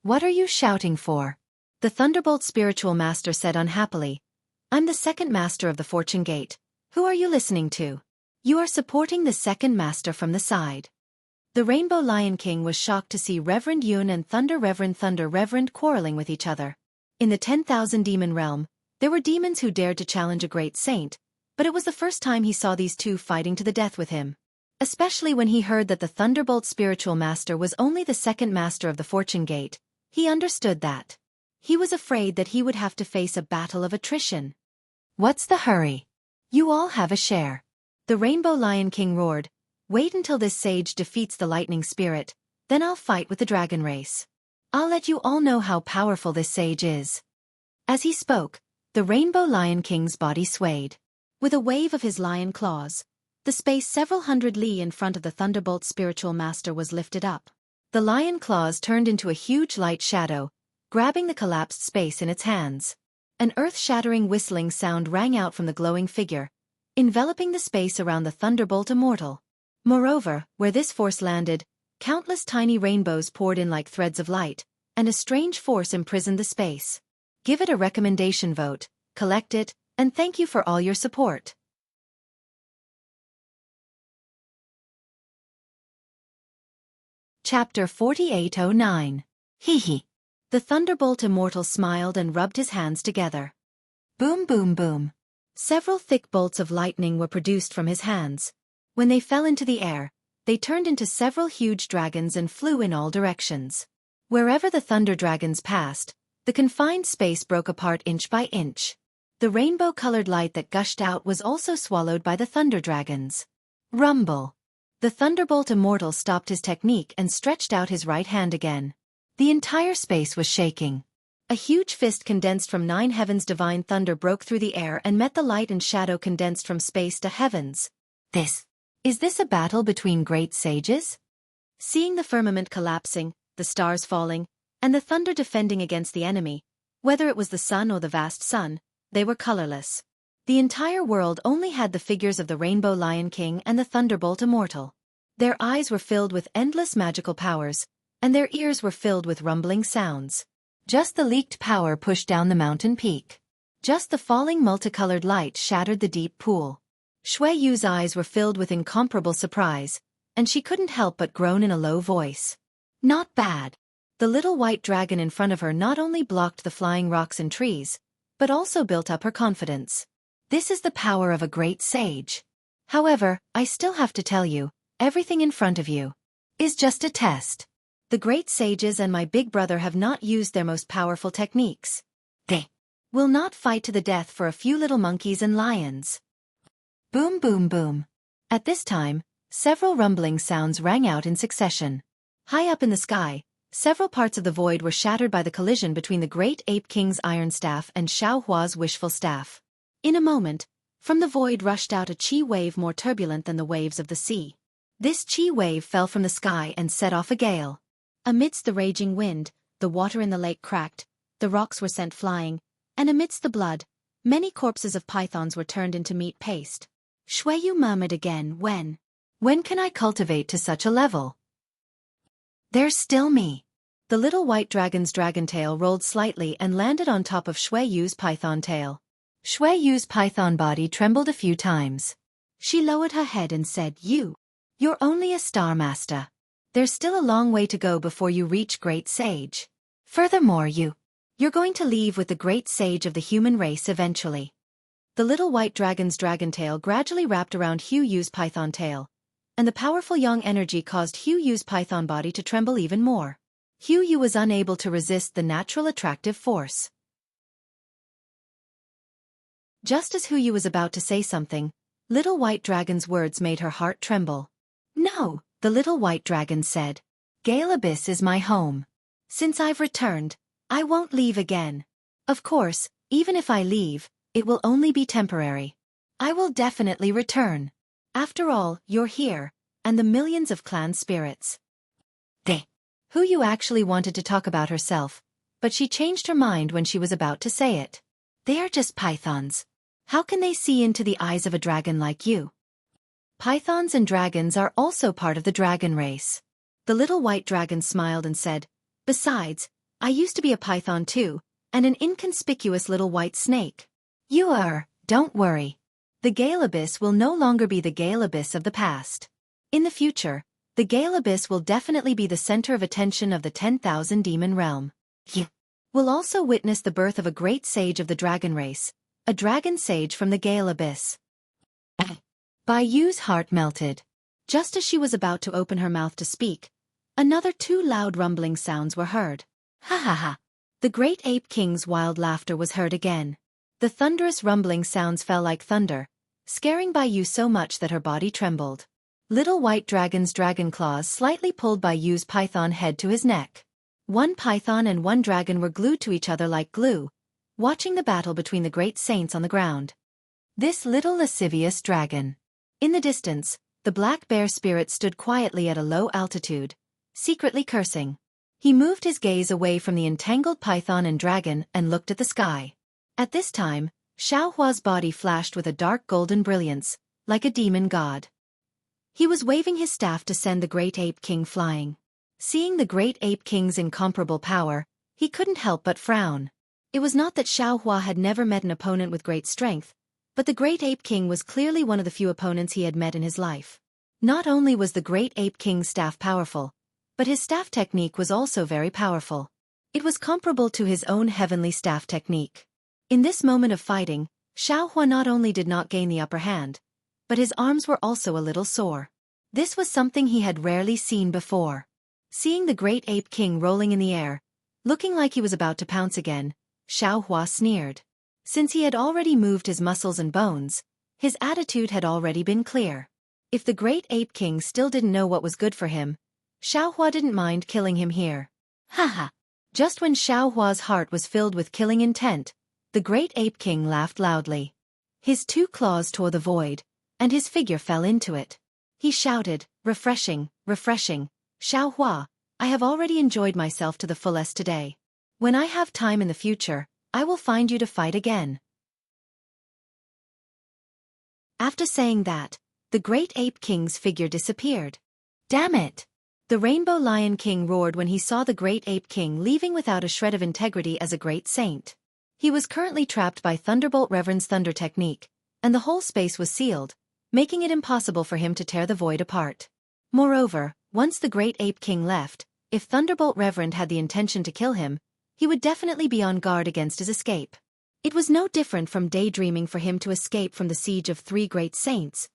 What are you shouting for? The Thunderbolt spiritual master said unhappily. I'm the second master of the Fortune Gate. Who are you listening to? You are supporting the second master from the side. The Rainbow Lion King was shocked to see Reverend Yun and Thunder Reverend quarreling with each other. In the 10,000 demon realm, there were demons who dared to challenge a great saint, but it was the first time he saw these two fighting to the death with him. Especially when he heard that the Thunderbolt spiritual master was only the second master of the Fortune Gate, he understood that. He was afraid that he would have to face a battle of attrition. What's the hurry? You all have a share. The Rainbow Lion King roared. Wait until this sage defeats the lightning spirit, then I'll fight with the dragon race. I'll let you all know how powerful this sage is. As he spoke, the Rainbow Lion King's body swayed. With a wave of his lion claws, the space several hundred li in front of the Thunderbolt spiritual master was lifted up. The lion claws turned into a huge light shadow, grabbing the collapsed space in its hands. An earth-shattering whistling sound rang out from the glowing figure, enveloping the space around the Thunderbolt immortal. Moreover, where this force landed, countless tiny rainbows poured in like threads of light, and a strange force imprisoned the space. Give it a recommendation vote, collect it, and thank you for all your support. Chapter 4809. Hee hee. The Thunderbolt immortal smiled and rubbed his hands together. Boom boom boom. Several thick bolts of lightning were produced from his hands. When they fell into the air, they turned into several huge dragons and flew in all directions. Wherever the thunder dragons passed, the confined space broke apart inch by inch. The rainbow-colored light that gushed out was also swallowed by the thunder dragons. Rumble. The Thunderbolt immortal stopped his technique and stretched out his right hand again. The entire space was shaking. A huge fist condensed from 9 heavens divine thunder broke through the air and met the light and shadow condensed from space to heavens. Is this a battle between great sages? Seeing the firmament collapsing, the stars falling, and the thunder defending against the enemy, whether it was the sun or the vast sun, they were colorless. The entire world only had the figures of the Rainbow Lion King and the Thunderbolt immortal. Their eyes were filled with endless magical powers, and their ears were filled with rumbling sounds. Just the leaked power pushed down the mountain peak. Just the falling multicolored light shattered the deep pool. Xueqi's eyes were filled with incomparable surprise, and she couldn't help but groan in a low voice. Not bad. The little white dragon in front of her not only blocked the flying rocks and trees, but also built up her confidence. This is the power of a great sage. However, I still have to tell you, everything in front of you is just a test. The great sages and my big brother have not used their most powerful techniques. They will not fight to the death for a few little monkeys and lions. Boom boom boom. At this time, several rumbling sounds rang out in succession. High up in the sky, several parts of the void were shattered by the collision between the Great Ape King's iron staff and Xiaohua's wishful staff. In a moment, from the void rushed out a chi wave more turbulent than the waves of the sea. This chi wave fell from the sky and set off a gale. Amidst the raging wind, the water in the lake cracked, the rocks were sent flying, and amidst the blood, many corpses of pythons were turned into meat paste. Xueqi murmured again, When can I cultivate to such a level? There's still me. The little white dragon's dragon tail rolled slightly and landed on top of Xueqi's python tail. Xueqi's python body trembled a few times. She lowered her head and said, You're only a star master. There's still a long way to go before you reach great sage. Furthermore, you're going to leave with the great sage of the human race eventually. The little white dragon's dragon tail gradually wrapped around Xueqi's python tail, and the powerful yang energy caused Xueqi's python body to tremble even more. Xueqi was unable to resist the natural attractive force. Just as Xueqi was about to say something, little white dragon's words made her heart tremble. No, the little white dragon said. Gale Abyss is my home. Since I've returned, I won't leave again. Of course, even if I leave, it will only be temporary. I will definitely return. After all, you're here, and the millions of clan spirits. Xueqi actually wanted to talk about herself, but she changed her mind when she was about to say it. They are just pythons. How can they see into the eyes of a dragon like you? Pythons and dragons are also part of the dragon race. The little white dragon smiled and said, Besides, I used to be a python too, and an inconspicuous little white snake. Don't worry. The Gale Abyss will no longer be the Gale Abyss of the past. In the future, the Gale Abyss will definitely be the center of attention of the 10,000 demon realm. You will also witness the birth of a great sage of the dragon race, a dragon sage from the Gale Abyss. Bai Yu's heart melted. Just as she was about to open her mouth to speak, another 2 loud rumbling sounds were heard. Ha ha ha. The great ape king's wild laughter was heard again. The thunderous rumbling sounds fell like thunder, scaring Bai Yu so much that her body trembled. Little white dragon's dragon claws slightly pulled Bai Yu's python head to his neck. One python and one dragon were glued to each other like glue, watching the battle between the great saints on the ground. This little lascivious dragon. In the distance, the black bear spirit stood quietly at a low altitude, secretly cursing. He moved his gaze away from the entangled python and dragon and looked at the sky. At this time, Xiaohua's body flashed with a dark golden brilliance, like a demon god. He was waving his staff to send the great ape king flying. Seeing the great ape king's incomparable power, he couldn't help but frown. It was not that Xiaohua had never met an opponent with great strength, but the great ape king was clearly one of the few opponents he had met in his life. Not only was the great ape king's staff powerful, but his staff technique was also very powerful. It was comparable to his own heavenly staff technique. In this moment of fighting, Xiaohua not only did not gain the upper hand, but his arms were also a little sore. This was something he had rarely seen before. Seeing the great ape king rolling in the air, looking like he was about to pounce again, Xiaohua sneered. Since he had already moved his muscles and bones, his attitude had already been clear. If the great ape king still didn't know what was good for him, Xiaohua didn't mind killing him here. Haha! Just when Xiaohua's heart was filled with killing intent, the great ape king laughed loudly. His 2 claws tore the void, and his figure fell into it. He shouted, refreshing, refreshing. Xiaohua, I have already enjoyed myself to the fullest today. When I have time in the future, I will find you to fight again. After saying that, the great ape king's figure disappeared. Damn it! The Rainbow Lion King roared when he saw the great ape king leaving without a shred of integrity as a great saint. He was currently trapped by Thunderbolt Reverend's thunder technique, and the whole space was sealed, making it impossible for him to tear the void apart. Moreover, once the great ape king left, if Thunderbolt Reverend had the intention to kill him, he would definitely be on guard against his escape. It was no different from daydreaming for him to escape from the siege of 3 great saints.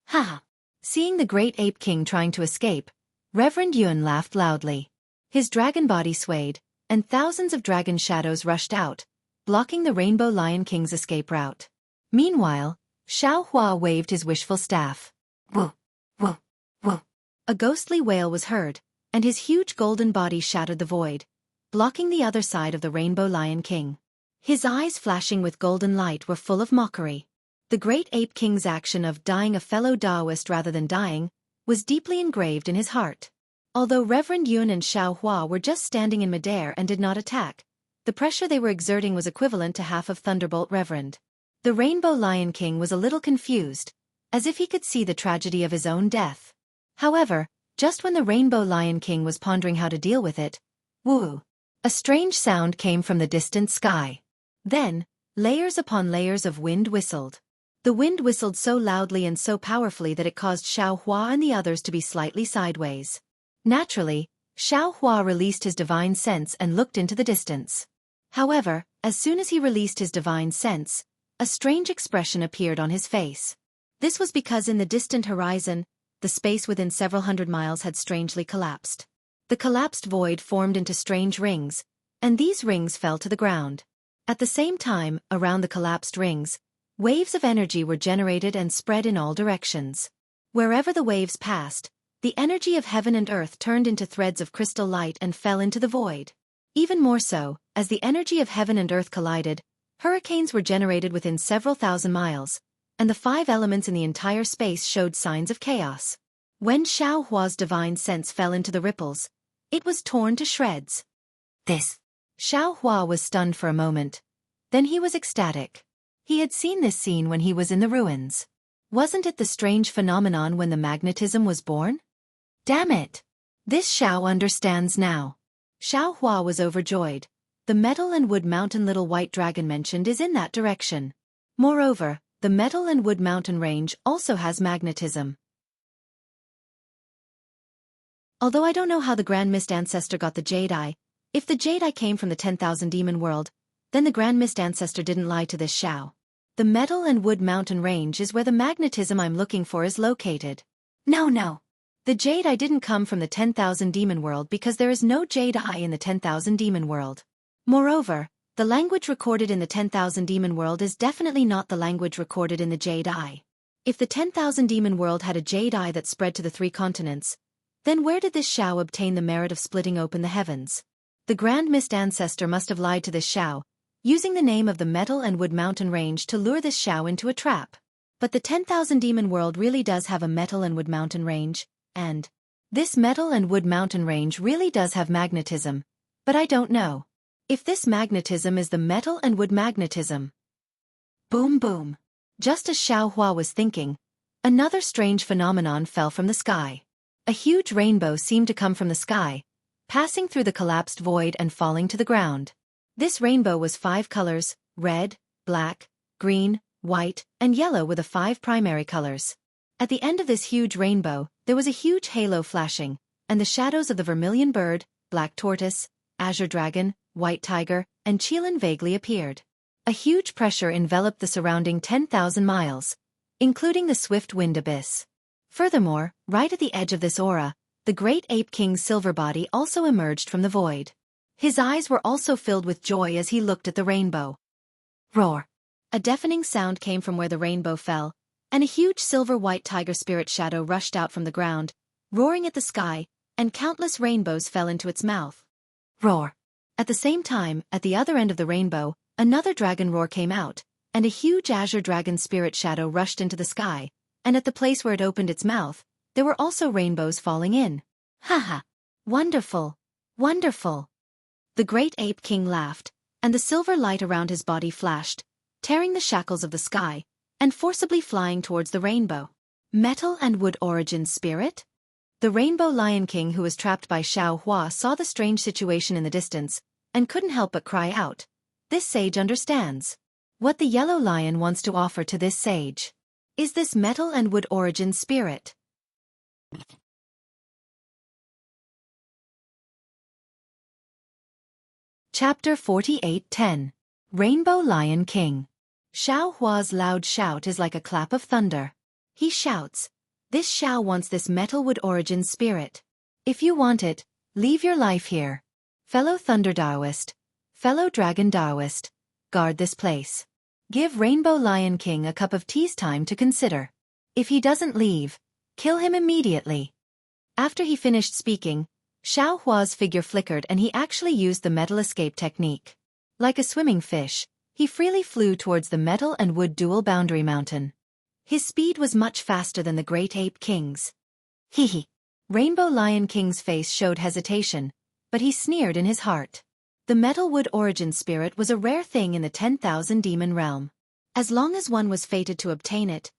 Ha! Seeing the great ape king trying to escape, Reverend Yun laughed loudly. His dragon body swayed, and thousands of dragon shadows rushed out, blocking the Rainbow Lion King's escape route. Meanwhile, Xiaohua waved his wishful staff. Whoa, whoa, whoa. A ghostly wail was heard, and his huge golden body shattered the void, blocking the other side of the Rainbow Lion King. His eyes flashing with golden light were full of mockery. The great ape king's action of dying a fellow Taoist rather than dying was deeply engraved in his heart. Although Reverend Yun and Xiaohua were just standing in midair and did not attack, the pressure they were exerting was equivalent to half of Thunderbolt Reverend. The Rainbow Lion King was a little confused, as if he could see the tragedy of his own death. However, just when the Rainbow Lion King was pondering how to deal with it, woo! A strange sound came from the distant sky. Then, layers upon layers of wind whistled. The wind whistled so loudly and so powerfully that it caused Xiaohua and the others to be slightly sideways. Naturally, Xiaohua released his divine sense and looked into the distance. However, as soon as he released his divine sense, a strange expression appeared on his face. This was because in the distant horizon, the space within several hundred miles had strangely collapsed. The collapsed void formed into strange rings, and these rings fell to the ground. At the same time, around the collapsed rings, waves of energy were generated and spread in all directions. Wherever the waves passed, the energy of heaven and earth turned into threads of crystal light and fell into the void. Even more so, as the energy of heaven and earth collided, hurricanes were generated within several thousand miles, and the 5 elements in the entire space showed signs of chaos. When Xiaohua's divine sense fell into the ripples, it was torn to shreds. Xiaohua was stunned for a moment. Then he was ecstatic. He had seen this scene when he was in the ruins. Wasn't it the strange phenomenon when the magnetism was born? Damn it! This Xiao understands now. Xiao Hua was overjoyed. The metal and wood mountain little white dragon mentioned is in that direction. Moreover, the metal and wood mountain range also has magnetism. Although I don't know how the Grand Mist Ancestor got the Jade Eye, if the Jade Eye came from the 10,000 Demon World, then the Grand Mist Ancestor didn't lie to this Xiao. The metal and wood mountain range is where the magnetism I'm looking for is located. No. The Jade Eye didn't come from the 10,000 Demon World because there is no Jade Eye in the 10,000 Demon World. Moreover, the language recorded in the 10,000 Demon World is definitely not the language recorded in the Jade Eye. If the 10,000 Demon World had a Jade Eye that spread to the 3 continents, then where did this Xiao obtain the merit of splitting open the heavens? The Grand Mist Ancestor must have lied to this Xiao, using the name of the Metal and Wood Mountain Range to lure this Xiao into a trap. But the 10,000 Demon World really does have a Metal and Wood Mountain Range, and this Metal and Wood Mountain Range really does have magnetism, but I don't know if this magnetism is the metal and wood magnetism. Boom boom. Just as Xiao Hua was thinking, another strange phenomenon fell from the sky. A huge rainbow seemed to come from the sky, passing through the collapsed void and falling to the ground. This rainbow was 5 colors: red, black, green, white, and yellow were the 5 primary colors. At the end of this huge rainbow, there was a huge halo flashing, and the shadows of the vermilion bird, black tortoise, azure dragon, white tiger, and Qilin vaguely appeared. A huge pressure enveloped the surrounding 10,000 miles, including the swift wind abyss. Furthermore, right at the edge of this aura, the great ape king's silver body also emerged from the void. His eyes were also filled with joy as he looked at the rainbow. Roar! A deafening sound came from where the rainbow fell, and a huge silver-white tiger spirit shadow rushed out from the ground, roaring at the sky, and countless rainbows fell into its mouth. Roar! At the same time, at the other end of the rainbow, another dragon roar came out, and a huge azure dragon spirit shadow rushed into the sky, and at the place where it opened its mouth, there were also rainbows falling in. Haha! Wonderful! Wonderful! The great ape king laughed, and the silver light around his body flashed, tearing the shackles of the sky, and forcibly flying towards the rainbow. Metal and wood origin spirit? The Rainbow Lion King, who was trapped by Xiao Hua, saw the strange situation in the distance, and couldn't help but cry out. This sage understands what the yellow lion wants to offer to this sage. Is this metal and wood origin spirit? Chapter 48:10. Rainbow Lion King. Xiao Hua's loud shout is like a clap of thunder. He shouts, "This Xiao wants this metal wood origin spirit. If you want it, leave your life here. Fellow Thunder Daoist, fellow Dragon Daoist, guard this place. Give Rainbow Lion King a cup of tea's time to consider. If he doesn't leave, kill him immediately." After he finished speaking, Xiao Hua's figure flickered and he actually used the metal escape technique. Like a swimming fish, he freely flew towards the metal and wood dual boundary mountain. His speed was much faster than the great ape king's. Hee. Rainbow Lion King's face showed hesitation, but he sneered in his heart. The metal wood origin spirit was a rare thing in the 10,000 demon realm. As long as one was fated to obtain it,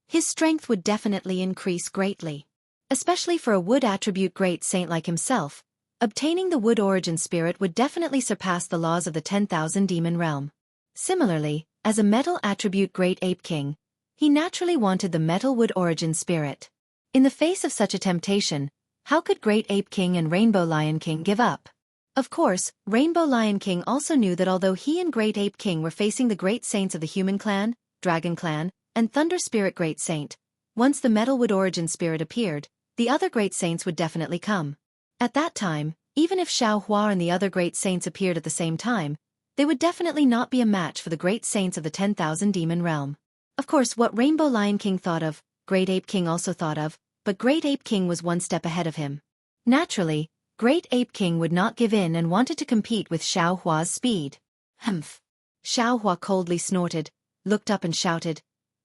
his strength would definitely increase greatly. Especially for a wood attribute great saint like himself, obtaining the wood origin spirit would definitely surpass the laws of the 10,000 demon realm. Similarly, as a metal attribute great ape king, he naturally wanted the metal wood origin spirit. In the face of such a temptation, how could Great Ape King and Rainbow Lion King give up? Of course, Rainbow Lion King also knew that although he and Great Ape King were facing the great saints of the Human Clan, Dragon Clan, and Thunder Spirit Great Saint, once the metal wood origin spirit appeared, the other great saints would definitely come. At that time, even if Xiao Hua and the other great saints appeared at the same time, they would definitely not be a match for the great saints of the 10,000 demon realm. Of course, what Rainbow Lion King thought of, Great Ape King also thought of, but Great Ape King was one step ahead of him. Naturally, Great Ape King would not give in and wanted to compete with Xiao Hua's speed. Humph. Xiao Hua coldly snorted, looked up and shouted,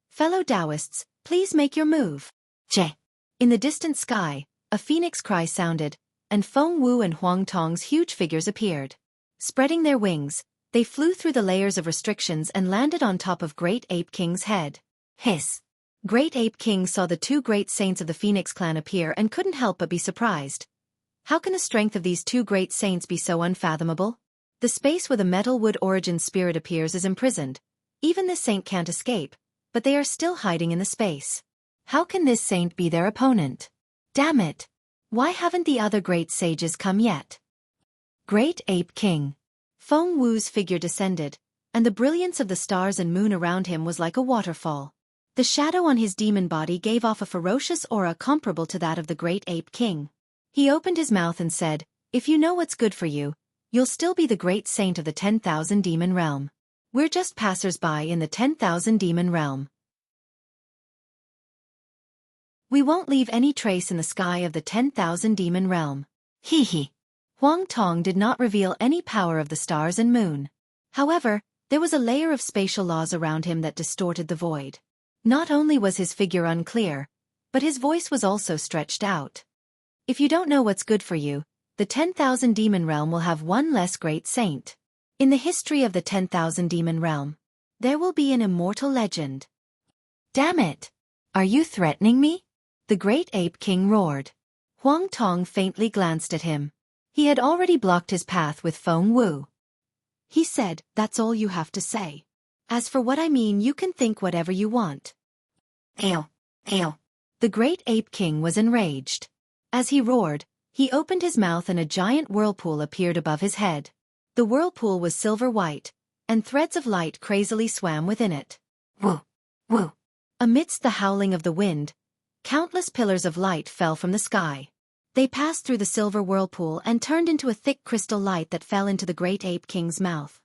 "Fellow Taoists, please make your move." Che. In the distant sky, a phoenix cry sounded, and Feng Wu and Huang Tong's huge figures appeared. Spreading their wings, they flew through the layers of restrictions and landed on top of Great Ape King's head. Hiss. Great Ape King saw the 2 great saints of the Phoenix clan appear and couldn't help but be surprised. How can the strength of these two great saints be so unfathomable? The space where the metal wood origin spirit appears is imprisoned. Even this saint can't escape, but they are still hiding in the space. How can this saint be their opponent? Damn it! Why haven't the other great sages come yet? Great Ape King. Feng Wu's figure descended, and the brilliance of the stars and moon around him was like a waterfall. The shadow on his demon body gave off a ferocious aura comparable to that of the Great Ape King. He opened his mouth and said, "If you know what's good for you, you'll still be the great saint of the 10,000 demon realm. We're just passers-by in the 10,000 demon realm. We won't leave any trace in the sky of the 10,000 demon realm." Hee hee. Huang Tong did not reveal any power of the stars and moon. However, there was a layer of spatial laws around him that distorted the void. Not only was his figure unclear, but his voice was also stretched out. If you don't know what's good for you, the 10,000 demon realm will have one less great saint. In the history of the 10,000 demon realm, there will be an immortal legend. Damn it! Are you threatening me? The Great Ape King roared. Huang Tong faintly glanced at him. He had already blocked his path with Feng Wu. He said, "That's all you have to say. As for what I mean, you can think whatever you want." Ew, ew. The Great Ape King was enraged. As he roared, he opened his mouth and a giant whirlpool appeared above his head. The whirlpool was silver-white, and threads of light crazily swam within it. Woo, woo. Amidst the howling of the wind, countless pillars of light fell from the sky. They passed through the silver whirlpool and turned into a thick crystal light that fell into the Great Ape King's mouth.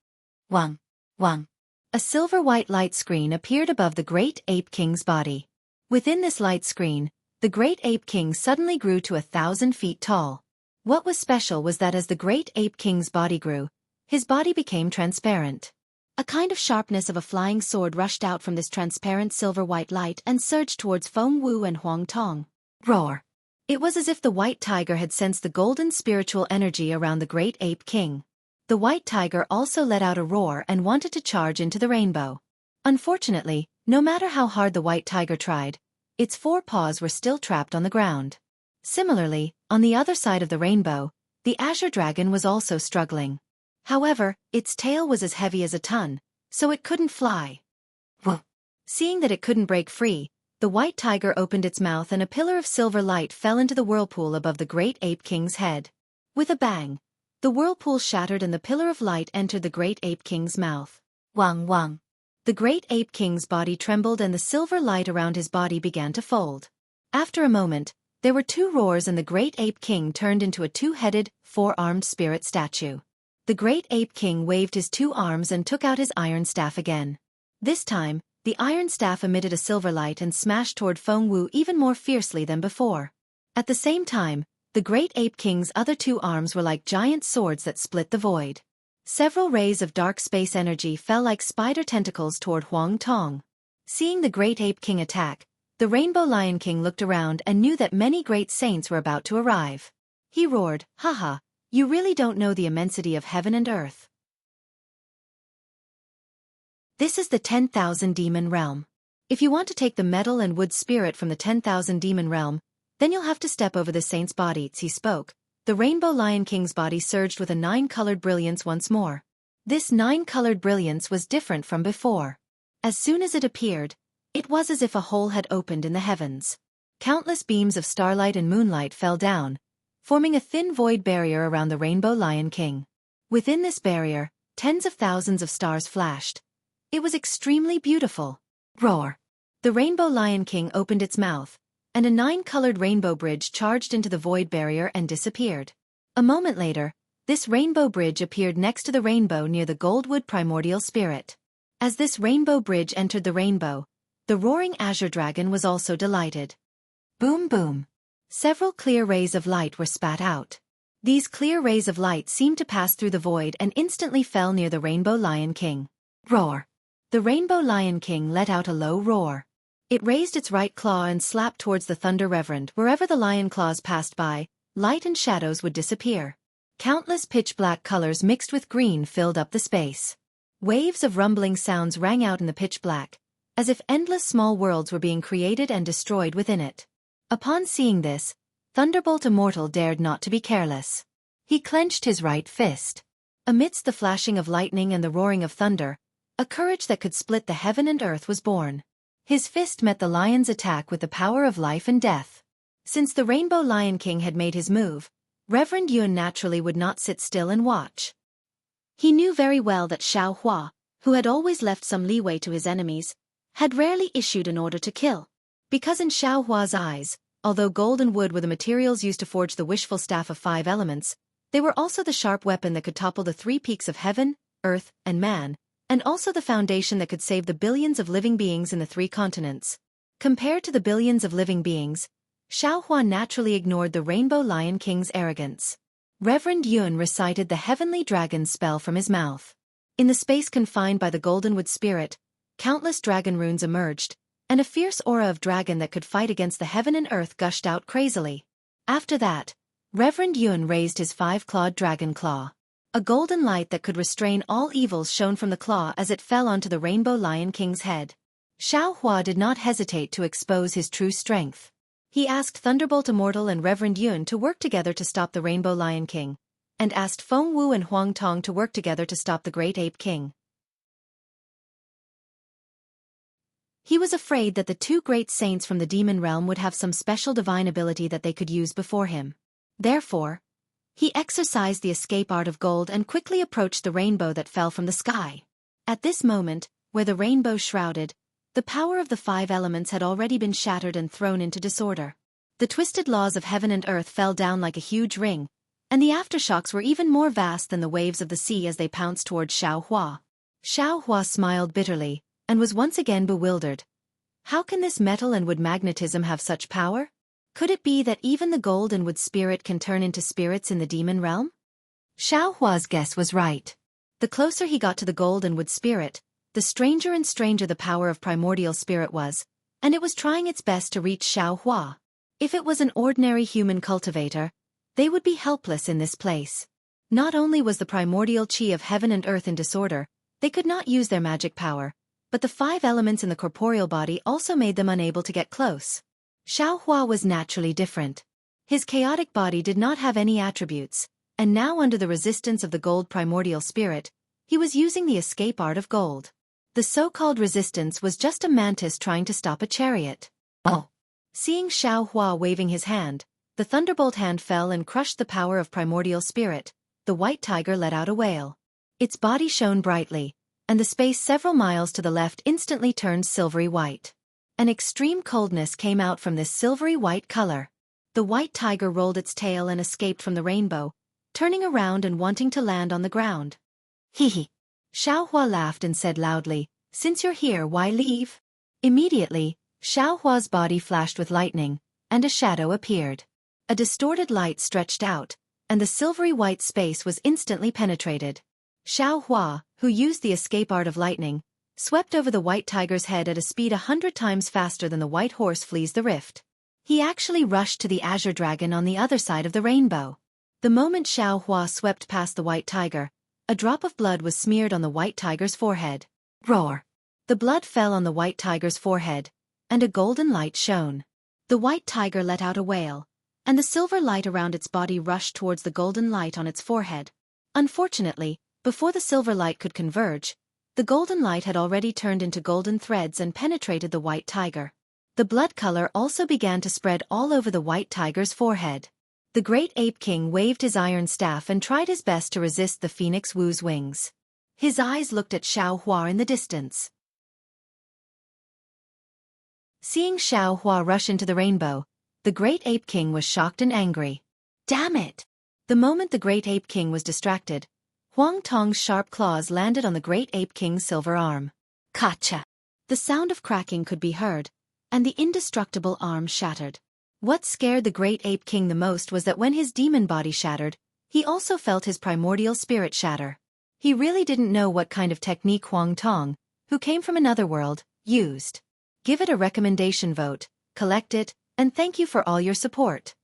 Wang, wang. A silver-white light screen appeared above the Great Ape King's body. Within this light screen, the Great Ape King suddenly grew to 1,000 feet tall. What was special was that as the Great Ape King's body grew, his body became transparent. A kind of sharpness of a flying sword rushed out from this transparent silver-white light and surged towards Feng Wu and Huang Tong. Roar! It was as if the white tiger had sensed the golden spiritual energy around the Great Ape King. The white tiger also let out a roar and wanted to charge into the rainbow. Unfortunately, no matter how hard the white tiger tried, its 4 paws were still trapped on the ground. Similarly, on the other side of the rainbow, the azure dragon was also struggling. However, its tail was as heavy as a ton, so it couldn't fly. Whoa. Seeing that it couldn't break free, the white tiger opened its mouth and a pillar of silver light fell into the whirlpool above the Great Ape King's head. With a bang, the whirlpool shattered and the pillar of light entered the Great Ape King's mouth. Wang wang. The Great Ape King's body trembled and the silver light around his body began to fold. After a moment, there were 2 roars and the Great Ape King turned into a 2-headed, 4-armed spirit statue. The Great Ape King waved his 2 arms and took out his iron staff again. This time, the iron staff emitted a silver light and smashed toward Feng Wu even more fiercely than before. At the same time, the Great Ape King's other 2 arms were like giant swords that split the void. Several rays of dark space energy fell like spider tentacles toward Huang Tong. Seeing the Great Ape King attack, the Rainbow Lion King looked around and knew that many great saints were about to arrive. He roared, "Haha, you really don't know the immensity of heaven and earth. This is the 10,000 demon realm. If you want to take the metal and wood spirit from the 10,000 demon realm, then you'll have to step over the saint's body." He spoke. The Rainbow Lion King's body surged with a 9-colored brilliance once more. This 9-colored brilliance was different from before. As soon as it appeared, it was as if a hole had opened in the heavens. Countless beams of starlight and moonlight fell down, forming a thin void barrier around the Rainbow Lion King. Within this barrier, tens of thousands of stars flashed. It was extremely beautiful. Roar! The Rainbow Lion King opened its mouth, and a 9-colored rainbow bridge charged into the void barrier and disappeared. A moment later, this rainbow bridge appeared next to the rainbow near the Goldwood primordial spirit. As this rainbow bridge entered the rainbow, the roaring azure dragon was also delighted. Boom boom! Several clear rays of light were spat out. These clear rays of light seemed to pass through the void and instantly fell near the Rainbow Lion King. Roar! The Rainbow Lion King let out a low roar. It raised its right claw and slapped towards the Thunder Reverend. Wherever the lion claws passed by, light and shadows would disappear. Countless pitch-black colors mixed with green filled up the space. Waves of rumbling sounds rang out in the pitch black, as if endless small worlds were being created and destroyed within it. Upon seeing this, Thunderbolt Immortal dared not to be careless. He clenched his right fist. Amidst the flashing of lightning and the roaring of thunder, a courage that could split the heaven and earth was born. His fist met the lion's attack with the power of life and death. Since the Rainbow Lion King had made his move, Reverend Yun naturally would not sit still and watch. He knew very well that Xueqi, who had always left some leeway to his enemies, had rarely issued an order to kill. Because in Xueqi's eyes, although gold and wood were the materials used to forge the wishful staff of 5 elements, they were also the sharp weapon that could topple the 3 peaks of heaven, earth, and man, and also the foundation that could save the billions of living beings in the 3 continents. Compared to the billions of living beings, Xueqi naturally ignored the Rainbow Lion King's arrogance. Reverend Yun recited the Heavenly Dragon spell from his mouth. In the space confined by the Goldenwood spirit, countless dragon runes emerged, and a fierce aura of dragon that could fight against the heaven and earth gushed out crazily. After that, Reverend Yun raised his 5-clawed dragon claw. A golden light that could restrain all evils shone from the claw as it fell onto the Rainbow Lion King's head. Xueqi did not hesitate to expose his true strength. He asked Thunderbolt Immortal and Reverend Yun to work together to stop the Rainbow Lion King, and asked Feng Wu and Huang Tong to work together to stop the Great Ape King. He was afraid that the 2 great saints from the demon realm would have some special divine ability that they could use before him. Therefore, he exercised the escape art of gold and quickly approached the rainbow that fell from the sky. At this moment, where the rainbow shrouded, the power of the 5 elements had already been shattered and thrown into disorder. The twisted laws of heaven and earth fell down like a huge ring, and the aftershocks were even more vast than the waves of the sea as they pounced toward Xueqi. Xueqi smiled bitterly, and was once again bewildered. How can this metal and wood magnetism have such power? Could it be that even the gold and wood spirit can turn into spirits in the demon realm? Xueqi's guess was right. The closer he got to the gold and wood spirit, the stranger and stranger the power of primordial spirit was, and it was trying its best to reach Xueqi. If it was an ordinary human cultivator, they would be helpless in this place. Not only was the primordial chi of heaven and earth in disorder, they could not use their magic power, but the 5 elements in the corporeal body also made them unable to get close. Xueqi was naturally different. His chaotic body did not have any attributes, and now under the resistance of the gold primordial spirit, he was using the escape art of gold. The so-called resistance was just a mantis trying to stop a chariot. Oh! Seeing Xueqi waving his hand, the thunderbolt hand fell and crushed the power of primordial spirit. The white tiger let out a wail. Its body shone brightly, and the space several miles to the left instantly turned silvery white. An extreme coldness came out from this silvery white color. The white tiger rolled its tail and escaped from the rainbow, turning around and wanting to land on the ground. Hee hee. Xueqi laughed and said loudly, "Since you're here, why leave?" Immediately, Xueqi's body flashed with lightning, and a shadow appeared. A distorted light stretched out, and the silvery white space was instantly penetrated. Xueqi, who used the escape art of lightning, swept over the white tiger's head at a speed 100 times faster than the white horse flees the rift. He actually rushed to the azure dragon on the other side of the rainbow. The moment Xueqi swept past the white tiger, a drop of blood was smeared on the white tiger's forehead. Roar! The blood fell on the white tiger's forehead, and a golden light shone. The white tiger let out a wail, and the silver light around its body rushed towards the golden light on its forehead. Unfortunately, before the silver light could converge, the golden light had already turned into golden threads and penetrated the white tiger. The blood color also began to spread all over the white tiger's forehead. The Great Ape King waved his iron staff and tried his best to resist the Phoenix Wu's wings. His eyes looked at Xueqi in the distance. Seeing Xueqi rush into the rainbow, the Great Ape King was shocked and angry. Damn it! The moment the Great Ape King was distracted, Huang Tong's sharp claws landed on the Great Ape King's silver arm. Kacha! The sound of cracking could be heard, and the indestructible arm shattered. What scared the Great Ape King the most was that when his demon body shattered, he also felt his primordial spirit shatter. He really didn't know what kind of technique Huang Tong, who came from another world, used. Give it a recommendation vote, collect it, and thank you for all your support.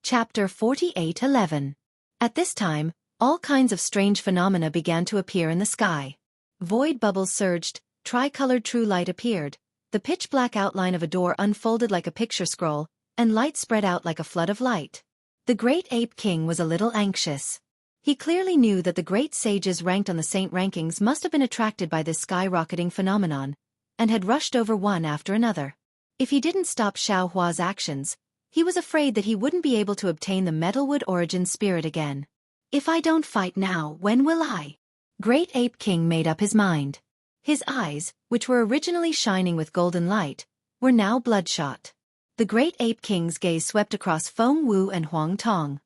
Chapter 48:11. At this time, all kinds of strange phenomena began to appear in the sky. Void bubbles surged, tri-colored true light appeared, the pitch-black outline of a door unfolded like a picture scroll, and light spread out like a flood of light. The great ape king was a little anxious. He clearly knew that the great sages ranked on the saint rankings must have been attracted by this skyrocketing phenomenon, and had rushed over one after another. If he didn't stop Xueqi's actions, he was afraid that he wouldn't be able to obtain the metalwood origin spirit again. If I don't fight now, when will I? Great Ape King made up his mind. His eyes, which were originally shining with golden light, were now bloodshot. The Great Ape King's gaze swept across Feng Wu and Huang Tong.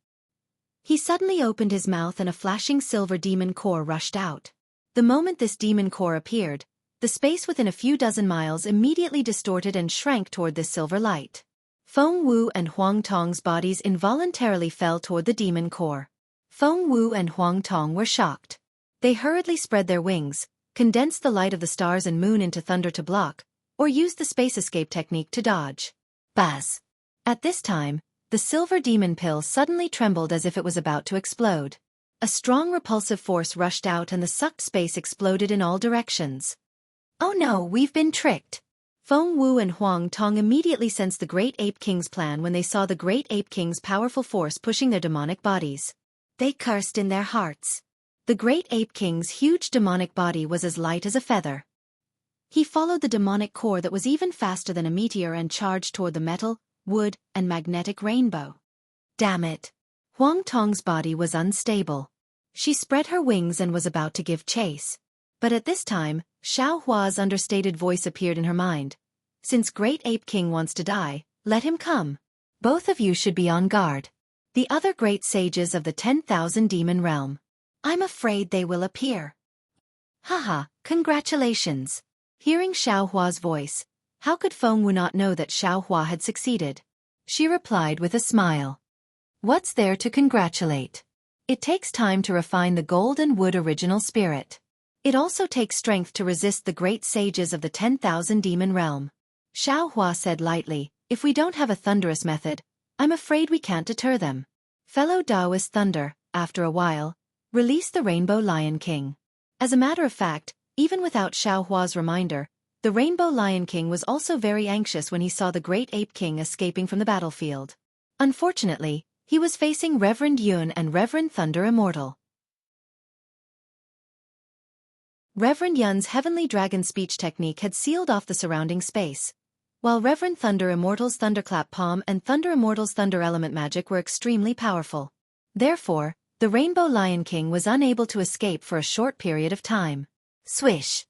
He suddenly opened his mouth and a flashing silver demon core rushed out. The moment this demon core appeared, the space within a few dozen miles immediately distorted and shrank toward this silver light. Feng Wu and Huang Tong's bodies involuntarily fell toward the demon core. Feng Wu and Huang Tong were shocked. They hurriedly spread their wings, condensed the light of the stars and moon into thunder to block, or used the space escape technique to dodge. Buzz! At this time, the silver demon pill suddenly trembled as if it was about to explode. A strong repulsive force rushed out and the sucked space exploded in all directions. Oh no, we've been tricked! Feng Wu and Huang Tong immediately sensed the Great Ape King's plan when they saw the Great Ape King's powerful force pushing their demonic bodies. They cursed in their hearts. The Great Ape King's huge demonic body was as light as a feather. He followed the demonic core that was even faster than a meteor and charged toward the metal, wood, and magnetic rainbow. Damn it! Huang Tong's body was unstable. She spread her wings and was about to give chase. But at this time, Xueqi's understated voice appeared in her mind. Since Great Ape King wants to die, let him come. Both of you should be on guard. The other great sages of the 10,000 demon realm. I'm afraid they will appear. Haha, congratulations. Hearing Xueqi's voice, how could Feng Wu not know that Xueqi had succeeded? She replied with a smile. What's there to congratulate? It takes time to refine the gold and wood original spirit. It also takes strength to resist the great sages of the 10,000 demon realm. Xueqi said lightly, if we don't have a thunderous method, I'm afraid we can't deter them. Fellow Taoist Thunder, after a while, released the Rainbow Lion King. As a matter of fact, even without Xueqi's reminder, the Rainbow Lion King was also very anxious when he saw the Great Ape King escaping from the battlefield. Unfortunately, he was facing Reverend Yun and Reverend Thunder Immortal. Reverend Yun's Heavenly Dragon speech technique had sealed off the surrounding space, while Reverend Thunder Immortal's Thunderclap Palm and Thunder Immortal's Thunder Element magic were extremely powerful. Therefore, the Rainbow Lion King was unable to escape for a short period of time. Swish!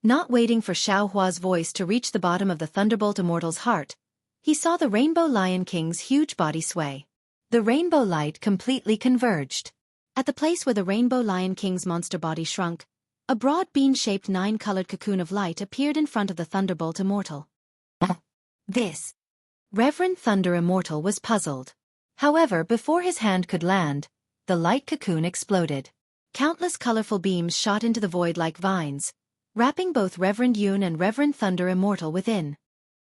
Not waiting for Xueqi's voice to reach the bottom of the Thunderbolt Immortal's heart, he saw the Rainbow Lion King's huge body sway. The rainbow light completely converged. At the place where the Rainbow Lion King's monster body shrunk, a broad bean-shaped 9-colored cocoon of light appeared in front of the Thunderbolt Immortal. This. Reverend Thunder Immortal was puzzled. However, before his hand could land, the light cocoon exploded. Countless colorful beams shot into the void like vines, wrapping both Reverend Yun and Reverend Thunder Immortal within.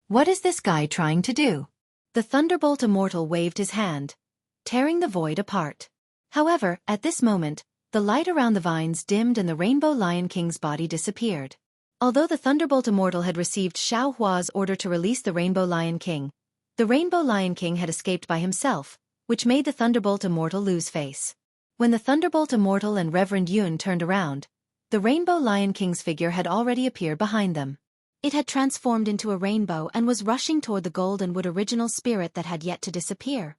What is this guy trying to do? The Thunderbolt Immortal waved his hand, tearing the void apart. However, at this moment, the light around the vines dimmed and the Rainbow Lion King's body disappeared. Although the Thunderbolt Immortal had received Xueqi's order to release the Rainbow Lion King, the Rainbow Lion King had escaped by himself, which made the Thunderbolt Immortal lose face. When the Thunderbolt Immortal and Reverend Yun turned around, the Rainbow Lion King's figure had already appeared behind them. It had transformed into a rainbow and was rushing toward the gold and wood original spirit that had yet to disappear.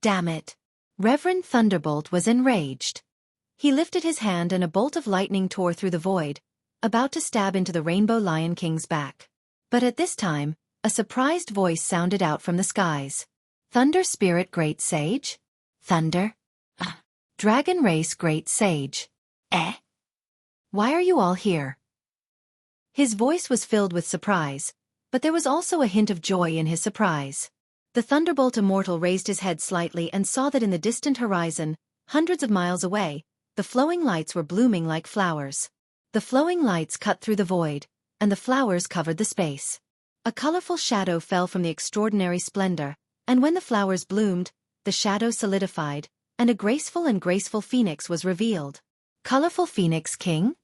Damn it! Reverend Thunderbolt was enraged. He lifted his hand and a bolt of lightning tore through the void, about to stab into the Rainbow Lion King's back. But at this time, a surprised voice sounded out from the skies. Thunder Spirit Great Sage? Thunder? Dragon Race Great Sage. Why are you all here? His voice was filled with surprise, but there was also a hint of joy in his surprise. The Thunderbolt Immortal raised his head slightly and saw that in the distant horizon, hundreds of miles away, the flowing lights were blooming like flowers. The flowing lights cut through the void, and the flowers covered the space. A colorful shadow fell from the extraordinary splendor, and when the flowers bloomed, the shadow solidified, and a graceful phoenix was revealed. Colorful Phoenix King?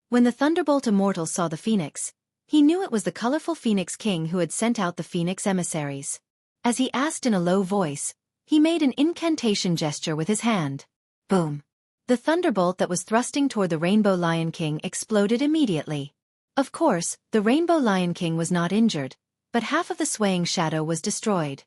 When the Thunderbolt Immortal saw the phoenix, he knew it was the colorful Phoenix King who had sent out the phoenix emissaries. As he asked in a low voice, he made an incantation gesture with his hand. Boom! The thunderbolt that was thrusting toward the Rainbow Lion King exploded immediately. Of course, the Rainbow Lion King was not injured, but half of the swaying shadow was destroyed.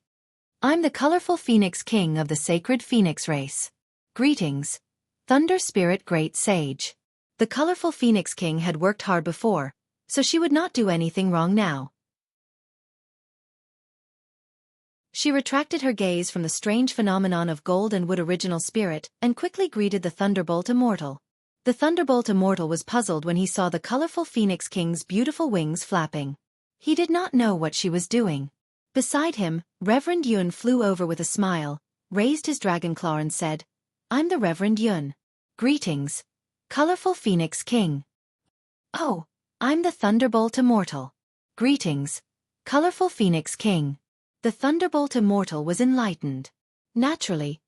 I'm the colorful Phoenix King of the sacred Phoenix race. Greetings, Thunder Spirit Great Sage. The colorful Phoenix King had worked hard before, so she would not do anything wrong now. She retracted her gaze from the strange phenomenon of gold and wood original spirit and quickly greeted the Thunderbolt Immortal. The Thunderbolt Immortal was puzzled when he saw the colorful Phoenix King's beautiful wings flapping. He did not know what she was doing. Beside him, Reverend Yun flew over with a smile, raised his dragon claw and said, I'm the Reverend Yun. Greetings, colorful Phoenix King. Oh, I'm the Thunderbolt Immortal. Greetings, colorful Phoenix King. The Thunderbolt Immortal was enlightened. Naturally,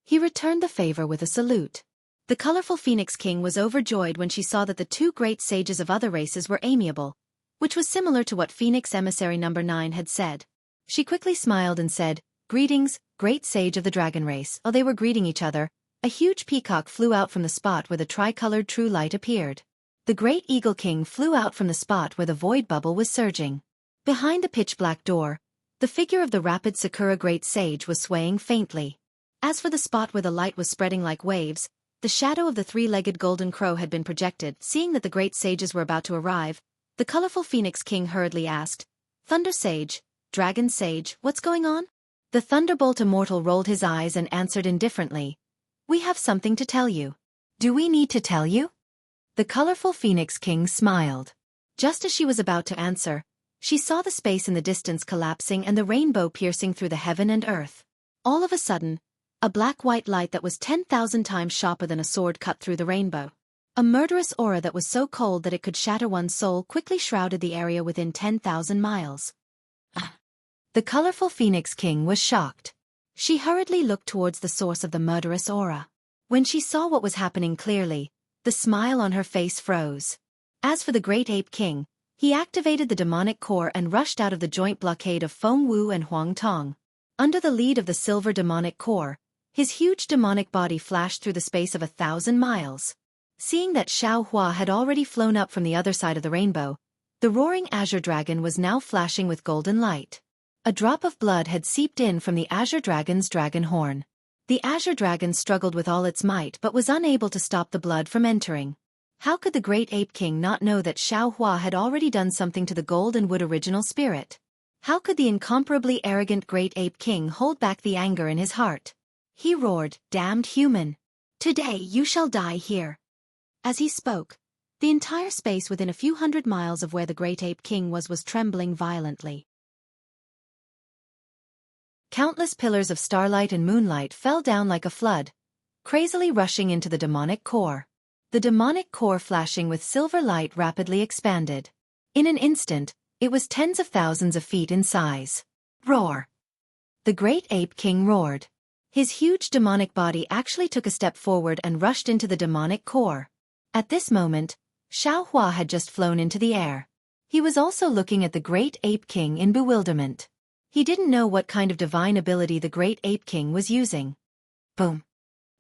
he returned the favor with a salute. The colorful Phoenix King was overjoyed when she saw that the two great sages of other races were amiable, which was similar to what Phoenix Emissary Number 9 had said. She quickly smiled and said, Greetings, great sage of the dragon race. While they were greeting each other, a huge peacock flew out from the spot where the tricolored true light appeared. The great Eagle King flew out from the spot where the void bubble was surging. Behind the pitch-black door, the figure of the rapid Sakura Great Sage was swaying faintly. As for the spot where the light was spreading like waves, the shadow of the three-legged golden crow had been projected. Seeing that the great sages were about to arrive, the colorful Phoenix King hurriedly asked, Thunder Sage, Dragon Sage, what's going on? The Thunderbolt Immortal rolled his eyes and answered indifferently, We have something to tell you. Do we need to tell you? The colorful Phoenix King smiled. Just as she was about to answer, she saw the space in the distance collapsing and the rainbow piercing through the heaven and earth. All of a sudden, a black-white light that was 10,000 times sharper than a sword cut through the rainbow. A murderous aura that was so cold that it could shatter one's soul quickly shrouded the area within 10,000 miles. The colorful Phoenix King was shocked. She hurriedly looked towards the source of the murderous aura. When she saw what was happening clearly, the smile on her face froze. As for the Great Ape King, he activated the demonic core and rushed out of the joint blockade of Feng Wu and Huang Tong. Under the lead of the silver demonic core, his huge demonic body flashed through the space of 1,000 miles. Seeing that Xiao Hua had already flown up from the other side of the rainbow, the roaring azure dragon was now flashing with golden light. A drop of blood had seeped in from the azure dragon's dragon horn. The azure dragon struggled with all its might but was unable to stop the blood from entering. How could the Great Ape King not know that Xiao Hua had already done something to the gold and wood original spirit? How could the incomparably arrogant Great Ape King hold back the anger in his heart? He roared, Damned human! Today you shall die here. As he spoke, the entire space within a few hundred miles of where the Great Ape King was trembling violently. Countless pillars of starlight and moonlight fell down like a flood, crazily rushing into the demonic core. The demonic core flashing with silver light rapidly expanded. In an instant, it was tens of thousands of feet in size. Roar! The Great Ape King roared. His huge demonic body actually took a step forward and rushed into the demonic core. At this moment, Xiao Hua had just flown into the air. He was also looking at the Great Ape King in bewilderment. He didn't know what kind of divine ability the Great Ape King was using. Boom!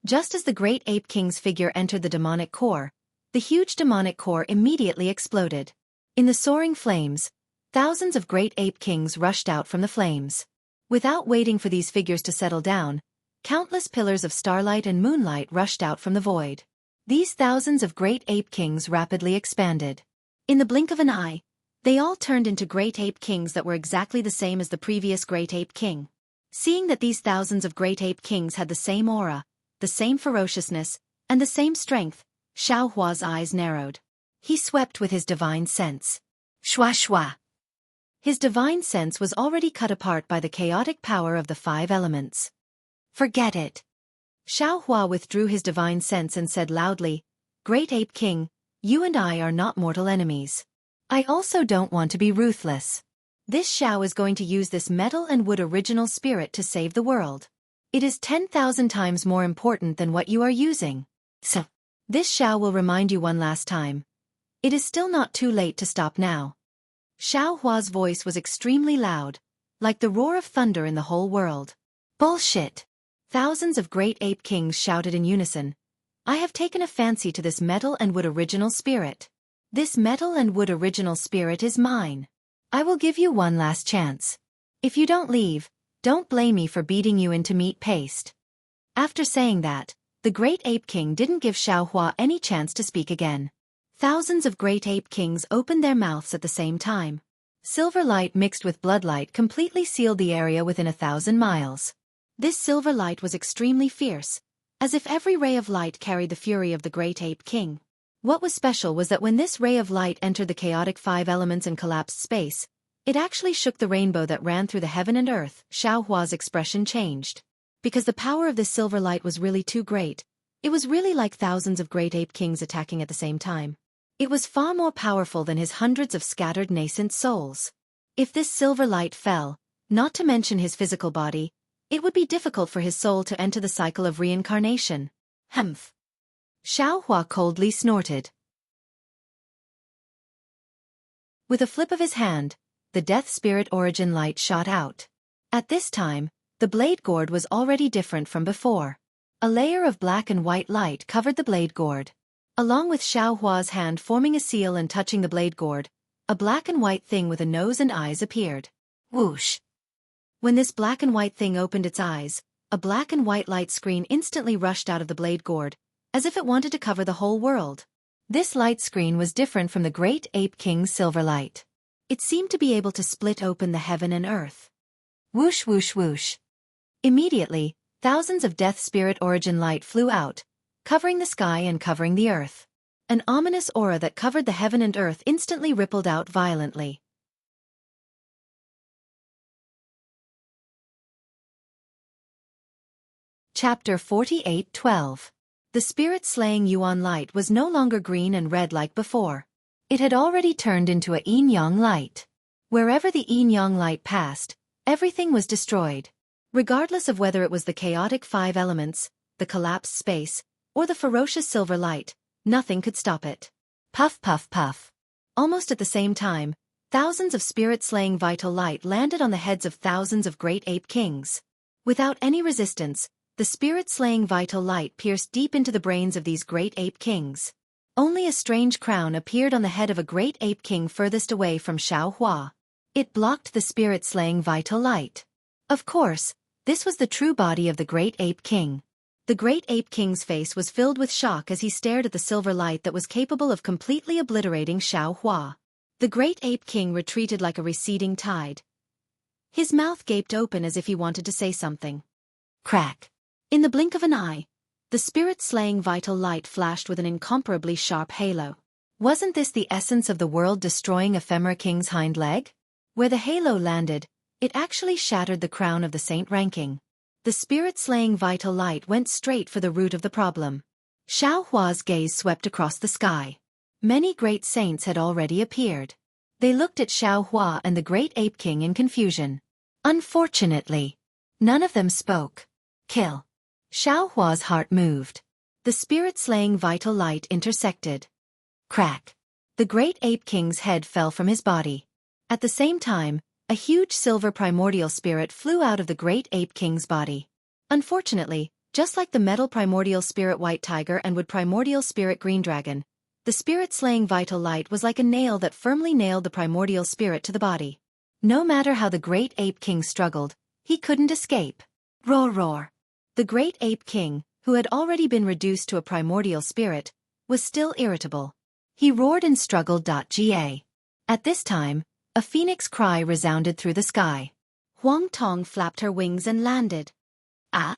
Just as the Great Ape King's figure entered the demonic core, the huge demonic core immediately exploded. In the soaring flames, thousands of Great Ape Kings rushed out from the flames. Without waiting for these figures to settle down, countless pillars of starlight and moonlight rushed out from the void. These thousands of Great Ape Kings rapidly expanded. In the blink of an eye, they all turned into Great Ape Kings that were exactly the same as the previous Great Ape King. Seeing that these thousands of Great Ape Kings had the same aura, the same ferociousness, and the same strength, Xiao Hua's eyes narrowed. He swept with his divine sense. Shua shua! His divine sense was already cut apart by the chaotic power of the 5 elements. Forget it. Xiao Hua withdrew his divine sense and said loudly, Great Ape King, you and I are not mortal enemies. I also don't want to be ruthless. This Xiao is going to use this metal and wood original spirit to save the world. It is 10,000 times more important than what you are using. So, this Xiao will remind you one last time. It is still not too late to stop now. Xiao Hua's voice was extremely loud, like the roar of thunder in the whole world. Bullshit! Thousands of great ape kings shouted in unison. I have taken a fancy to this metal and wood original spirit. This metal and wood original spirit is mine. I will give you one last chance. If you don't leave, don't blame me for beating you into meat paste. After saying that, the great ape king didn't give Xiao Hua any chance to speak again. Thousands of great ape kings opened their mouths at the same time. Silver light mixed with blood light completely sealed the area within 1,000 miles. This silver light was extremely fierce, as if every ray of light carried the fury of the great ape king. What was special was that when this ray of light entered the chaotic 5 elements and collapsed space, it actually shook the rainbow that ran through the heaven and earth. Xiao Hua's expression changed. Because the power of this silver light was really too great, it was really like thousands of great ape kings attacking at the same time. It was far more powerful than his hundreds of scattered nascent souls. If this silver light fell, not to mention his physical body, it would be difficult for his soul to enter the cycle of reincarnation. Humph. Xiao Hua coldly snorted. With a flip of his hand, the death spirit origin light shot out. At this time, the blade gourd was already different from before. A layer of black and white light covered the blade gourd. Along with Xiao Hua's hand forming a seal and touching the blade gourd, a black and white thing with a nose and eyes appeared. Whoosh! When this black and white thing opened its eyes, a black and white light screen instantly rushed out of the blade gourd, as if it wanted to cover the whole world. This light screen was different from the great ape king's silver light. It seemed to be able to split open the heaven and earth. Whoosh whoosh whoosh. Immediately, thousands of death spirit origin light flew out, covering the sky and covering the earth. An ominous aura that covered the heaven and earth instantly rippled out violently. Chapter 48:12. The spirit-slaying Yuan light was no longer green and red like before. It had already turned into a yin-yang light. Wherever the yin-yang light passed, everything was destroyed. Regardless of whether it was the chaotic 5 elements, the collapsed space, or the ferocious silver light, nothing could stop it. Puff puff puff. Almost at the same time, thousands of spirit-slaying vital light landed on the heads of thousands of great ape kings. Without any resistance, the spirit-slaying vital light pierced deep into the brains of these great ape kings. Only a strange crown appeared on the head of a great ape king furthest away from Xiao Hua. It blocked the spirit-slaying vital light. Of course, this was the true body of the great ape king. The great ape king's face was filled with shock as he stared at the silver light that was capable of completely obliterating Xiao Hua. The great ape king retreated like a receding tide. His mouth gaped open as if he wanted to say something. Crack. In the blink of an eye, the spirit-slaying vital light flashed with an incomparably sharp halo. Wasn't this the essence of the world-destroying ephemera king's hind leg? Where the halo landed, it actually shattered the crown of the saint ranking. The spirit-slaying vital light went straight for the root of the problem. Xiao Hua's gaze swept across the sky. Many great saints had already appeared. They looked at Xiao Hua and the great ape king in confusion. Unfortunately, none of them spoke. Kill. Xiao Hua's heart moved. The spirit-slaying vital light intersected. Crack. The great ape king's head fell from his body. At the same time, a huge silver primordial spirit flew out of the great ape king's body. Unfortunately, just like the metal primordial spirit white tiger and wood primordial spirit green dragon, the spirit-slaying vital light was like a nail that firmly nailed the primordial spirit to the body. No matter how the great ape king struggled, he couldn't escape. Roar roar. The great ape king, who had already been reduced to a primordial spirit, was still irritable. He roared and struggled. Ga. At this time, a phoenix cry resounded through the sky. Huang Tong flapped her wings and landed. Ah!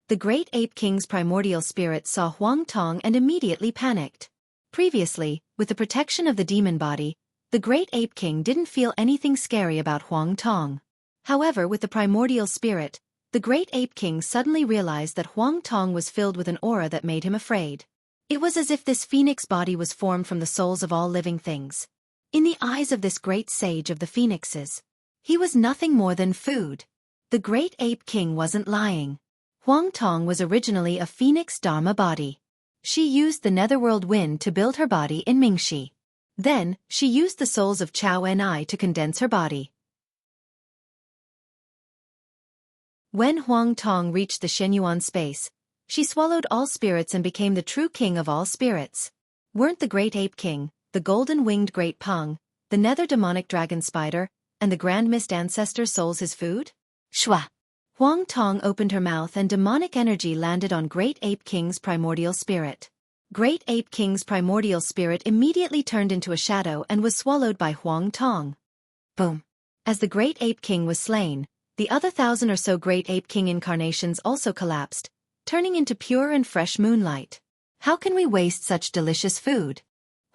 The great ape king's primordial spirit saw Huang Tong and immediately panicked. Previously, with the protection of the demon body, the great ape king didn't feel anything scary about Huang Tong. However, with the primordial spirit, the great ape king suddenly realized that Huang Tong was filled with an aura that made him afraid. It was as if this phoenix body was formed from the souls of all living things. In the eyes of this great sage of the phoenixes, he was nothing more than food. The great ape king wasn't lying. Huang Tong was originally a phoenix dharma body. She used the netherworld wind to build her body in Mingxi. Then, she used the souls of Chao and I to condense her body. When Huang Tong reached the Shenyuan space, she swallowed all spirits and became the true king of all spirits. Weren't the Great Ape King, the golden-winged Great Pang, the nether demonic dragon spider, and the Grand Mist ancestor souls his food? Shwa! Huang Tong opened her mouth and demonic energy landed on Great Ape King's primordial spirit. Great Ape King's primordial spirit immediately turned into a shadow and was swallowed by Huang Tong. Boom! As the Great Ape King was slain, the other 1,000 or so Great Ape King incarnations also collapsed, turning into pure and fresh moonlight. How can we waste such delicious food?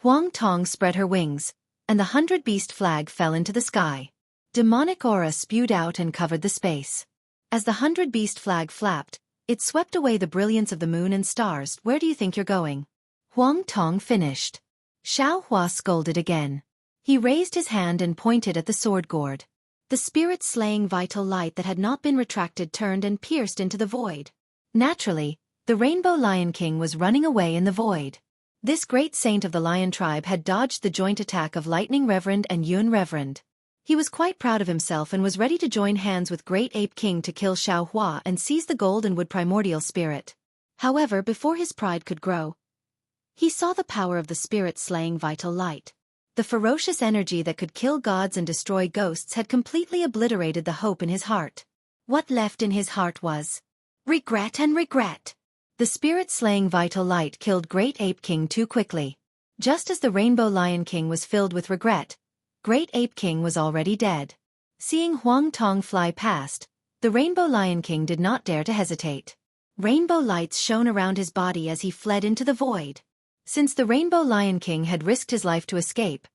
Huang Tong spread her wings, and the 100-beast flag fell into the sky. Demonic aura spewed out and covered the space. As the 100-beast flag flapped, it swept away the brilliance of the moon and stars. Where do you think you're going? Huang Tong finished. Xiao Hua scolded again. He raised his hand and pointed at the sword gourd. The spirit-slaying vital light that had not been retracted turned and pierced into the void. Naturally, the Rainbow Lion King was running away in the void. This great saint of the lion tribe had dodged the joint attack of Lightning Reverend and Yun Reverend. He was quite proud of himself and was ready to join hands with Great Ape King to kill Xiao Hua and seize the gold and wood primordial spirit. However, before his pride could grow, he saw the power of the spirit-slaying vital light. The ferocious energy that could kill gods and destroy ghosts had completely obliterated the hope in his heart. What left in his heart was regret and regret. The spirit-slaying vital light killed Great Ape King too quickly. Just as the Rainbow Lion King was filled with regret, Great Ape King was already dead. Seeing Huang Tong fly past, the Rainbow Lion King did not dare to hesitate. Rainbow lights shone around his body as he fled into the void. Since the Rainbow Lion King had risked his life to escape,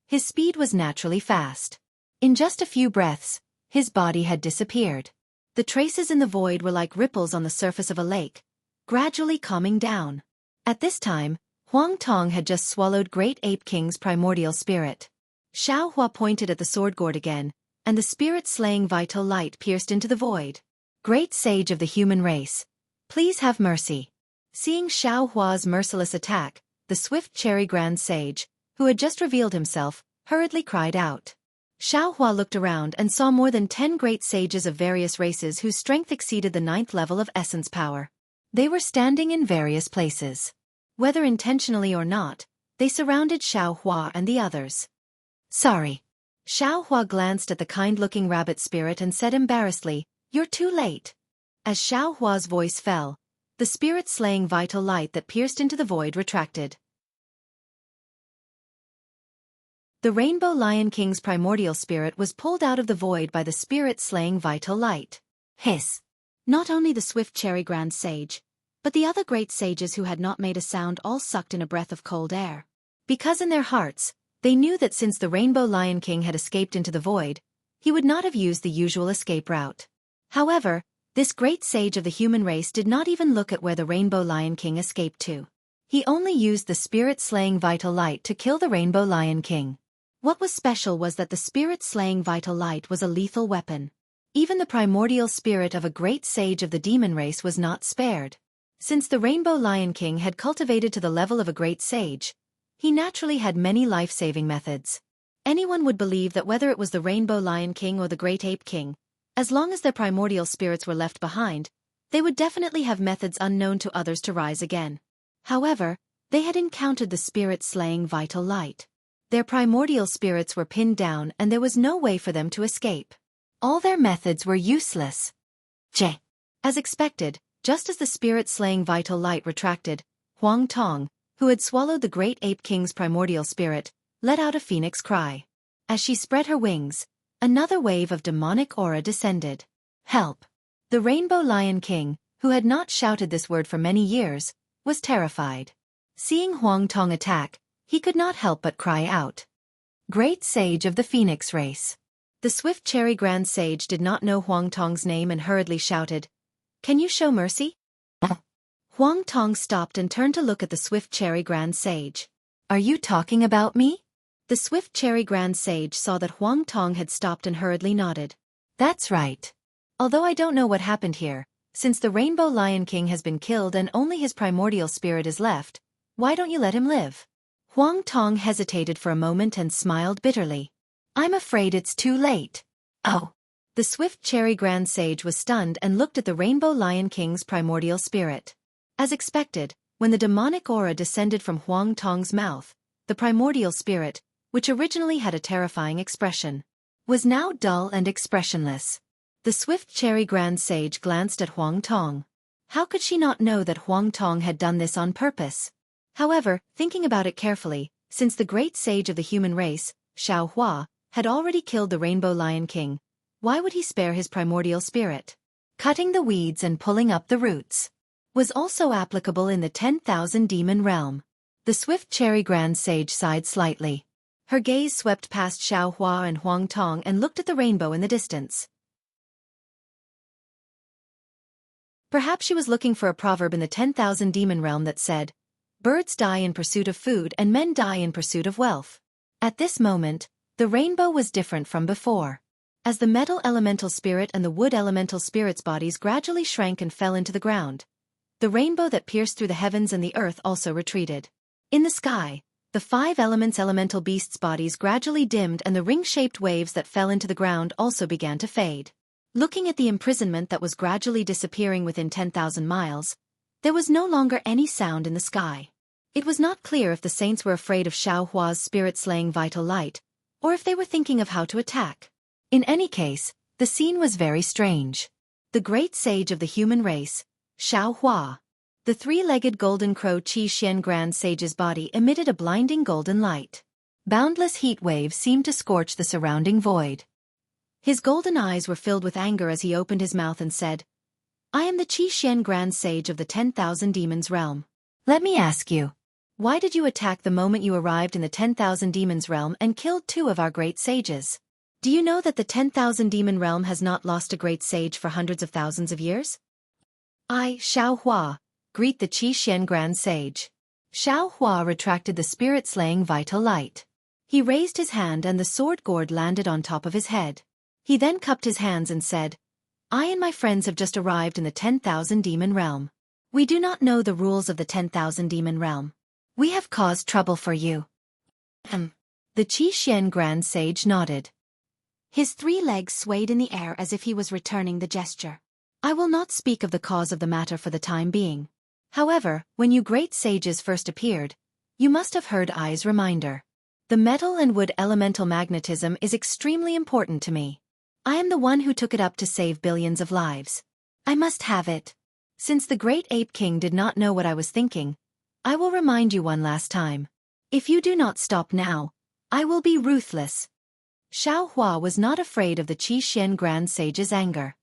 his speed was naturally fast. In just a few breaths, his body had disappeared. The traces in the void were like ripples on the surface of a lake, gradually calming down. At this time, Huang Tong had just swallowed Great Ape King's primordial spirit. Xiao Hua pointed at the sword gourd again, and the spirit-slaying vital light pierced into the void. Great sage of the human race, please have mercy. Seeing Xiao Hua's merciless attack, the swift cherry grand sage, who had just revealed himself, hurriedly cried out. Xiao Hua looked around and saw more than 10 great sages of various races whose strength exceeded the 9th level of essence power. They were standing in various places. Whether intentionally or not, they surrounded Xiao Hua and the others. Sorry. Xiao Hua glanced at the kind-looking rabbit spirit and said embarrassedly, "You're too late." As Xiao Hua's voice fell, the spirit-slaying vital light that pierced into the void retracted. The Rainbow Lion King's primordial spirit was pulled out of the void by the spirit-slaying vital light. Hiss! Not only the swift cherry grand sage, but the other great sages who had not made a sound all sucked in a breath of cold air. Because in their hearts, they knew that since the Rainbow Lion King had escaped into the void, he would not have used the usual escape route. However, this great sage of the human race did not even look at where the Rainbow Lion King escaped to. He only used the spirit-slaying vital light to kill the Rainbow Lion King. What was special was that the spirit-slaying vital light was a lethal weapon. Even the primordial spirit of a great sage of the demon race was not spared. Since the Rainbow Lion King had cultivated to the level of a great sage, he naturally had many life-saving methods. Anyone would believe that whether it was the Rainbow Lion King or the Great Ape King, as long as their primordial spirits were left behind, they would definitely have methods unknown to others to rise again. However, they had encountered the spirit-slaying vital light. Their primordial spirits were pinned down and there was no way for them to escape. All their methods were useless. As expected, just as the spirit-slaying vital light retracted, Huang Tong, who had swallowed the Great Ape King's primordial spirit, let out a phoenix cry. As she spread her wings, another wave of demonic aura descended. Help! The Rainbow Lion King, who had not shouted this word for many years, was terrified. Seeing Huang Tong attack, he could not help but cry out. Great Sage of the Phoenix Race. The swift cherry grand sage did not know Huang Tong's name and hurriedly shouted, "Can you show mercy?" Huang Tong stopped and turned to look at the swift cherry grand sage. "Are you talking about me?" The swift cherry grand sage saw that Huang Tong had stopped and hurriedly nodded. "That's right. Although I don't know what happened here, since the Rainbow Lion King has been killed and only his primordial spirit is left, why don't you let him live?" Huang Tong hesitated for a moment and smiled bitterly. I'm afraid it's too late. Oh. The swift cherry grand sage was stunned and looked at the Rainbow Lion King's primordial spirit. As expected, when the demonic aura descended from Huang Tong's mouth, the primordial spirit, which originally had a terrifying expression, was now dull and expressionless. The swift cherry grand sage glanced at Huang Tong. How could she not know that Huang Tong had done this on purpose? However, thinking about it carefully, since the great sage of the human race, Xiao Hua, had already killed the Rainbow Lion King, why would he spare his primordial spirit? Cutting the weeds and pulling up the roots was also applicable in the 10,000 demon realm. The swift cherry grand sage sighed slightly. Her gaze swept past Xiao Hua and Huang Tong and looked at the rainbow in the distance. Perhaps she was looking for a proverb in the 10,000 demon realm that said, "Birds die in pursuit of food and men die in pursuit of wealth." At this moment, the rainbow was different from before. As the metal elemental spirit and the wood elemental spirit's bodies gradually shrank and fell into the ground, the rainbow that pierced through the heavens and the earth also retreated. In the sky, the 5 elements elemental beasts' bodies gradually dimmed and the ring-shaped waves that fell into the ground also began to fade. Looking at the imprisonment that was gradually disappearing within 10,000 miles, there was no longer any sound in the sky. It was not clear if the saints were afraid of Xiao Hua's spirit-slaying vital light, or if they were thinking of how to attack. In any case, the scene was very strange. The great sage of the human race, Xiao Hua, the 3-legged golden crow Qi Xian Grand Sage's body emitted a blinding golden light. Boundless heat waves seemed to scorch the surrounding void. His golden eyes were filled with anger as he opened his mouth and said, "I am the Qi Xian Grand Sage of the 10,000 demons realm. Let me ask you, why did you attack the moment you arrived in the 10,000 demons realm and killed 2 of our great sages? Do you know that the 10,000 demon realm has not lost a great sage for hundreds of thousands of years? I, Xiao Hua, greet the Qi Xian Grand Sage." Xiao Hua retracted the spirit-slaying vital light. He raised his hand and the sword gourd landed on top of his head. He then cupped his hands and said, "I and my friends have just arrived in the 10,000 demon realm. We do not know the rules of the 10,000 demon realm. We have caused trouble for you." The Qi Xian Grand Sage nodded. His 3 legs swayed in the air as if he was returning the gesture. "I will not speak of the cause of the matter for the time being. However, when you great sages first appeared, you must have heard Ai's reminder. The metal and wood elemental magnetism is extremely important to me. I am the one who took it up to save billions of lives. I must have it. Since the great ape king did not know what I was thinking, I will remind you one last time. If you do not stop now, I will be ruthless." Xiao Hua was not afraid of the Qi Xian Grand Sage's anger.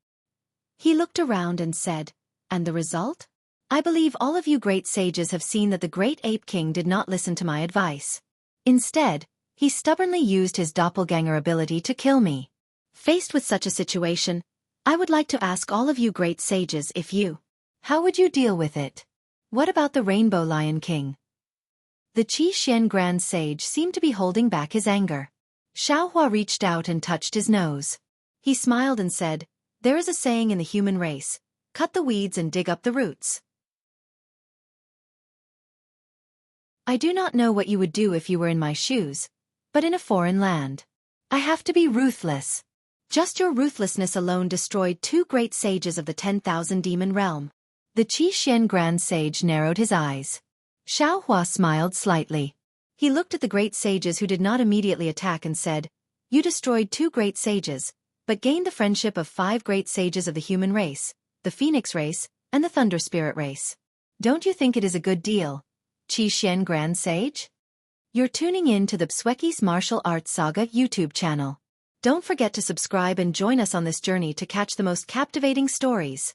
He looked around and said, "And the result? I believe all of you great sages have seen that the great ape king did not listen to my advice. Instead, he stubbornly used his doppelganger ability to kill me. Faced with such a situation, I would like to ask all of you great sages how would you deal with it? What about the Rainbow Lion King?" The Qi Xian Grand Sage seemed to be holding back his anger. Xiao Hua reached out and touched his nose. He smiled and said, "There is a saying in the human race, cut the weeds and dig up the roots. I do not know what you would do if you were in my shoes, but in a foreign land, I have to be ruthless. Just your ruthlessness alone destroyed 2 great sages of the 10,000 demon realm." The Qi Xian Grand Sage narrowed his eyes. Xiao Hua smiled slightly. He looked at the great sages who did not immediately attack and said, "You destroyed 2 great sages, but gained the friendship of 5 great sages of the human race, the Phoenix race, and the Thunder Spirit race. Don't you think it is a good deal, Qi Xian Grand Sage?" You're tuning in to the Xueqi's Martial Arts Saga YouTube channel. Don't forget to subscribe and join us on this journey to catch the most captivating stories.